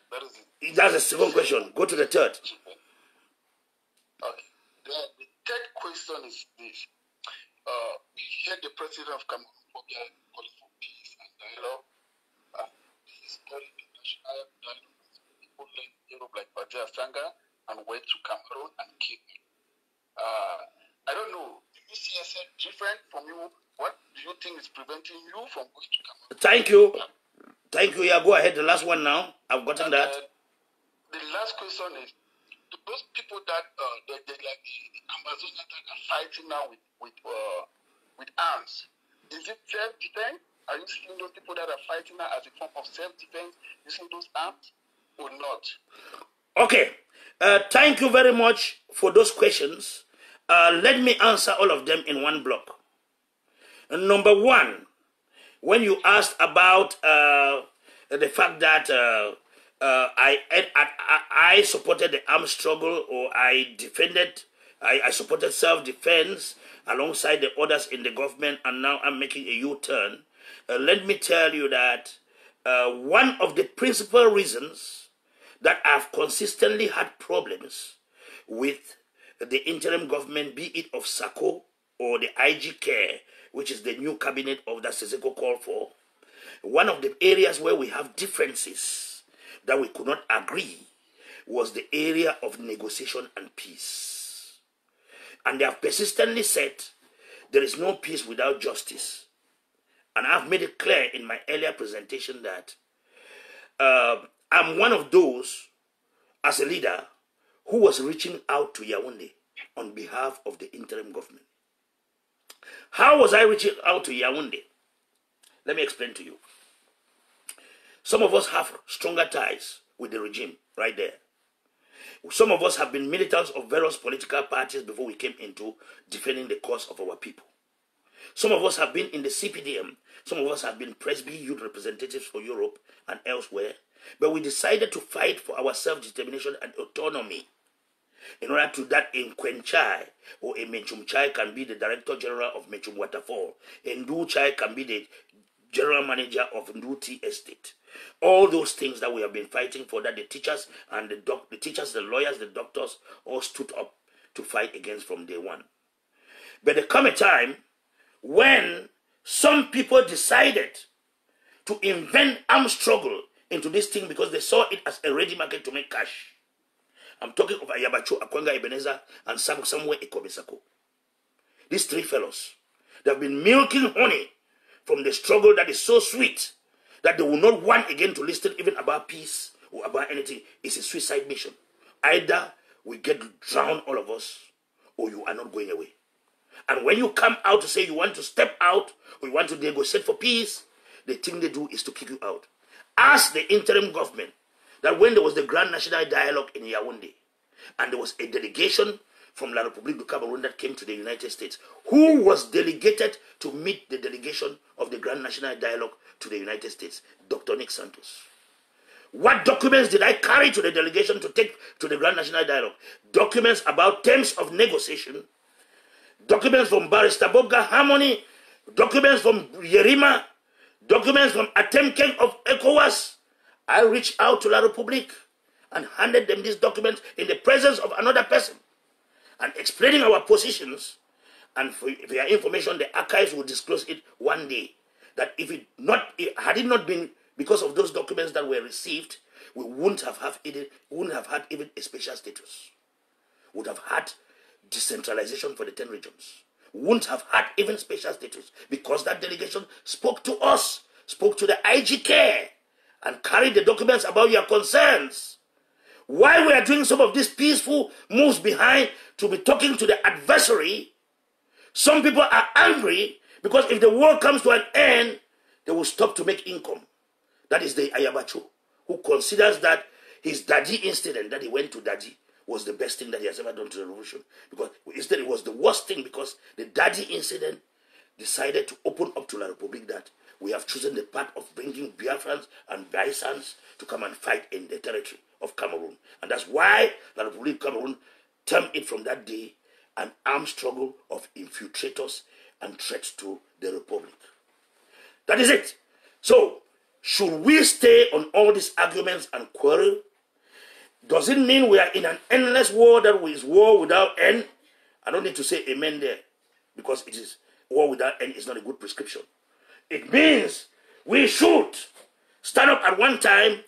That is it. That's the second question. Go to the third. Okay. Then the third question is this. We heard the president of Cameroon calling for peace and dialogue. This is very international dialogue. People left Europe like Bajia Sanga and went to Cameroon and came. I don't know. Do you see yourself different from you? What do you think is preventing you from going to Cameroon? Thank you. Thank you. Yeah, go ahead. The last one now. I've gotten that. The last question is, those people that they like the Ambazonia that are fighting now with arms, is it self-defense? Are you seeing those people that are fighting now as a form of self-defense using those arms or not? Okay. Thank you very much for those questions. Let me answer all of them in one block. Number one, when you asked about the fact that I supported the armed struggle, or I supported self-defense alongside the others in the government, and now I'm making a U-turn. Let me tell you that one of the principal reasons that I've consistently had problems with the interim government, be it of Sako or the IGK, which is the new cabinet of that Siseko called for, one of the areas where we have differences that we could not agree was the area of negotiation and peace. And they have persistently said there is no peace without justice. And I've made it clear in my earlier presentation that I'm one of those, as a leader, who was reaching out to Yaoundé on behalf of the interim government. How was I reaching out to Yaoundé? Let me explain to you. Some of us have stronger ties with the regime right there. Some of us have been militants of various political parties before we came into defending the cause of our people. Some of us have been in the CPDM. Some of us have been Presby youth representatives for Europe and elsewhere. But we decided to fight for our self-determination and autonomy. In order to that, Nkwen Chai or Menchum Chai can be the Director General of Menchum Waterfall. Ndu Chai can be the General Manager of Ndu Tea Estate. All those things that we have been fighting for, that the teachers and the teachers, the lawyers, the doctors all stood up to fight against from day one. But there come a time when some people decided to invent armed struggle into this thing because they saw it as a ready market to make cash. I'm talking of Ayabacho, Akwenga Ebenezer, and somewhere Ekobesako. These three fellows, they have been milking honey from the struggle that is so sweet that they will not want again to listen even about peace or about anything. It's a suicide mission. Either we get drowned, all of us, or you are not going away. And when you come out to say you want to step out or you want to negotiate for peace, the thing they do is to kick you out. Ask the interim government that when there was the Grand National Dialogue in Yaoundé, and there was a delegation from La République du Cameroon that came to the United States, who was delegated to meet the delegation of the Grand National Dialogue to the United States? Dr. Nick Santos. What documents did I carry to the delegation to take to the Grand National Dialogue? Documents about terms of negotiation documents from Barrister Boga Harmony, documents from Yerima, documents from Atemkeng of ECOWAS. I reached out to La Republique and handed them these documents in the presence of another person and explaining our positions. And for your information, the archives will disclose it one day. That had it not been because of those documents that were received, we wouldn't have had even a special status. Would have had decentralization for the 10 regions. Wouldn't have had even special status because that delegation spoke to us, spoke to the IGK, and carried the documents about your concerns. While we are doing some of these peaceful moves behind to be talking to the adversary, some people are angry because if the war comes to an end, they will stop to make income. That is the Ayabacho, who considers that his Daddy incident that he went to Daddy was the best thing that he has ever done to the revolution. Because instead it was the worst thing because the Daddy incident decided to open up to La Republique that we have chosen the path of bringing Biafrans and Baisans to come and fight in the territory of Cameroon. And that's why La Republique Cameroon termed it from that day an armed struggle of infiltrators and threats to the Republic. That is it. So, should we stay on all these arguments and quarrel? Does it mean we are in an endless war that is war without end? I don't need to say amen there because it is war without end is not a good prescription. It means we should stand up at one time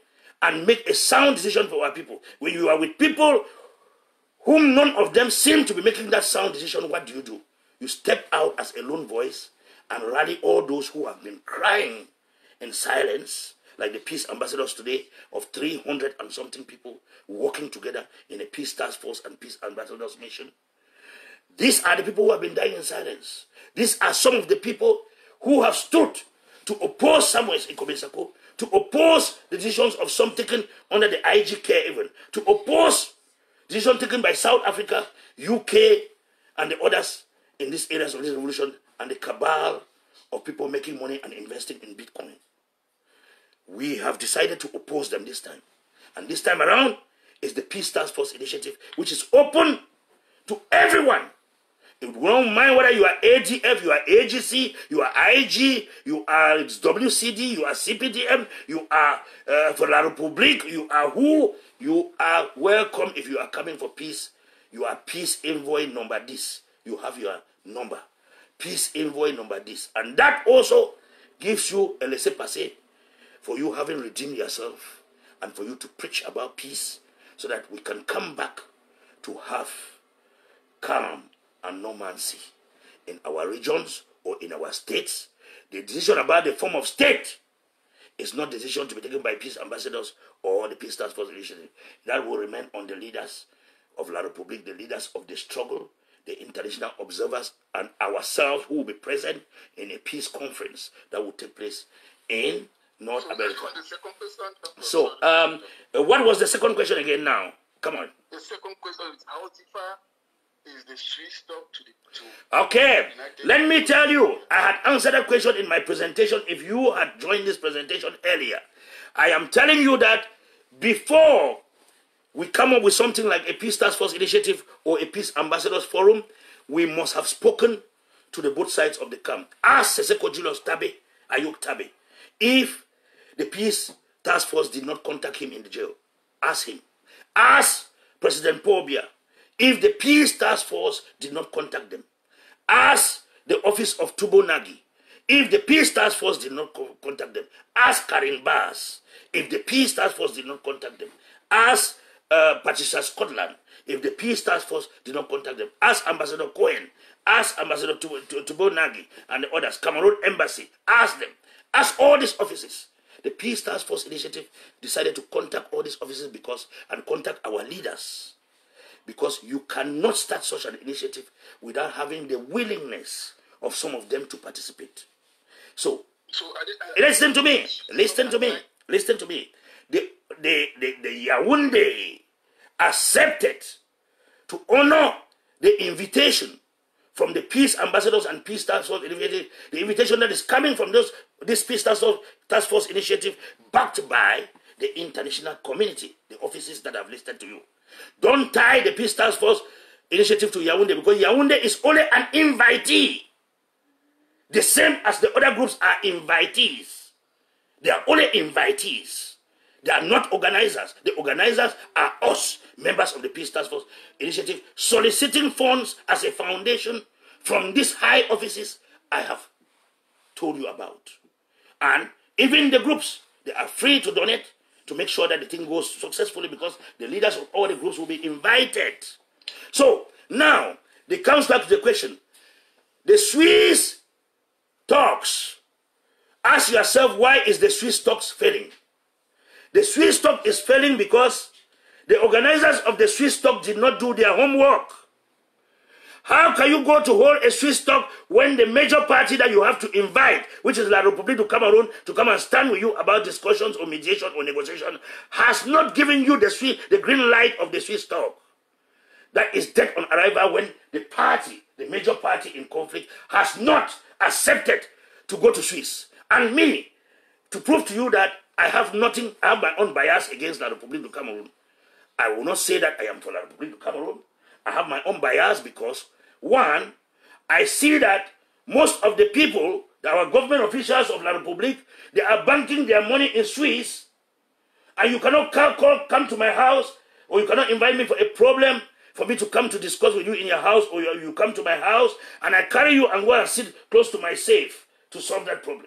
and make a sound decision for our people. When you are with people whom none of them seem to be making that sound decision, what do? You step out as a lone voice and rally all those who have been crying in silence, like the peace ambassadors today of 300 and something people working together in a peace task force and peace ambassadors mission. These are the people who have been dying in silence. These are some of the people who have stood to oppose Samuel Ikobesako, to oppose the decisions of some taken under the IGK even, to oppose decisions taken by South Africa, UK, and the others in these areas of this revolution, and the cabal of people making money and investing in Bitcoin. We have decided to oppose them this time. And this time around is the Peace Task Force Initiative, which is open to everyone. It won't mind whether you are ADF, you are AGC, you are IG, you are WCD, you are CPDM, you are for La Republique, you are who, you are welcome if you are coming for peace. You are peace envoy number this. You have your number. Peace envoy number this. And that also gives you a laissez-passer for you having redeemed yourself and for you to preach about peace so that we can come back to have calm and normalcy in our regions or in our states. The decision about the form of state is not a decision to be taken by peace ambassadors or the Peace Task Force Initiative. That will remain on the leaders of La Republique, the leaders of the struggle, the international observers, and ourselves who will be present in a peace conference that will take place in North America. So, what was the second question again now? Come on. The second question is how far is the street stop to the Okay, let me tell you, I had answered that question in my presentation. If you had joined this presentation earlier, I am telling you that before we come up with something like a Peace Task Force Initiative or a Peace Ambassadors Forum, we must have spoken to the both sides of the camp. Ask Seseko Julius Tabe, Ayuk Tabe, if the Peace Task Force did not contact him in the jail. Ask him. Ask President Paul Biya if the Peace Task Force did not contact them. Ask the office of Tubo Nagi if the Peace Task Force did not contact them. Ask Karin Bass if the Peace Task Force did not contact them. Ask Patricia Scotland if the Peace Task Force did not contact them. Ask Ambassador Cohen. Ask Ambassador Tubo Nagi and the others. Cameroon Embassy. Ask them. Ask all these offices. The Peace Task Force Initiative decided to contact all these offices and contact our leaders. Because you cannot start such an initiative without having the willingness of some of them to participate. So listen to me. Listen to me. Listen to me. The Yaoundé accepted to honor the invitation from the Peace Ambassadors and Peace Task Force Initiative, the invitation that is coming from this Peace Task Force Initiative backed by the international community, the offices that I've listed to you. Don't tie the Peace Task Force initiative to Yaoundé because Yaoundé is only an invitee. The same as the other groups are invitees. They are only invitees. They are not organizers. The organizers are us, members of the Peace Task Force Initiative, soliciting funds as a foundation from these high offices I have told you about. And even the groups, they are free to donate to make sure that the thing goes successfully because the leaders of all the groups will be invited. So, now, it comes back to the question. The Swiss talks. Ask yourself, why is the Swiss talks failing? The Swiss talk is failing because the organizers of the Swiss talk did not do their homework. How can you go to hold a Swiss talk when the major party that you have to invite, which is La République du Cameroon, to come and stand with you about discussions or mediation or negotiation, has not given you the green light of the Swiss talk? That is dead on arrival when the party, the major party in conflict, has not accepted to go to Swiss. And me, to prove to you that I have nothing, I have my own bias against La République du Cameroon. I will not say that I am for La République du Cameroon. I have my own bias because, one, I see that most of the people, our government officials of La République, they are banking their money in Swiss, and you cannot come to my house, or you cannot invite me for a problem, for me to come to discuss with you in your house, or you come to my house, and I carry you and go and sit close to my safe to solve that problem.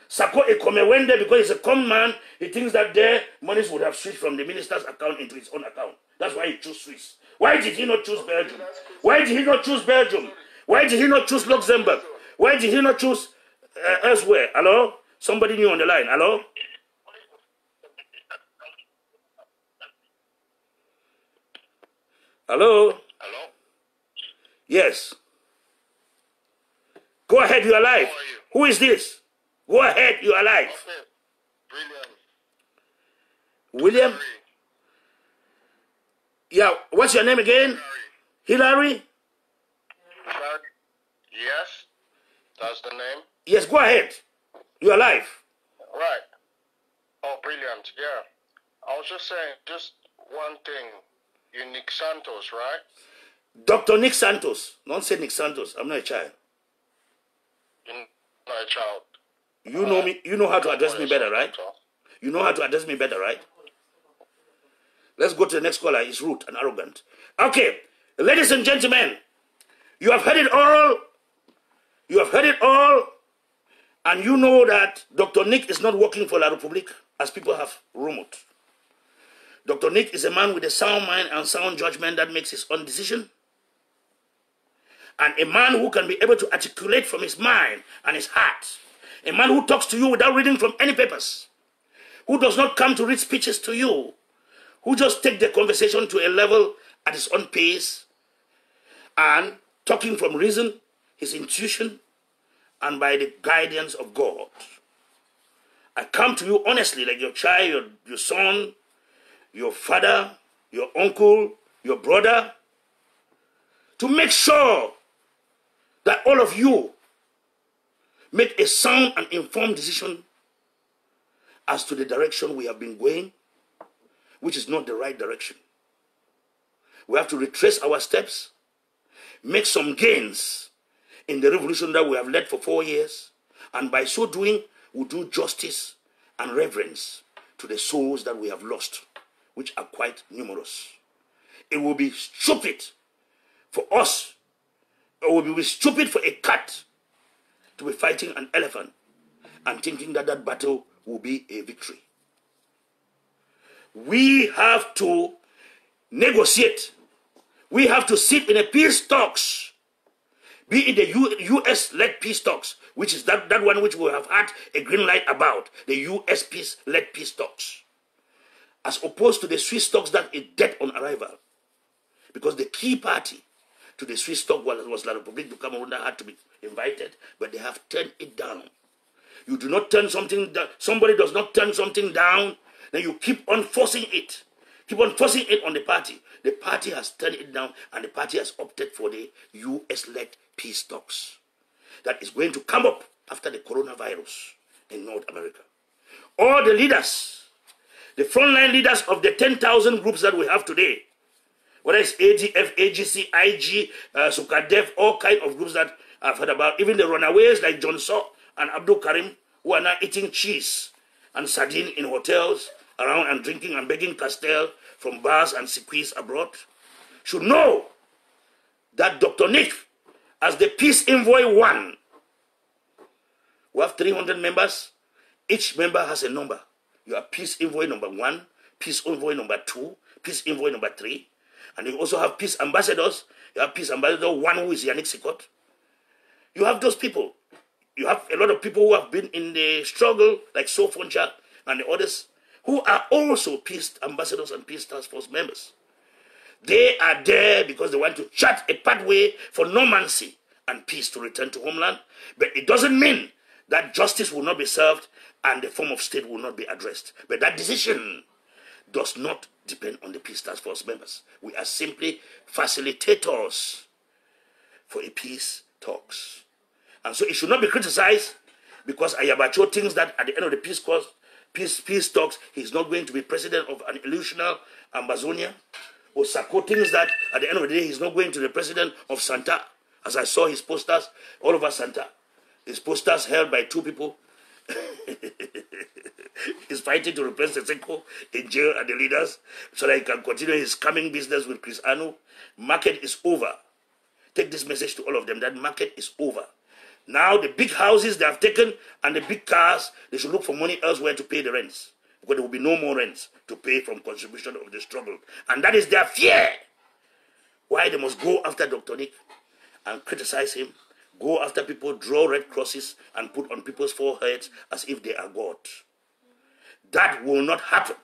Sako Ekomewende, because he's a common man, he thinks that their monies would have switched from the minister's account into his own account. That's why he chose Swiss. Why did he not choose Belgium? Why did he not choose Belgium? Why did he not choose Luxembourg? Why did he not choose elsewhere? Hello? Somebody new on the line. Hello? Hello? Hello? Yes. Go ahead, you are live. How are you? Who is this? Go ahead, you are live. Okay. Brilliant. William? Harry. Yeah, what's your name again? Hillary? Harry. Yes, that's the name. Yes, go ahead. You are live. Right. Oh, brilliant. Yeah. I was just saying, just one thing. You Nick Santos, right? Dr. Nick Santos. Don't say Nick Santos. I'm not a child. You're not a child. You know me. You know how to address me better, right? You know how to address me better, right? Let's go to the next caller. He's rude and arrogant. Okay, ladies and gentlemen, you have heard it all. You have heard it all. And you know that Dr. Nick is not working for La République, as people have rumored. Dr. Nick is a man with a sound mind and sound judgment that makes his own decision. And a man who can be able to articulate from his mind and his heart. A man who talks to you without reading from any papers. Who does not come to read speeches to you. Who just take the conversation to a level at his own pace. And talking from reason, his intuition, and by the guidance of God. I come to you honestly, like your child, your son, your father, your uncle, your brother, to make sure that all of you make a sound and informed decision as to the direction we have been going, which is not the right direction. We have to retrace our steps, make some gains in the revolution that we have led for 4 years, and by so doing, we'll do justice and reverence to the souls that we have lost, which are quite numerous. It will be stupid for us, or it will be stupid for a cat to be fighting an elephant and thinking that that battle will be a victory. We have to negotiate. We have to sit in a peace talks, be it the U.S.-led peace talks, which is that one which we have had a green light about, the U.S.-led peace talks, as opposed to the Swiss talks that is dead on arrival. Because the key party to the Swiss talk was La République du Cameroon that had to be invited, but they have turned it down. You do not turn something down, somebody does not turn something down, then you keep on forcing it. Keep on forcing it on the party. The party has turned it down, and the party has opted for the US-led peace talks that is going to come up after the coronavirus in North America. All the leaders, the frontline leaders of the 10,000 groups that we have today, Whether it's ADF, AGC, IG, Sukadev, all kind of groups that I've heard about. Even the runaways like John Saw and Abdul Karim, who are now eating cheese and sardine in hotels around and drinking and begging Castell from bars and circuits abroad, should know that Dr. Nick, as the Peace Envoy 1, we have 300 members. Each member has a number. You have Peace Envoy number 1, Peace Envoy number 2, Peace Envoy number 3. And you also have Peace Ambassadors. You have Peace Ambassador 1, who is Yannick Sikot. You have those people. You have a lot of people who have been in the struggle, like Sofoncha and the others, who are also Peace Ambassadors and Peace Task Force members. They are there because they want to chart a pathway for normalcy and peace to return to homeland. But it doesn't mean that justice will not be served and the form of state will not be addressed. But that decision does not depend on the Peace Task Force members. We are simply facilitators for a peace talks. And so it should not be criticized because Ayabacho thinks that at the end of the peace talks, he's not going to be president of an illusional Ambazonia. Or Sako thinks that at the end of the day, he's not going to be the president of Santa. As I saw his posters all over Santa. His posters held by 2 people. He's fighting to replace Seko in jail and the leaders so that he can continue his scamming business with Chris Anu. Market is over. Take this message to all of them, that market is over. Now the big houses they have taken and the big cars, they should look for money elsewhere to pay the rents. Because there will be no more rents to pay from contribution of the struggle. And that is their fear. Why they must go after Dr. Nick and criticize him, go after people, draw red crosses and put on people's foreheads as if they are God. That will not happen.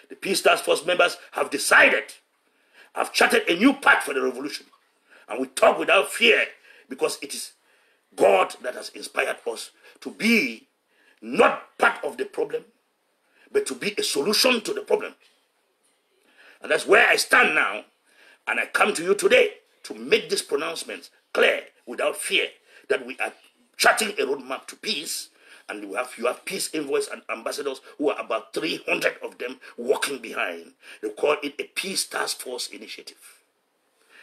The Peace Task Force members have decided, have charted a new path for the revolution. And we talk without fear because it is God that has inspired us to be not part of the problem, but to be a solution to the problem. And that's where I stand now. And I come to you today to make this pronouncement clear without fear that we are charting a roadmap to peace. And you have peace envoys and ambassadors who are about 300 of them walking behind. They call it a Peace Task Force initiative.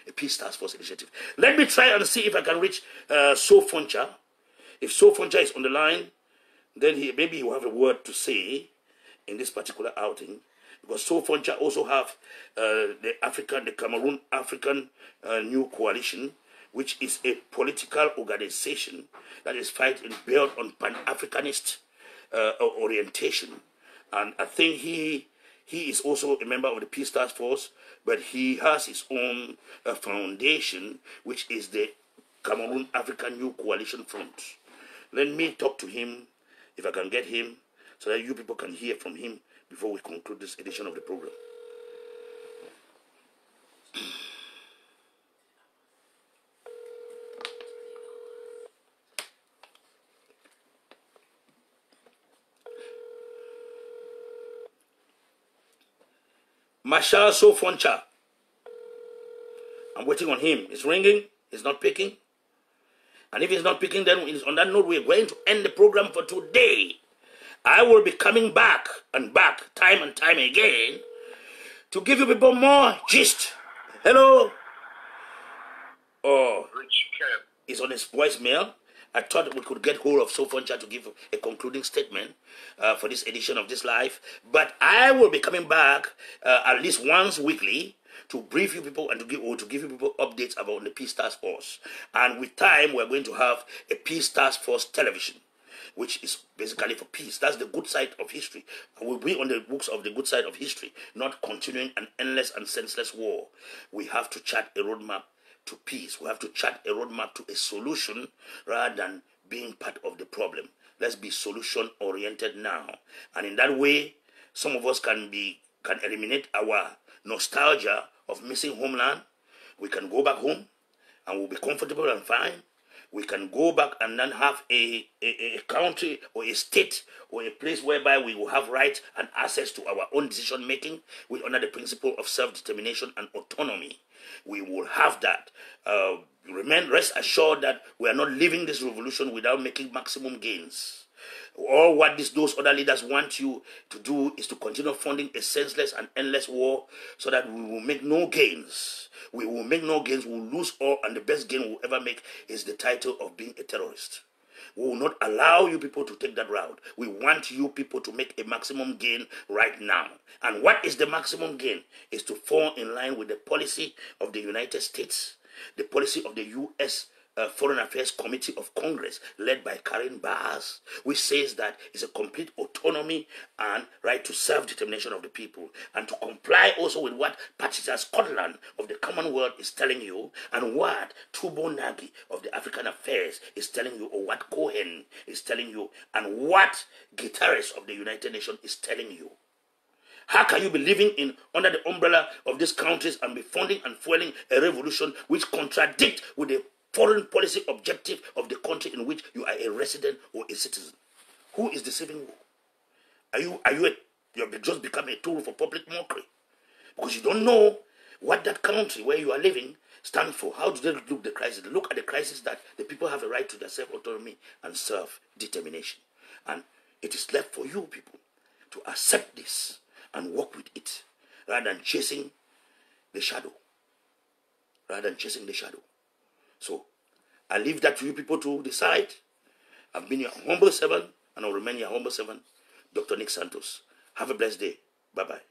A Peace Task Force initiative. Let me try and see if I can reach Sofoncha. If Sofoncha is on the line, then maybe he will have a word to say in this particular outing. Because Sofoncha also have the Cameroon African New Coalition, which is a political organization that is fighting built on Pan-Africanist orientation. And I think he is also a member of the Peace Task Force, but he has his own foundation, which is the Cameroon African New Coalition Front. Let me talk to him, if I can get him, so that you people can hear from him before we conclude this edition of the program. Marshal Sofoncha. I'm waiting on him. It's ringing. He's not picking. And if he's not picking, then on that note, we're going to end the program for today. I will be coming back and back, time and time again, to give you people more gist. Hello? Oh, he's on his voicemail. I thought we could get hold of Sofoncha to give a concluding statement for this edition of This Life. But I will be coming back at least once weekly to brief you people and to give you people updates about the Peace Task Force. And with time, we're going to have a Peace Task Force television, which is basically for peace. That's the good side of history. We'll be on the books of the good side of history, not continuing an endless and senseless war. We have to chart a roadmap to peace. We have to chart a roadmap to a solution rather than being part of the problem. Let's be solution-oriented now. And in that way, some of us can eliminate our nostalgia of missing homeland. We can go back home and we'll be comfortable and fine. We can go back and then have a country or a state or a place whereby we will have rights and access to our own decision making under the principle of self-determination and autonomy. We will have that. Rest assured that we are not leaving this revolution without making maximum gains. All what those other leaders want you to do is to continue funding a senseless and endless war so that we will make no gains. We will make no gains, we will lose all, and the best gain we'll ever make is the title of being a terrorist. We will not allow you people to take that route. We want you people to make a maximum gain right now. And what is the maximum gain? Is to fall in line with the policy of the United States, the policy of the U.S. Foreign Affairs Committee of Congress, led by Karen Bass, which says that it's a complete autonomy and right to self-determination of the people, and to comply also with what Patricia Scotland of the Commonwealth is telling you, and what Tubo Nagy of the African Affairs is telling you, or what Cohen is telling you, and what Guterres of the United Nations is telling you. How can you be living under the umbrella of these countries and be funding and fueling a revolution which contradicts with the foreign policy objective of the country in which you are a resident or a citizen? Who is deceiving you? You have just become a tool for public mockery because you don't know what that country where you are living stands for. How do they look at the crisis? They look at the crisis that the people have a right to their self-autonomy and self-determination. And it is left for you people to accept this and work with it rather than chasing the shadow. So, I leave that to you people to decide. I've been your humble servant, and I'll remain your humble servant, Dr. Nick Santos. Have a blessed day. Bye-bye.